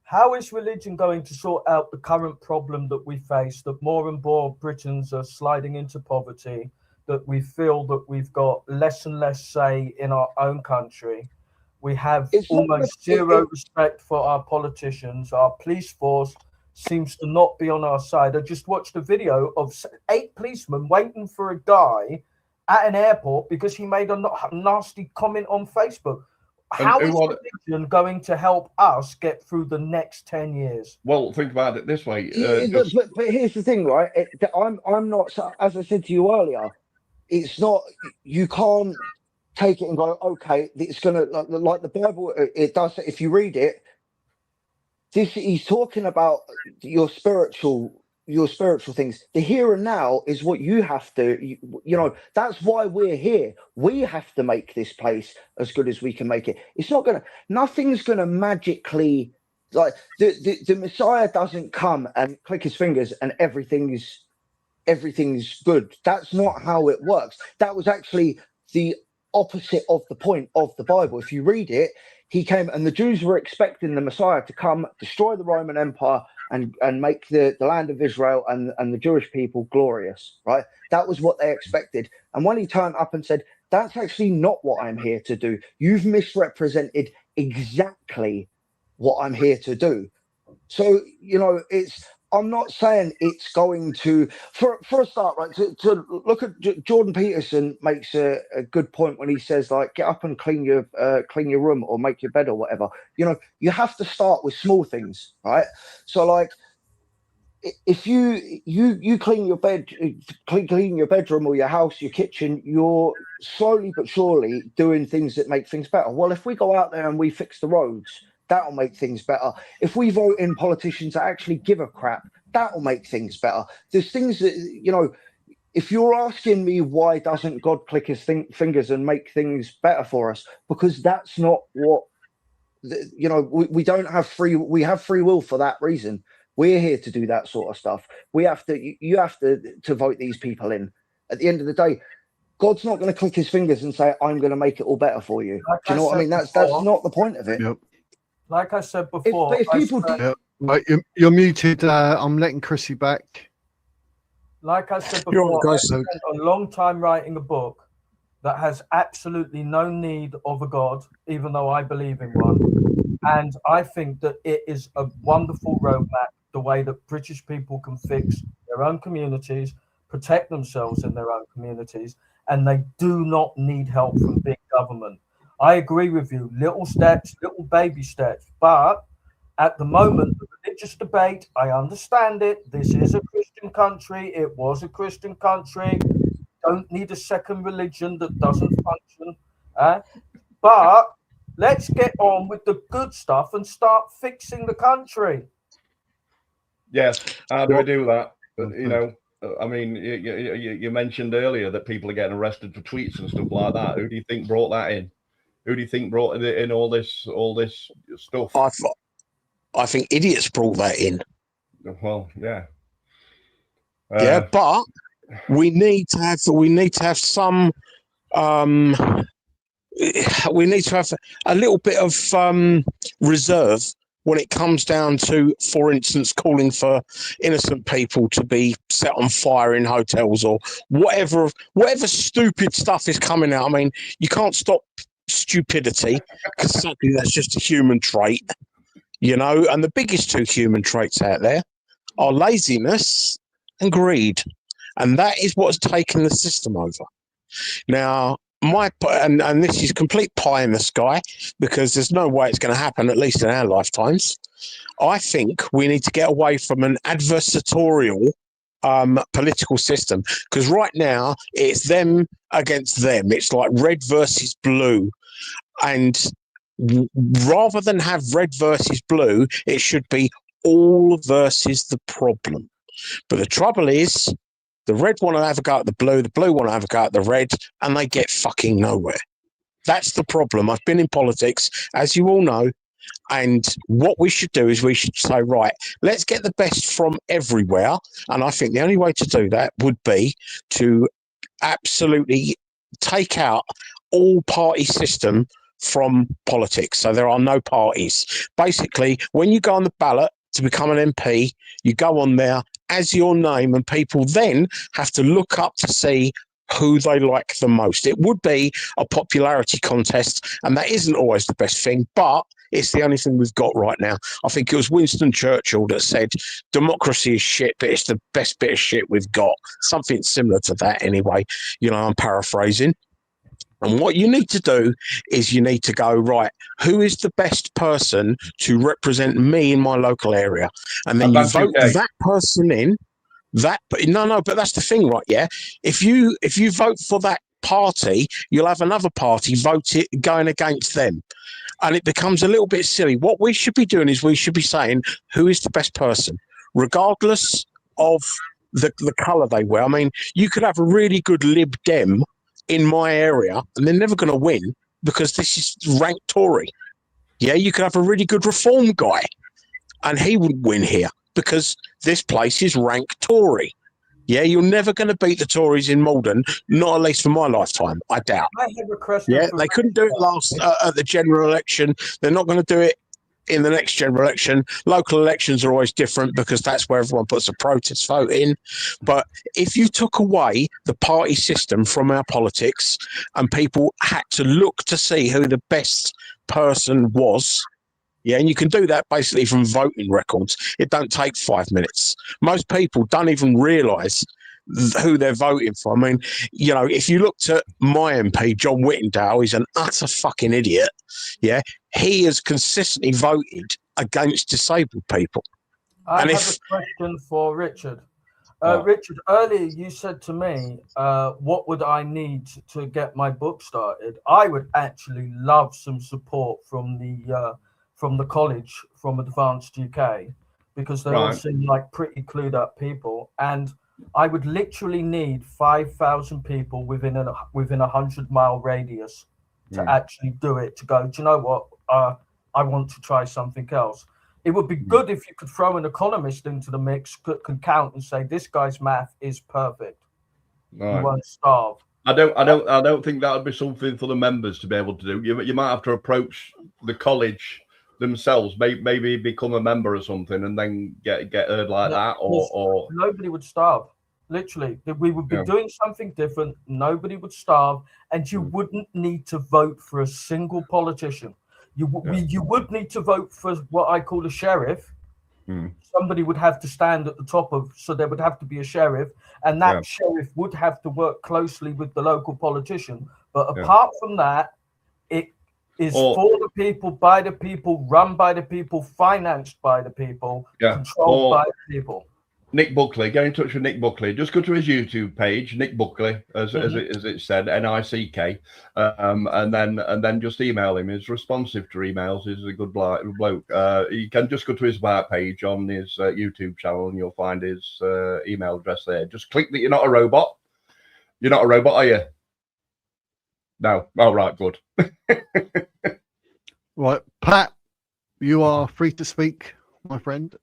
How is religion going to sort out the current problem that we face, that more and more Britons are sliding into poverty, that we feel that we've got less and less say in our own country? We have almost zero respect for our politicians. Our police force seems to not be on our side. I just watched a video of 8 policemen waiting for a guy at an airport because he made a nasty comment on Facebook. How is religion going to help us get through the next 10 years? Well, think about it this way. But here's the thing, right? I'm not, as I said to you earlier, it's not, you can't take it and go, okay, it's going to, like the Bible, it does, if you read it, he's talking about your spiritual things. The here and now is what you have to, that's why we're here. We have to make this place as good as we can make it. It's not nothing's gonna magically, like the Messiah doesn't come and click his fingers and everything's good. That's not how it works. That was actually the opposite of the point of the Bible. If you read it, he came and the Jews were expecting the Messiah to come, destroy the Roman Empire and make the land of Israel and the Jewish people glorious, right? That was what they expected. And when he turned up and said, that's actually not what I'm here to do. You've misrepresented exactly what I'm here to do. So, I'm not saying it's going to, for a start, right, to look at Jordan Peterson makes a good point when he says, like, get up and clean your room or make your bed or whatever. You have to start with small things, right? So, like, if you clean your bed, clean your bedroom or your house, your kitchen, you're slowly but surely doing things that make things better. Well, if we go out there and we fix the roads, that'll make things better. If we vote in politicians that actually give a crap, that'll make things better. There's things that, if you're asking me why doesn't God click his fingers and make things better for us, because that's not what, we don't have we have free will for that reason. We're here to do that sort of stuff. You have to vote these people in. At the end of the day, God's not going to click his fingers and say, I'm going to make it all better for you. Do you know what I mean? That's not the point of it. Yep. Like I said before, if people right, you're muted. I'm letting Chrissy back. Like I said before, I spent a long time writing a book that has absolutely no need of a God, even though I believe in one. And I think that it is a wonderful roadmap the way that British people can fix their own communities, protect themselves in their own communities, and they do not need help from big government. I agree with you. Little steps, little baby steps. But at the moment, the religious debate, I understand it. This is a Christian country. It was a Christian country. Don't need a second religion that doesn't function. But let's get on with the good stuff and start fixing the country. Yes. How do we do that? But, you know, I mean, you mentioned earlier that people are getting arrested for tweets and stuff like that. Who do you think brought that in? Who do you think brought in all this stuff? I think idiots brought that in. Well, yeah. Yeah, but we need to have some we need to have a little bit of reserve when it comes down to, for instance, calling for innocent people to be set on fire in hotels or whatever stupid stuff is coming out. I mean, you can't stop stupidity because sadly that's just a human trait, you know, and the biggest two human traits out there are laziness and greed, and that is what's taken the system over. Now, and this is complete pie in the sky because there's no way it's going to happen, at least in our lifetimes. I think we need to get away from an adversarial political system, because right now it's them against them. It's like red versus blue, and rather than have red versus blue, it should be all versus the problem. But the trouble is, the red want to have a go at the blue want to have a go at the red, and they get fucking nowhere. That's the problem. I've been in politics, as you all know, and what we should do is we should say, right, let's get the best from everywhere, and I think the only way to do that would be to absolutely take out all party system from politics. So there are no parties. Basically, when you go on the ballot to become an MP, you go on there as your name, and people then have to look up to see who they like the most. It would be a popularity contest, and that isn't always the best thing, but it's the only thing we've got right now. I think it was Winston Churchill that said, democracy is shit, but it's the best bit of shit we've got. Something similar to that anyway. You know, I'm paraphrasing. And what you need to do is you need to go, right, who is the best person to represent me in my local area? And then you vote that person in. But that's the thing, right? Yeah. If you vote for that party, you'll have another party going against them. And it becomes a little bit silly. What we should be doing is we should be saying, who is the best person, regardless of the colour they wear. I mean, you could have a really good Lib Dem in my area, and they're never going to win because this is ranked Tory. Yeah, you could have a really good Reform guy, and he wouldn't win here because this place is ranked Tory. Yeah, you're never going to beat the Tories in Malden, not at least for my lifetime, I doubt. I have a question. Yeah, they couldn't do it last at the general election. They're not going to do it in the next general election. Local elections are always different because that's where everyone puts a protest vote in. But if you took away the party system from our politics and people had to look to see who the best person was, yeah, and you can do that basically from voting records. It don't take 5 minutes. Most people don't even realise who they're voting for. I mean, you know, if you looked at my MP, John Whittendale, he's an utter fucking idiot. Yeah, he has consistently voted against disabled people. I have a question for Richard. Richard, earlier you said to me, what would I need to get my book started? I would actually love some support from the college, from Advanced UK, because they all seem like pretty clued up people, and I would literally need 5,000 people within a 100-mile radius to actually do it, to go, do you know what, I want to try something else. It would be good if you could throw an economist into the mix, could count and say, this guy's math is perfect. Right. You won't starve. I don't think that would be something for the members to be able to do. You might have to approach the college themselves, maybe become a member or something, and then get heard like that, or nobody would starve. Literally, we would be doing something different. Nobody would starve, and you wouldn't need to vote for a single politician. You would need to vote for what I call a sheriff, somebody would have to stand at the top of, so there would have to be a sheriff, and that sheriff would have to work closely with the local politician. But apart from that, it is for the people, by the people, run by the people, financed by the people, controlled by the people. Nick Buckley, get in touch with Nick Buckley. Just go to his YouTube page, Nick Buckley, as it said, N-I-C-K, and then just email him. He's responsive to emails. He's a good bloke. You can just go to his about page on his YouTube channel, and you'll find his email address there. Just click that you're not a robot. You're not a robot, are you? No. Oh, right, good. Right, Pat, you are free to speak, my friend.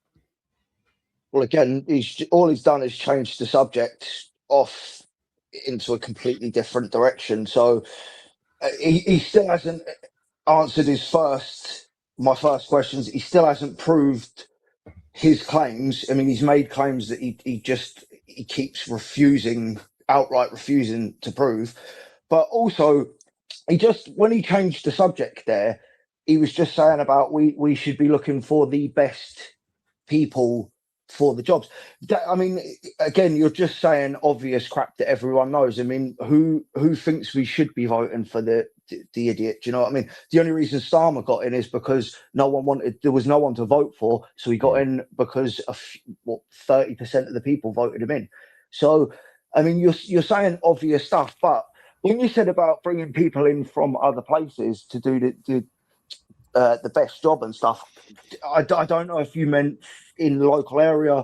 Well, again, all he's done is change the subject off into a completely different direction. So he still hasn't answered my first questions. He still hasn't proved his claims. I mean, he's made claims that he keeps outright refusing to prove. But also, when he changed the subject there, he was just saying about we should be looking for the best people for the jobs. I mean, again, you're just saying obvious crap that everyone knows. I mean, who thinks we should be voting for the idiot? Do you know what I mean? The only reason Starmer got in is because there was no one to vote for, so he got in because 30% of the people voted him in. So, I mean, you're saying obvious stuff, but when you said about bringing people in from other places to do the best job and stuff, I don't know if you meant in the local area.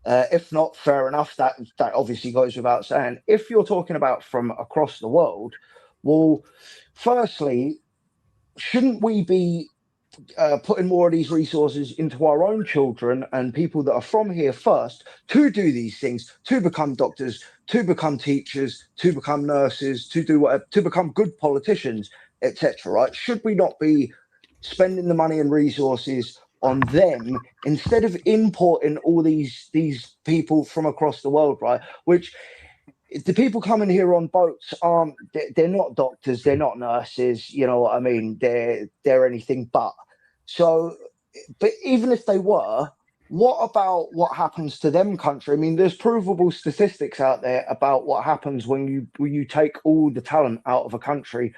If not, fair enough. That obviously goes without saying. If you're talking about from across the world, well, firstly, shouldn't we be putting more of these resources into our own children and people that are from here first to do these things, to become doctors, to become teachers, to become nurses, to do whatever, to become good politicians, etc. Right? Should we not be spending the money and resources on them instead of importing all these people from across the world, right? Which the people coming here on boats they're not doctors, they're not nurses, you know what I mean? They're anything but. So, but even if they were, what about what happens to them country? I mean, there's provable statistics out there about what happens when you take all the talent out of a country,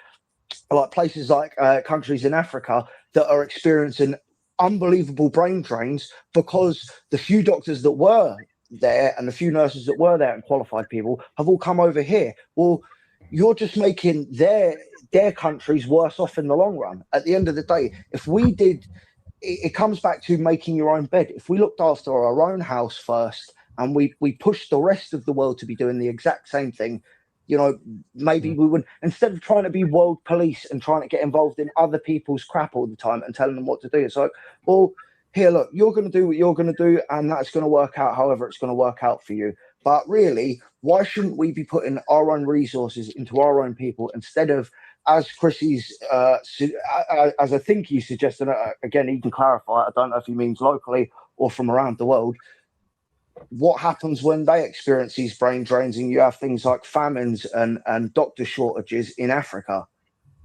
like places like countries in Africa that are experiencing unbelievable brain drains because the few doctors that were there and the few nurses that were there and qualified people have all come over here. Well, you're just making their countries worse off in the long run. At the end of the day, if we did, it comes back to making your own bed. If we looked after our own house first and we pushed the rest of the world to be doing the exact same thing, you know, maybe we would, instead of trying to be world police and trying to get involved in other people's crap all the time and telling them what to do. It's like, well, here, look, you're going to do what you're going to do, and that's going to work out however it's going to work out for you. But really, why shouldn't we be putting our own resources into our own people instead of, as Chrissy's, as I think he suggested, again, he can clarify, I don't know if he means locally or from around the world, what happens when they experience these brain drains and you have things like famines and doctor shortages in Africa?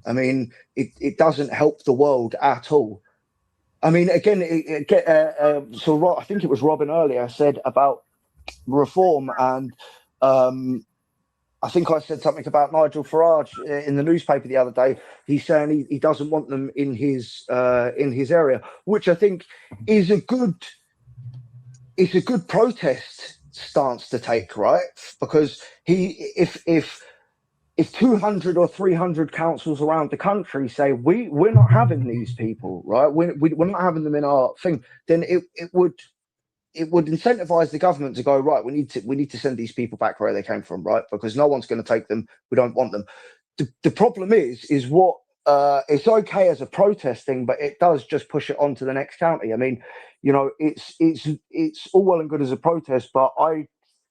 I mean, it doesn't help the world at all. I mean, again, so I think it was Robin earlier said about reform, and I think I said something about Nigel Farage in the newspaper the other day. He's saying he doesn't want them in his area, which I think is a good protest stance to take, right? Because if 200 or 300 councils around the country say we're not having these people, right? We're not having them in our thing, then it would incentivize the government to go, right, we need to send these people back where they came from, right? Because no one's going to take them. We don't want them. The problem is what it's okay as a protest thing, but it does just push it on to the next county. I mean, you know, it's all well and good as a protest, but I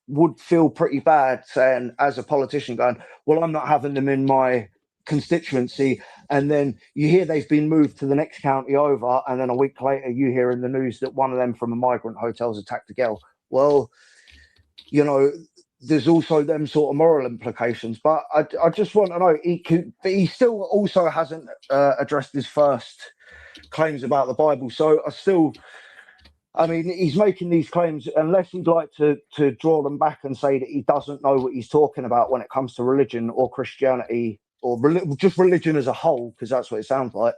would feel pretty bad saying as a politician going, well, I'm not having them in my constituency, and then you hear they've been moved to the next county over, and then a week later you hear in the news that one of them from a migrant hotel's attacked a girl. Well, you know, there's also them sort of moral implications, but I just want to know, he still also hasn't addressed his first claims about the Bible, so I still I mean, he's making these claims unless he'd like to draw them back and say that he doesn't know what he's talking about when it comes to religion or Christianity or just religion as a whole, because that's what it sounds like.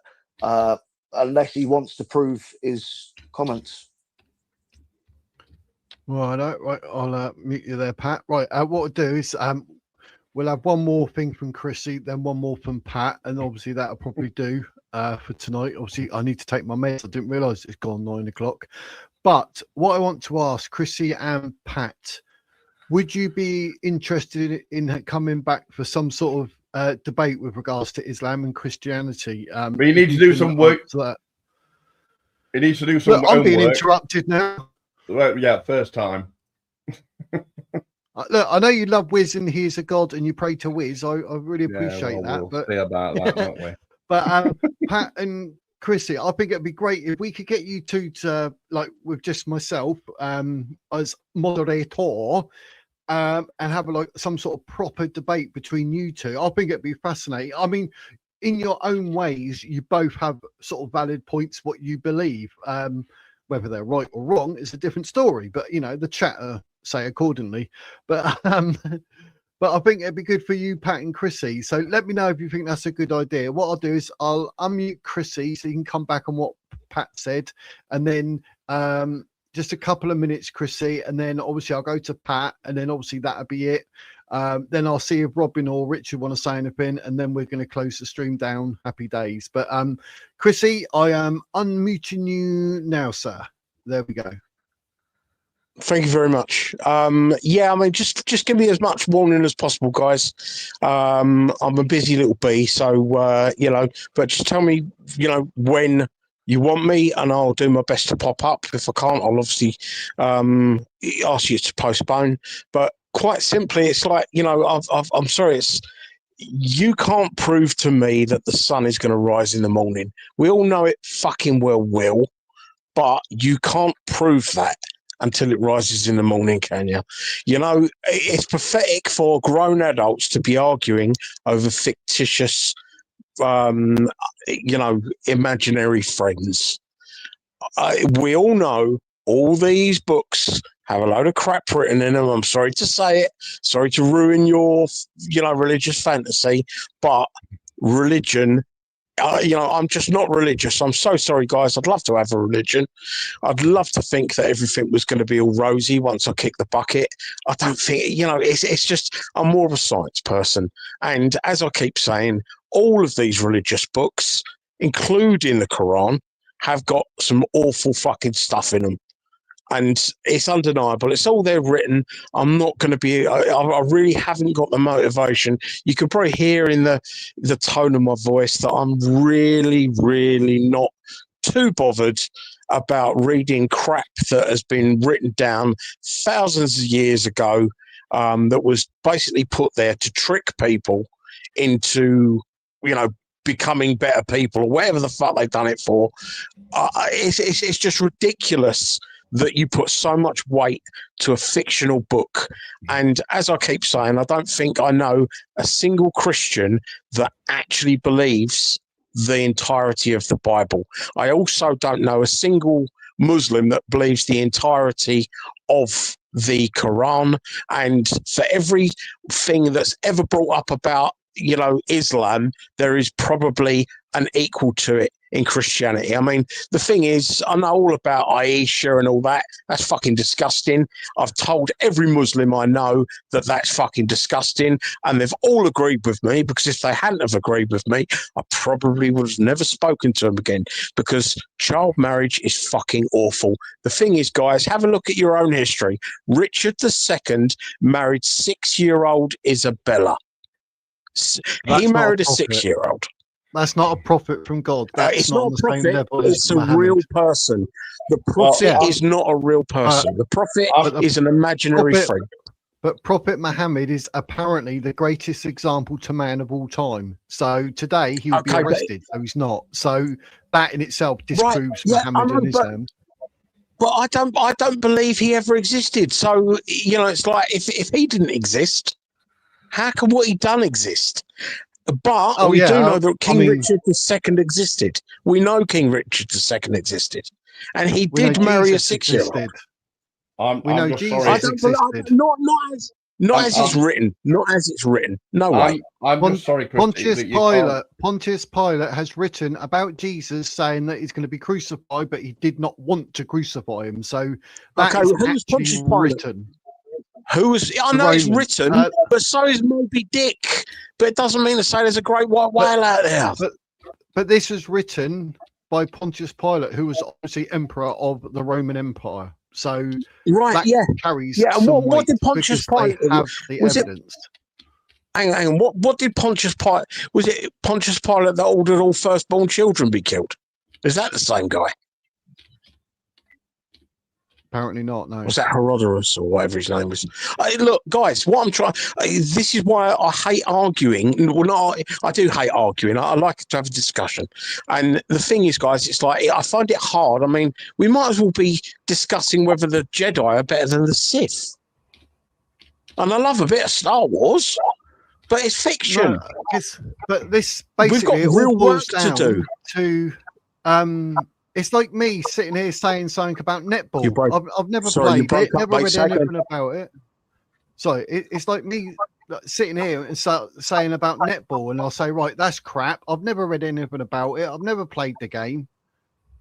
Unless he wants to prove his comments. Right, I'll mute you there, Pat. Right, what we'll do is we'll have one more thing from Chrissy, then one more from Pat, and obviously that'll probably do for tonight. Obviously, I need to take my meds. I didn't realise it's gone 9 o'clock. But what I want to ask Chrissy and Pat, would you be interested in coming back for some sort of debate with regards to Islam and Christianity? We need to do some work. He needs to do some. Look, I'm being interrupted now. Well, yeah, first time. Look, I know you love Wiz and he is a god, and you pray to Wiz. I really appreciate that. We'll but see about that, won't we? But Pat and Chrissy, I think it'd be great if we could get you two to, like, with just myself as moderator, and have like some sort of proper debate between you two. I think it'd be fascinating. I mean, in your own ways, you both have sort of valid points what you believe. Whether they're right or wrong is a different story, but you know, the chatter say accordingly. But I think it'd be good for you, Pat and Chrissy. So let me know if you think that's a good idea. What I'll do is I'll unmute Chrissy so you can come back on what Pat said, and then just a couple of minutes, Chrissy, and then obviously I'll go to Pat, and then obviously that'll be it. Then I'll see if Robin or Richard want to say anything, and then we're going to close the stream down. Happy days. But Chrissy, I am unmuting you now, sir. There we go. Thank you very much. Yeah, I mean, just give me as much warning as possible, guys. I'm a busy little bee, so you know, but just tell me, you know, when you want me, and I'll do my best to pop up. If I can't, I'll obviously ask you to postpone. But quite simply, it's like, you know, I'm sorry, you can't prove to me that the sun is going to rise in the morning. We all know it fucking well will, but you can't prove that until it rises in the morning, can you? You know, it's pathetic for grown adults to be arguing over fictitious, you know, imaginary friends. We all know all these books have a load of crap written in them. I'm sorry to say it. Sorry to ruin your, you know, religious fantasy, but religion, you know, I'm just not religious. I'm so sorry, guys. I'd love to have a religion. I'd love to think that everything was going to be all rosy once I kick the bucket. I don't think, you know, it's just, I'm more of a science person. And as I keep saying, all of these religious books, including the Quran, have got some awful fucking stuff in them. And it's undeniable. It's all there written. I'm not going to be, I really haven't got the motivation. You can probably hear in the tone of my voice that I'm really, really not too bothered about reading crap that has been written down thousands of years ago, that was basically put there to trick people into, you know, becoming better people or whatever the fuck they've done it for. It's just ridiculous that you put so much weight to a fictional book. And as I keep saying, I don't think I know a single Christian that actually believes the entirety of the Bible. I also don't know a single Muslim that believes the entirety of the Quran. And for everything that's ever brought up about, you know, Islam, there is probably an equal to it in Christianity. I mean, the thing is, I know all about Aisha and all that. That's fucking disgusting. I've told every Muslim I know that that's fucking disgusting, and they've all agreed with me, because if they hadn't have agreed with me, I probably would have never spoken to them again, because child marriage is fucking awful. The thing is, guys, have a look at your own history. Richard II married 6-year-old Isabella. He married a 6-year-old. That's not a prophet from God. That's it's not not on a the same prophet. level as It's a Muhammad. real person. The prophet is not a real person. The prophet is an imaginary friend. But Prophet Muhammad is apparently the greatest example to man of all time. So today he would be arrested. So he's not. So that in itself disproves Muhammad and Islam. But I don't believe he ever existed. So, you know, it's like if he didn't exist, how can what he done exist? But we do know that King Richard II existed. We know King Richard II existed. and he We know did marry a Jesus 6-year-old. existed. I'm We know just Jesus sorry. I don't existed. not as it's written. Not as it's written. No way. I'm just sorry, Chris, Pontius that you can't. Pilate has written about Jesus saying that he's going to be crucified, but he did not want to crucify him. So that Okay, is who's actually Pontius Pilate? written. Who was? I The know it's Romans. written, but so is Moby Dick. But it doesn't mean to say there's a great white whale out there. But this was written by Pontius Pilate, who was obviously emperor of the Roman Empire. So Right? that Yeah. carries Yeah. And some what weight did Pontius because Pilate? they have the Was it? evidence. Hang on. What did Pontius Pilate? Was it Pontius Pilate that ordered all firstborn children be killed? Is that the same guy? Apparently not. No. Was that Herodotus or whatever his name was? Look, guys, what I'm trying. This is why I hate arguing. Well, not I do hate arguing. I like to have a discussion. And the thing is, guys, it's like I find it hard. I mean, we might as well be discussing whether the Jedi are better than the Sith. And I love a bit of Star Wars, but it's fiction. No, but this We've basically got it all real work boils to down do. to it's like me sitting here saying something about netball. You broke- I've never Sorry, you played broke it, up, never mate. read Say again. anything about it. So it's like me sitting here and saying about netball, and I'll say, right, that's crap. I've never read anything about it. I've never played the game,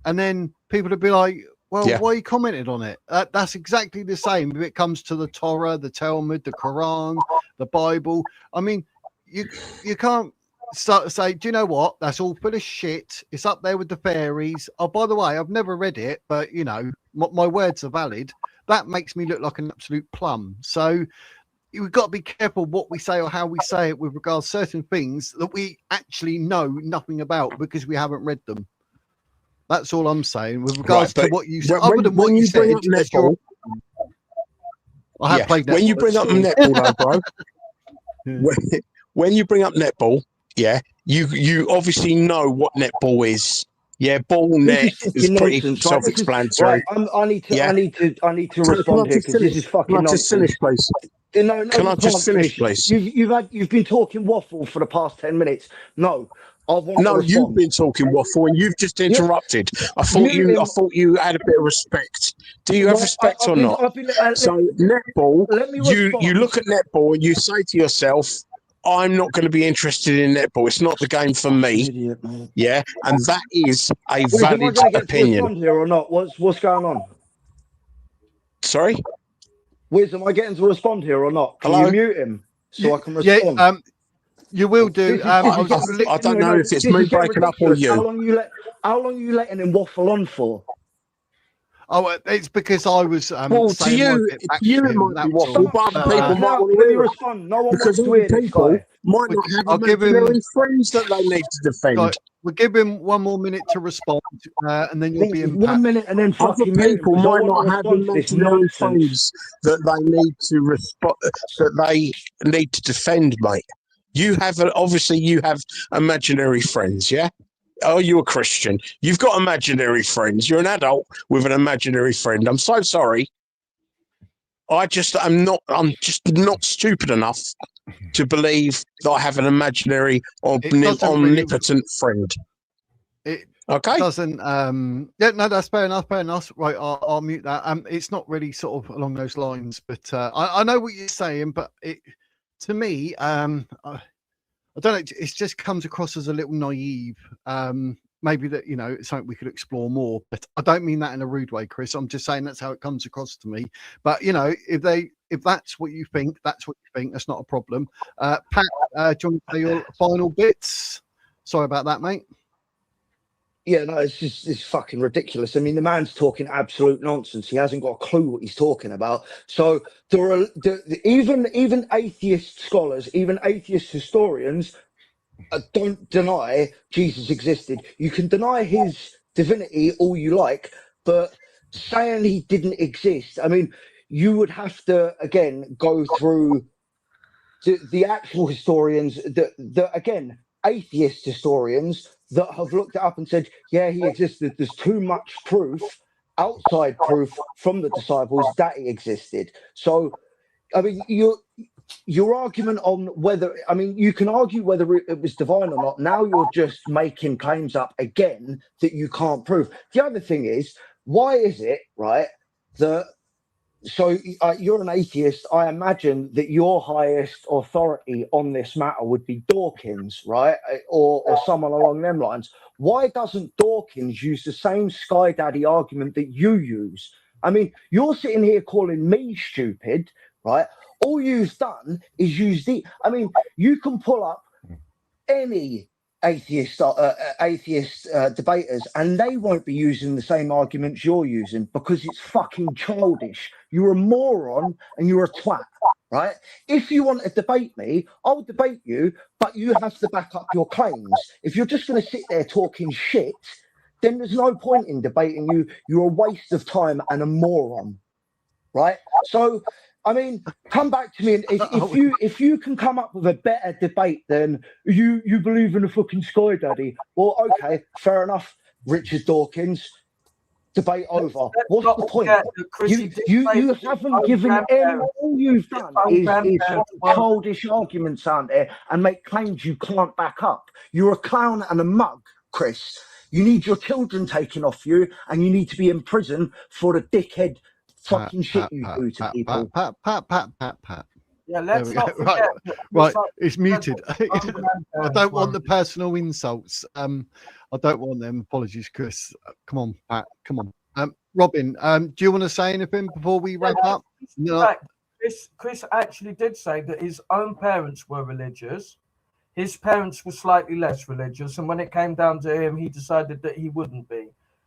and then people would be like, well, Yeah. why you commented on it? That's exactly the same if it comes to the Torah, the Talmud, the Quran, the Bible. I mean, you can't start to say, do you know what? That's all full of shit. It's up there with the fairies. Oh, by the way, I've never read it, but you know, my words are valid. That makes me look like an absolute plum. So we've got to be careful what we say or how we say it with regards to certain things that we actually know nothing about because we haven't read them. That's all I'm saying with regards to what you said. Other than what you said, netball, I have played netball. When you bring up netball, though, bro. When you bring up netball, yeah, you obviously know what netball is. Yeah, ball net is pretty self-explanatory. Right, I need to respond here because this is fucking nonsense. Can I just finish, please? No, Can you I just can't finish, please? You've been talking waffle for the past 10 minutes. No, I want to respond. You've been talking waffle and you've just interrupted. I thought you had a bit of respect. Do you have respect or not? So netball, you look at netball and you say to yourself, I'm not going to be interested in netball. It's not the game for me. Idiot, man. Yeah, and that is a Am I valid going to get to opinion. respond here or not? What's going on? Sorry? Wiz, am I getting to respond here or not? Can Hello? you mute him so I can respond? Yeah, you will do. I don't know if it's me breaking up or you. How long are you letting him waffle on for? Oh, it's because I was. Well, to you, it might be waffle, but other people might want to hear it. Respond. No one because wants to hear other this people guy. might not have I'll give imaginary him- friends that they need to defend. Right, we'll give him 1 more minute to respond, and then you'll be in. 1 minute and then Other fucking mute him, people 'cause I might want not to have respond to this imaginary nonsense. friends that they need to defend, mate. You have obviously you have imaginary friends, yeah? Are you a Christian? You've got imaginary friends. You're an adult with an imaginary friend. I'm so sorry. I'm just not stupid enough to believe that I have an imaginary or omnipotent friend. It Okay. doesn't. Yeah, no, that's fair enough. Fair enough. Right, I'll mute that. It's not really sort of along those lines, but I know what you're saying. But to me, I don't know. It just comes across as a little naive. Maybe that it's something we could explore more. But I don't mean that in a rude way, Chris. I'm just saying that's how it comes across to me. But if that's what you think, that's what you think. That's not a problem. Pat, do you want to say your final bits? Sorry about that, mate. Yeah, no, it's fucking ridiculous. I mean, the man's talking absolute nonsense. He hasn't got a clue what he's talking about. So there are even atheist scholars, even atheist historians, don't deny Jesus existed. You can deny his divinity all you like, but saying he didn't exist, I mean, you would have to again go through the actual historians, the again atheist historians that have looked it up and said, yeah, he existed. There's too much proof, outside proof from the disciples that he existed. So, I mean, your argument on whether, I mean, you can argue whether it was divine or not. Now you're just making claims up again that you can't prove. The other thing is, why is it, right, that so you're an atheist. I imagine that your highest authority on this matter would be Dawkins, right? Or someone along them lines. Why doesn't Dawkins use the same Sky Daddy argument that you use? I mean, you're sitting here calling me stupid, right? All you've done is use I mean, you can pull up any atheist debaters, and they won't be using the same arguments you're using because it's fucking childish. You're a moron and you're a twat, right? If you want to debate me, I'll debate you, but you have to back up your claims. If you're just going to sit there talking shit, then there's no point in debating you. You're a waste of time and a moron, right? So, I mean, come back to me, and if you can come up with a better debate than you believe in a fucking Sky Daddy, well, okay, fair enough, Richard Dawkins, debate over. What's the point? You haven't given any. All you've done is childish arguments out there and make claims you can't back up. You're a clown and a mug, Chris. You need your children taken off you, and you need to be in prison for the dickhead fucking shit you do to people. Pat. Yeah, let's There we not go. forget. Right, it's muted. I don't want the personal insults. I don't want them. Apologies, Chris. Come on, Pat. Come on. Robin, do you want to say anything before we wrap up? No. Chris actually did say that his own parents were religious. His parents were slightly less religious, and when it came down to him, he decided that he wouldn't be.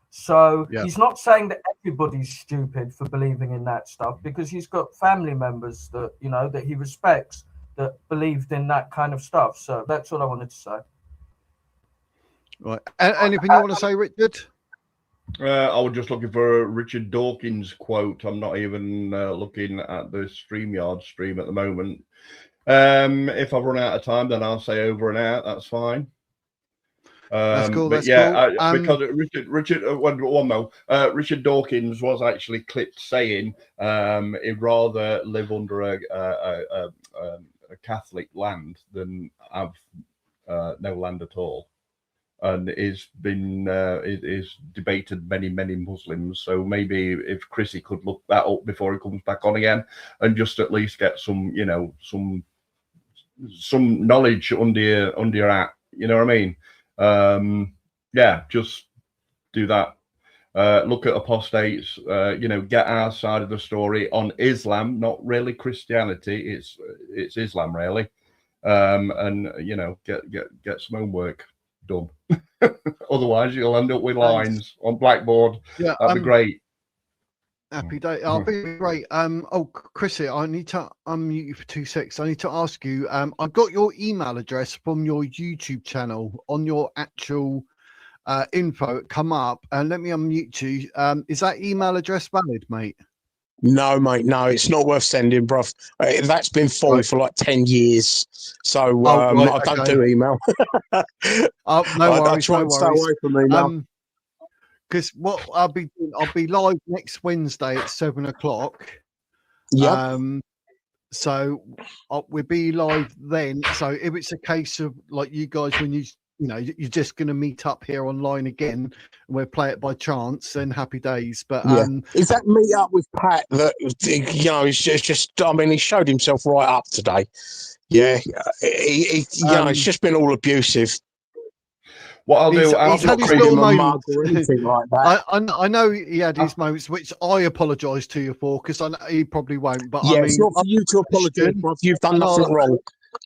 So he's not saying that everybody's stupid for believing in that stuff, because he's got family members that, you know, that he respects that believed in that kind of stuff. So that's all I wanted to say. Right. Anything you want to say, Richard? I was just looking for a Richard Dawkins quote. I'm not even looking at the StreamYard stream at the moment. If I run out of time, then I'll say over and out. That's fine. That's cool. But that's because Richard Dawkins was actually clipped saying he'd rather live under a Catholic land than have no land at all, and is debated many Muslims. So maybe if Chrissy could look that up before he comes back on again, and just at least get some, you know, some knowledge under your hat. You know what I mean? Just do that. Look at apostates, get our side of the story on Islam, not really Christianity. It's Islam really. And get some homework done. Otherwise you'll end up with lines on Blackboard. Yeah, that'd be great. Happy day. I'll be great. Chrissy, I need to unmute you for 2 seconds. I need to ask you, I got your email address from your YouTube channel on your actual info come up, and let me unmute you. Is that email address valid, mate? No, mate, no, it's not worth sending, bruv. That's been full for like 10 years. So I don't do email. No worries, try and stay away from me now. Because what I'll be doing, I'll be live next Wednesday at 7:00. Yeah. So we'll be live then. So if it's a case of like you guys, when you're just going to meet up here online again, and we'll play it by chance, then happy days. But is that meet up with Pat that he's just I mean, he showed himself right up today. Yeah, it's just been all abusive. What I'll do, I'll had his little moments. Or anything like that. I know he had his moments, which I apologise to you for, because I know he probably won't. But I mean, it's not for you to apologise, bruv. You've done nothing wrong.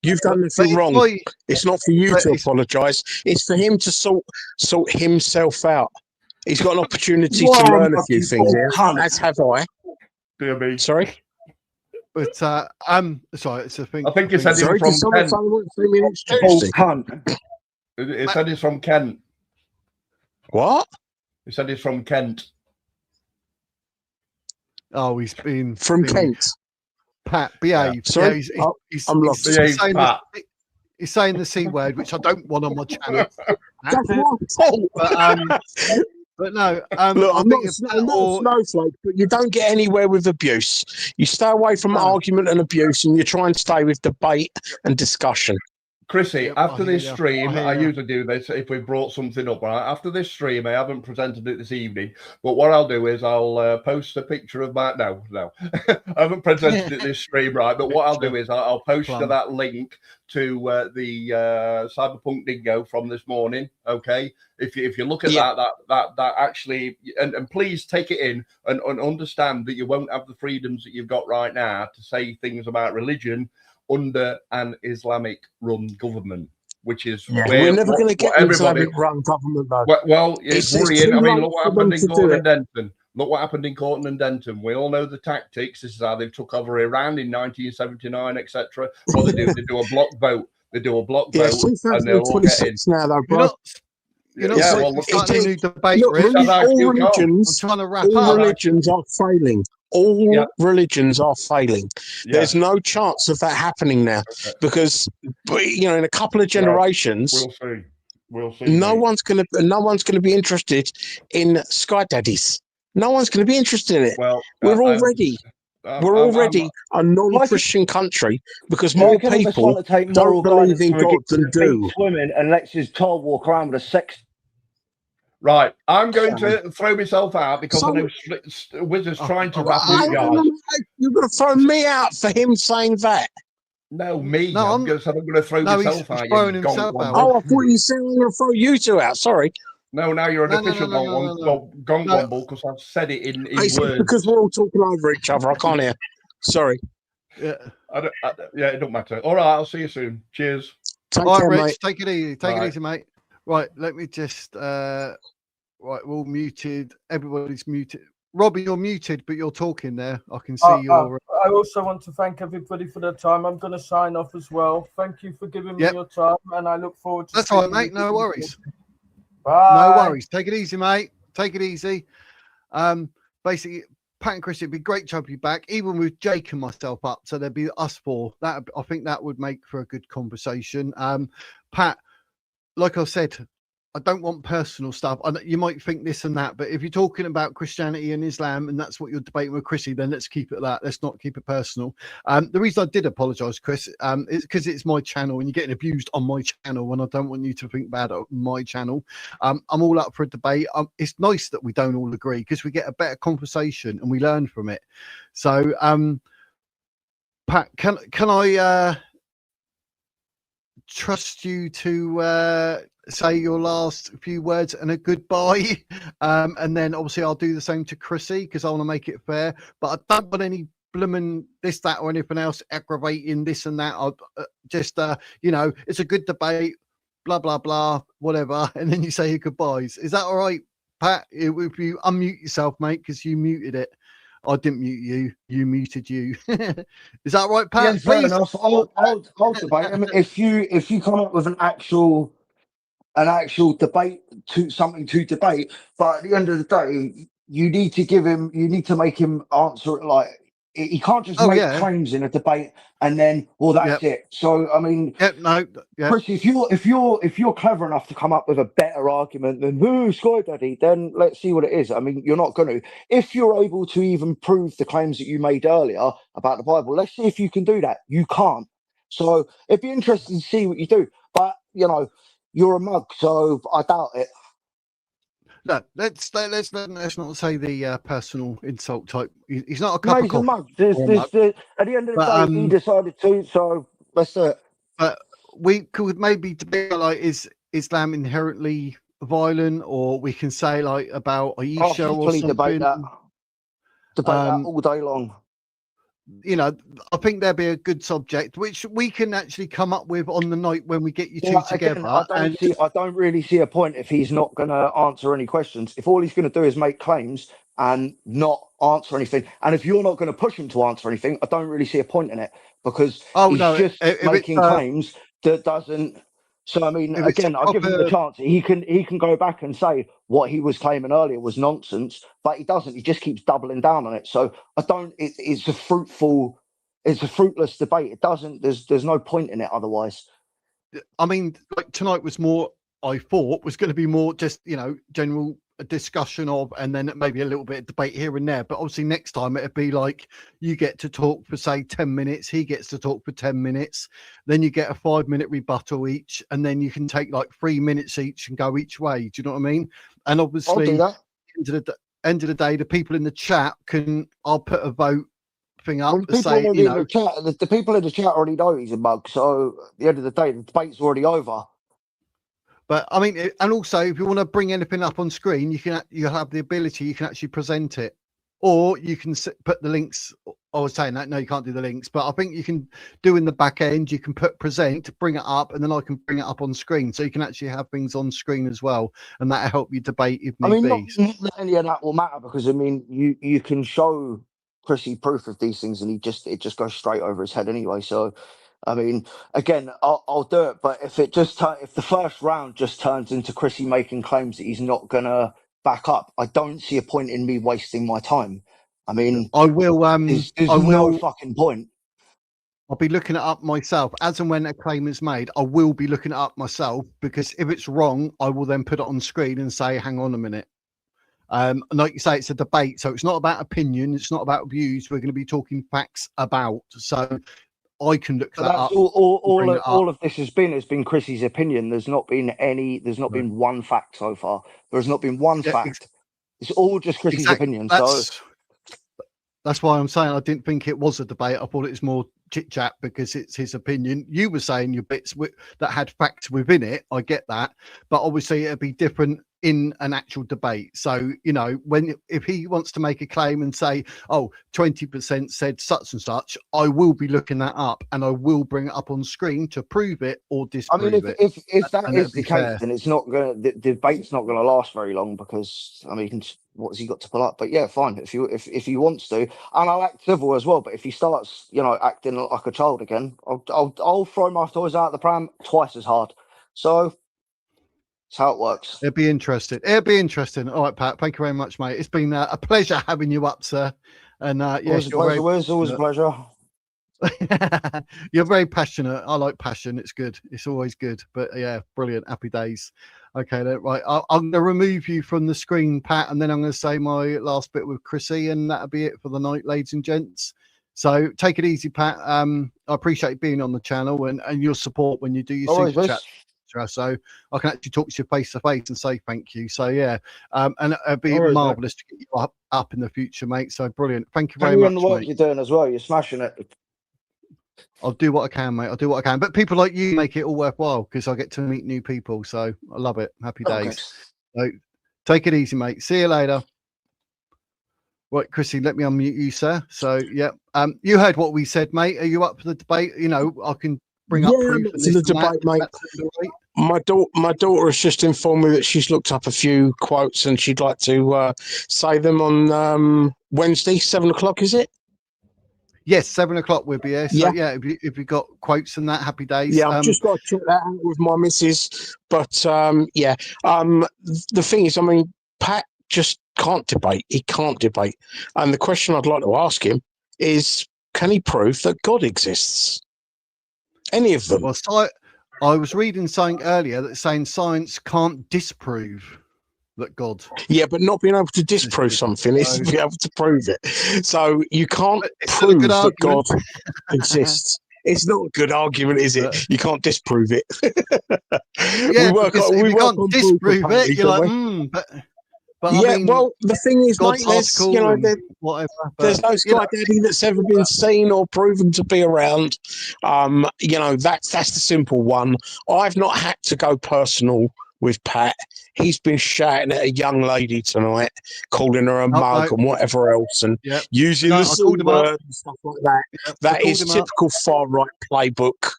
You've done nothing wrong. It's not for you to apologise. It's for him to sort himself out. He's got an opportunity to learn a few things here, as have I. DB. Sorry? But sorry, it's a thing. I think he said he's from Kent. He said he's from Kent. What? He said he's from Kent. Oh, he's been from Kent. Pat, behave. Yeah. Sorry, I'm lost. He's saying the C word, which I don't want on my channel. That's my fault. But no, look, I'm not a snowflake, but you don't get anywhere with abuse. You stay away from argument and abuse, and you try and stay with debate and discussion. Chrissy, Yep, after I hear this ya. stream, I hear I ya. usually do this if we brought something up. Right? After this stream, I haven't presented it this evening, but what I'll do is I'll post a picture of my. No, I haven't presented it this stream, right? But what I'll do is I'll post Plum. that link to the Cyberpunk Dingo from this morning. Okay, if you look at Yeah. that actually, and please take it in and understand that you won't have the freedoms that you've got right now to say things about religion under an Islamic-run government, which is We're never going to get an everybody. Islamic-run government, though. Well, it's It's worrying. too I mean, late look what for them happened in to do Corton it. and Denton. Look what happened in Corton and Denton. We all know the tactics. This is how they took over Iran in 1979, etc. What they do a block vote. They do a block Yeah, vote, it's and they'll all get in. 2026 now, though, You're bro. not. You're not Yeah, like well, look, starting a new debate, Look, Rich. South Africa, all you can't. I'm religions, trying to wrap all up. religions are failing. All religions are failing. Yeah. There's no chance of that happening now because, you know, in a couple of generations, We'll see. We'll see. no mate. one's gonna be interested in Sky Daddies. No one's going to be interested in it. Well, We're already a non-Christian country because more Like an people to take don't moral believe guidance in from a God geek than that do. beats women and lets his child walk around with a sex. Right, I'm going to throw myself out because I So- know Wizard's trying to wrap Hang up, on, guys. you're going to throw me out for him saying that. No, me. No, I'm going to throw myself he's out. throwing you himself gonk out. one. Oh, I thought you said I'm going to throw you two out. Sorry. No, now you're an No, official gonk womble because I've said it in It's words. because we're all talking over each other. I can't hear. Sorry. Yeah. It don't matter. All right, I'll see you soon. Cheers. Take All care, right, Rich, mate. take it easy. Take Right. it easy, mate. Right, let me just. Right, we're all muted. Everybody's muted. Robbie, you're muted, but you're talking there. I can see your. I also want to thank everybody for their time. I'm going to sign off as well. Thank you for giving me Yep. your time, and I look forward to. That's all right, seeing you mate. No worries. Bye. No worries. Take it easy, mate. Take it easy. Basically, Pat and Chris, it'd be great to have you back, even with Jake and myself up. So there'd be us four. That I think that would make for a good conversation. Pat, like I said, I don't want personal stuff. You might think this and that, but if you're talking about Christianity and Islam and that's what you're debating with Chrissy, then let's keep it that. Let's not keep it personal. The reason I did apologise, Chris, is because it's my channel and you're getting abused on my channel, and I don't want you to think bad of my channel. I'm all up for a debate. It's nice that we don't all agree because we get a better conversation and we learn from it. So, Pat, can I trust you to say your last few words and a goodbye, and then obviously I'll do the same to Chrissy because I want to make it fair, but I don't want any blooming this, that, or anything else aggravating this and that. I'll just it's a good debate, blah blah blah, whatever, and then you say your goodbyes. Is that all right, Pat? If you unmute yourself, mate, because you muted it. I didn't mute you. You muted you. Is that right, Pat? Yeah, fair Please. enough. I'll debate him if you come up with an actual debate something to debate. But at the end of the day, you need to make him answer it. Like, he can't just make claims in a debate and then, well, that's it. So I mean, Chris, if you're clever enough to come up with a better argument than Sky Daddy, then let's see what it is. I mean, you're not going to. If you're able to even prove the claims that you made earlier about the Bible, let's see if you can do that. You can't. So it'd be interesting to see what you do. But you're a mug, so I doubt it. No, let's not say the personal insult type. He's not a cup of He's a coffee. mug. At the end of the day, he decided to. So let's do it. But we could maybe debate like, is Islam inherently violent, or we can say like about Aisha or something. Debate that all day long. I think there'd be a good subject which we can actually come up with on the night when we get you two together. Again, I don't really see a point if he's not going to answer any questions. If all he's going to do is make claims and not answer anything, and if you're not going to push him to answer anything, I don't really see a point in it because he's just making claims that doesn't. So I mean, again, I'll give him the chance. He can go back and say what he was claiming earlier was nonsense, but he doesn't. He just keeps doubling down on it. So I don't. It's a fruitless debate. It doesn't. There's no point in it otherwise. I mean, like tonight was more. I thought was going to be more just general a discussion of, and then maybe a little bit of debate here and there. But obviously next time it'd be like you get to talk for say 10 minutes, he gets to talk for 10 minutes, then you get a 5-minute rebuttal each, and then you can take like 3 minutes each and go each way. Do you know what I mean? And I'll do obviously that. end of the day, the people in the chat I'll put a vote thing up Well, to people say, already you in know, the chat, the people in the chat already know he's a mug. So at the end of the day, the debate's already over. but I mean, and also if you want to bring anything up on screen, you have the ability, you can actually present it, or you can put the links. I was saying that, no, you can't do the links, but I think you can do in the back end, you can put present, bring it up, and then I can bring it up on screen. So you can actually have things on screen as well. And that'll help you debate if need I mean, be. not that any of that will matter, because I mean, you can show Chrissy proof of these things, and it just goes straight over his head anyway. So, I mean, again, I'll do it. But if if the first round just turns into Chrissy making claims that he's not gonna back up, I don't see a point in me wasting my time. I mean, I will, there's I no will, fucking point. I'll be looking it up myself as and when a claim is made. I will be looking it up myself, because if it's wrong, I will then put it on screen and say, hang on a minute. And like you say, it's a debate, so it's not about opinion, it's not about views. We're going to be talking facts about. So I can look But that that's up. all of this has been Chrissy's opinion. There's not been been one fact so far. There's not been one Yeah, fact. It's all just Chrissy's exactly. opinion. So That's why I'm saying I didn't think it was a debate. I thought it was more chit chat, because it's his opinion. You were saying your bits that had facts within it. I get that, but obviously it'd be different in an actual debate. So, you know, if he wants to make a claim and say, oh, 20% said such and such, I will be looking that up, and I will bring it up on screen to prove it or I disprove mean, it. if that And is it'd the be case, fair. then it's not gonna the debate's not gonna last very long, because I mean, what has he got to pull up? But yeah, fine. If he wants to, and I'll act civil as well. But if he starts, acting like a child again, I'll throw my toys out the pram twice as hard. So that's how it works. It'd be interesting. All right, Pat. Thank you very much, mate. It's been a pleasure having you up, sir. And yes, Always a pleasure, Wiz. Always a pleasure. You're very passionate. I like passion. It's good. It's always good. But yeah, brilliant. Happy days. Okay, then, right. I'm going to remove you from the screen, Pat, and then I'm going to say my last bit with Chrissy, and that'll be it for the night, ladies and gents. So take it easy, Pat. I appreciate being on the channel and your support when you do your super chat. So I can actually talk to you face to face and say thank you. So yeah, and it'd be marvelous to get you up in the future, mate. So brilliant. Thank you very much, the work mate. you're doing as well. You're smashing it. I'll do what I can, mate. I'll do what I can. But people like you make it all worthwhile, because I get to meet new people. So I love it. Happy days. So take it easy, mate. See you later. Right, Chrissy, let me unmute you, sir. So yeah, you heard what we said, mate. Are you up for the debate? You know, I can bring up proof to the debate, mate. My daughter has just informed me that she's looked up a few quotes and she'd like to say them on Wednesday, 7:00. Is it? Yes, 7:00 we'll be here. So yeah, if you got quotes and that, happy days. Yeah, I've just got to check that out with my missus. But the thing is, I mean, Pat just can't debate. He can't debate. And the question I'd like to ask him is, can he prove that God exists? Any of them? Well, I was reading something earlier that's saying science can't disprove that God. Yeah, but not being able to disprove something is to be able to prove it. So you can't prove that God exists. It's not a good argument, is it? You can't disprove it. Yeah, we can't disprove it. You're like, but yeah, I mean, well, the thing is, God's mate, there's no sky daddy that's ever been seen or proven to be around. That's the simple one. I've not had to go personal with Pat. He's been shouting at a young lady tonight, calling her a mug and whatever else, and using the C word and stuff like that. That is typical far right playbook.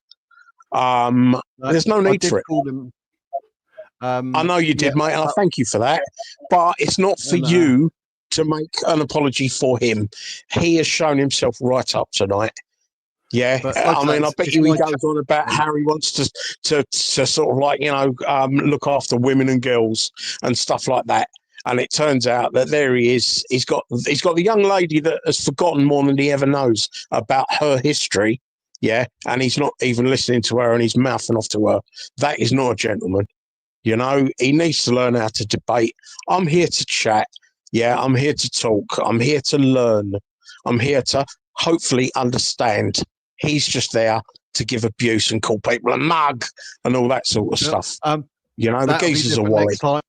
There's no need for it. I know you did, mate, and I thank you for that. But it's not for you to make an apology for him. He has shown himself right up tonight. Yeah, I mean, I bet you he goes on about how he wants to sort of like, look after women and girls and stuff like that. And it turns out that there he is. He's got the young lady that has forgotten more than he ever knows about her history. Yeah, and he's not even listening to her, and he's mouthing off to her. That is not a gentleman. You know, he needs to learn how to debate. I'm here to chat. Yeah, I'm here to talk. I'm here to learn. I'm here to hopefully understand. He's just there to give abuse and call people a mug and all that sort of stuff. You know, the That'll be geezer's a different wally.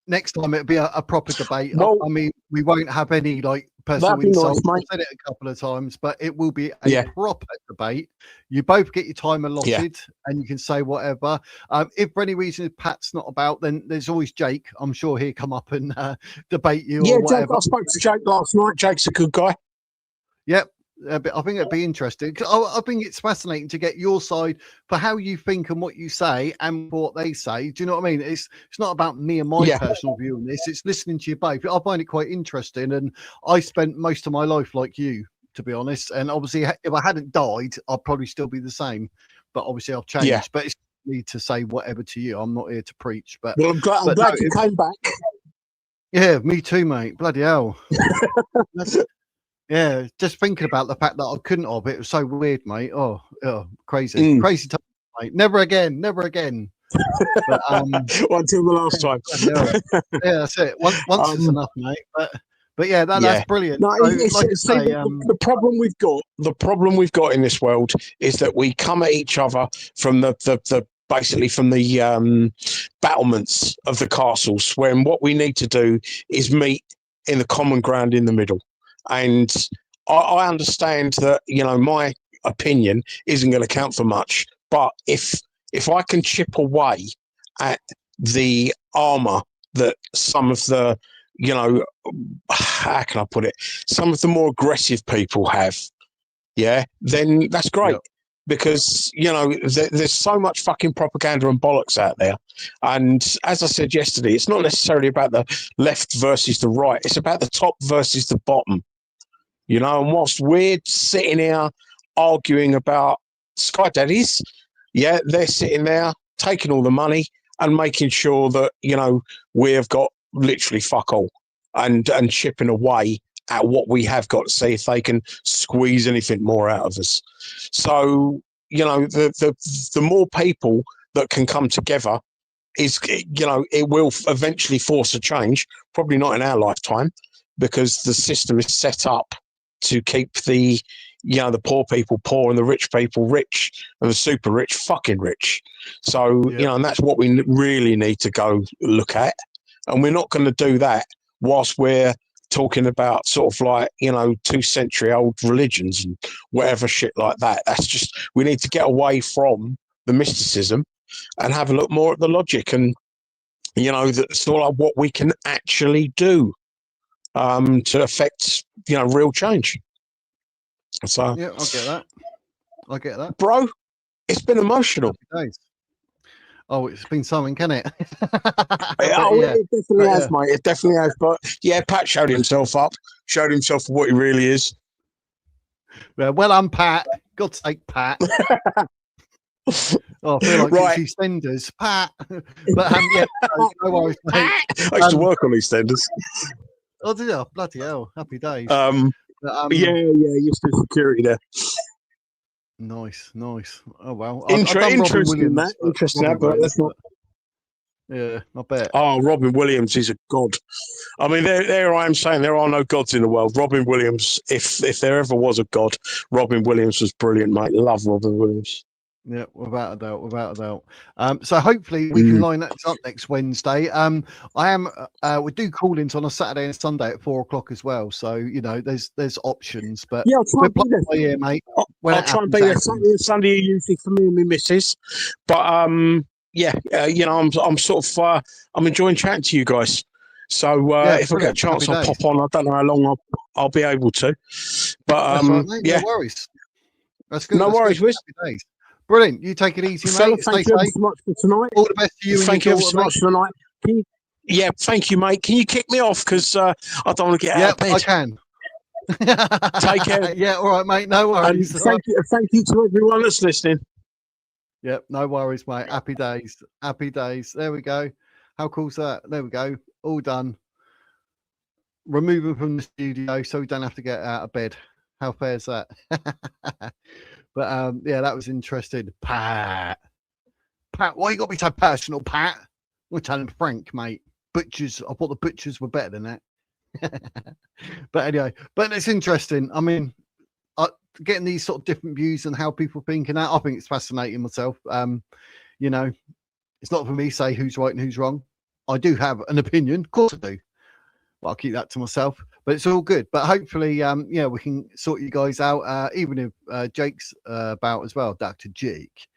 next time it'll be a proper debate. Well, I mean, we won't have any like personal that'd be nice, insults. mate. I've said it a couple of times, but it will be a proper debate. You both get your time allotted and you can say whatever. If for any reason Pat's not about, then there's always Jake. I'm sure he'll come up and debate you or Jake, whatever. I spoke to Jake last night. Jake's a good guy. Yep. But I think it'd be interesting. I think it's fascinating to get your side for how you think and what you say and what they say. Do you know what I mean? It's not about me and my personal view on this. It's listening to you both. I find it quite interesting, and I spent most of my life like you, to be honest. And obviously, if I hadn't died, I'd probably still be the same. But obviously, I've changed. Yeah. But it's me to say whatever to you. I'm not here to preach. But well, I'm glad you came back. Yeah, me too, mate. Bloody hell. Yeah, just thinking about the fact that I couldn't have, it was so weird, mate. Oh, crazy, crazy time, mate. Never again, never again. But, until the last time. Yeah, that's it. Once is enough, mate. But yeah, that's brilliant. No, So, the problem we've got in this world is that we come at each other from the basically from the battlements of the castles, when what we need to do is meet in the common ground in the middle. And I understand that, you know, my opinion isn't going to count for much, but if I can chip away at the armor that some of the, you know, how can I put it, some of the more aggressive people have, then that's great. Yep. Because, you know, there's so much fucking propaganda and bollocks out there. And as I said yesterday, it's not necessarily about the left versus the right. It's about the top versus the bottom. You know, and whilst we're sitting here arguing about Sky Daddies, they're sitting there taking all the money and making sure that, you know, we've got literally fuck all and chipping away at what we have got to see if they can squeeze anything more out of us. So, you know, the more people that can come together is, you know, it will eventually force a change, probably not in our lifetime, because the system is set up to keep the, you know, the poor people poor and the rich people rich and the super rich fucking rich. So, you know, and that's what we really need to go look at. And we're not going to do that whilst we're talking about sort of like, you know, 2-century-old religions and whatever shit like that. That's just, we need to get away from the mysticism and have a look more at the logic and, you know, that's all like what we can actually do to affect, you know, real change. So yeah, I get that, bro. It's been emotional. Oh, it's been something, can it? It definitely has, mate. It definitely has. But yeah, Pat showed himself up, showed himself for what he really is. Yeah, well, I'm Pat. God's sake, Pat. Oh, I feel like it's EastEnders, Pat. But yeah, no worries, mate. I used to work on EastEnders. Oh, did you? Bloody hell! Happy days. Yeah, used to do security there. Nice. Oh well. Interesting that. But that's not. Yeah, I bet. Oh, Robin Williams, he's a god. I mean, there I am saying there are no gods in the world. Robin Williams, if there ever was a god, Robin Williams was brilliant, mate. Love Robin Williams. Yeah, without a doubt. So hopefully we can line that up next Wednesday. We do call-ins on a Saturday and Sunday at 4:00 as well. So you know, there's options. But yeah, I'll try and be there. Yeah, mate. I'll try and be there. Saturday and Sunday are usually for me and my missus. But you know, I'm sort of I'm enjoying chatting to you guys. So if I get a chance, I'll pop on. I don't know how long I'll be able to. But right, no worries. That's good. No worries, Wiz. Brilliant. You take it easy, mate. Thank you so much for tonight. All the best to you. Thank you ever so much for tonight. Thank you, mate. Can you kick me off because I don't want to get out of bed? I can. Take care. Yeah, all right, mate. No worries. And thank you to everyone that's listening. Yep, no worries, mate. Happy days. There we go. How cool's that? There we go. All done. Remove him from the studio so we don't have to get out of bed. How fair is that? But yeah, that was interesting. Pat, why you got to be so personal, Pat? We'll tell him Frank, mate. Butchers. I thought the butchers were better than that. But anyway, but it's interesting. I mean, getting these sort of different views and how people think, and that, I think it's fascinating myself. You know, it's not for me to say who's right and who's wrong. I do have an opinion, of course I do, but I'll keep that to myself. But it's all good. But hopefully, yeah, we can sort you guys out. Even if Jake's about as well, Dr. Jake.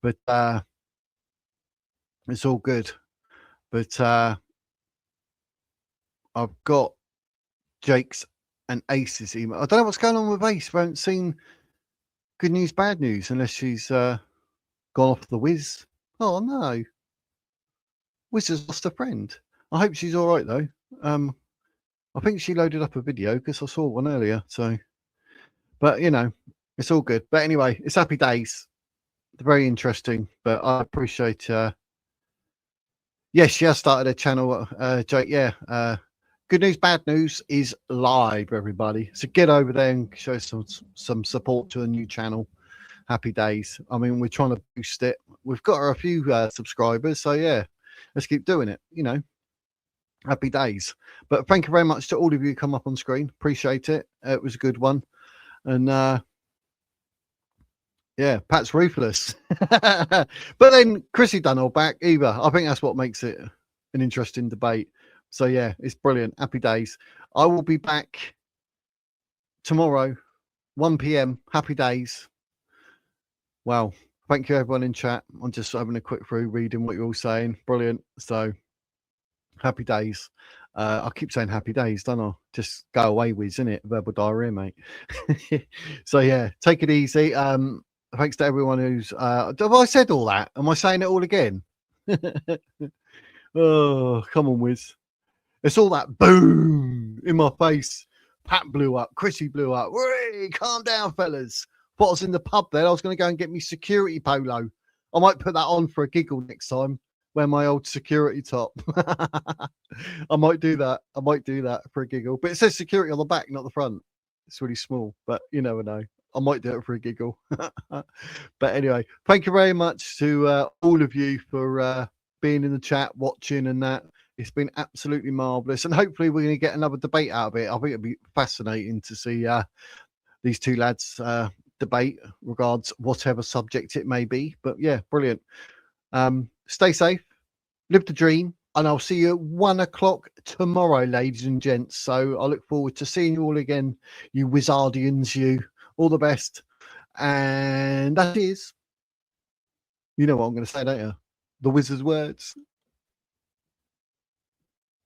But it's all good. But I've got Jake's and Ace's email. I don't know what's going on with Ace. We haven't seen good news, bad news, unless she's gone off the whiz. Oh no, Wiz has lost a friend. I hope she's all right though. I think she loaded up a video because I saw one earlier. So, but you know, it's all good. But anyway, it's happy days. Very interesting. But I appreciate. Yes, she has started a channel. Jake, yeah. Good news, bad news is live, everybody. So get over there and show some support to a new channel. Happy days. I mean, we're trying to boost it. We've got a few subscribers, so yeah, let's keep doing it. You know, happy days. But thank you very much to all of you who come up on screen. Appreciate it. It was a good one, and yeah, Pat's ruthless. But then Chrissy done all back either. I think that's what makes it an interesting debate. So yeah, it's brilliant. Happy days. I will be back tomorrow, 1 p.m. Happy days. Well, thank you everyone in chat. I'm just having a quick through, reading what you're all saying. Brilliant. So happy days. I keep saying happy days, don't I? Just go away with, isn't it? Verbal diarrhea, mate. So yeah, take it easy. Thanks to everyone who's have I said all that? Am I saying it all again? Oh, come on, Wiz. It's all that boom in my face. Pat blew up. Chrissy blew up. Whee, calm down, fellas. Thought I was in the pub there. I was going to go and get me security polo. I might put that on for a giggle next time. Wear my old security top. I might do that. I might do that for a giggle. But it says security on the back, not the front. It's really small, but you never know. I might do it for a giggle. But anyway, thank you very much to all of you for being in the chat, watching and that. It's been absolutely marvellous. And hopefully we're going to get another debate out of it. I think it'll be fascinating to see these two lads debate regards whatever subject it may be. But yeah, brilliant. Stay safe, live the dream, and I'll see you at 1 o'clock tomorrow, ladies and gents. So I look forward to seeing you all again, you Wizardians, you. All the best. And that is, you know what I'm going to say, don't you? The wizard's words.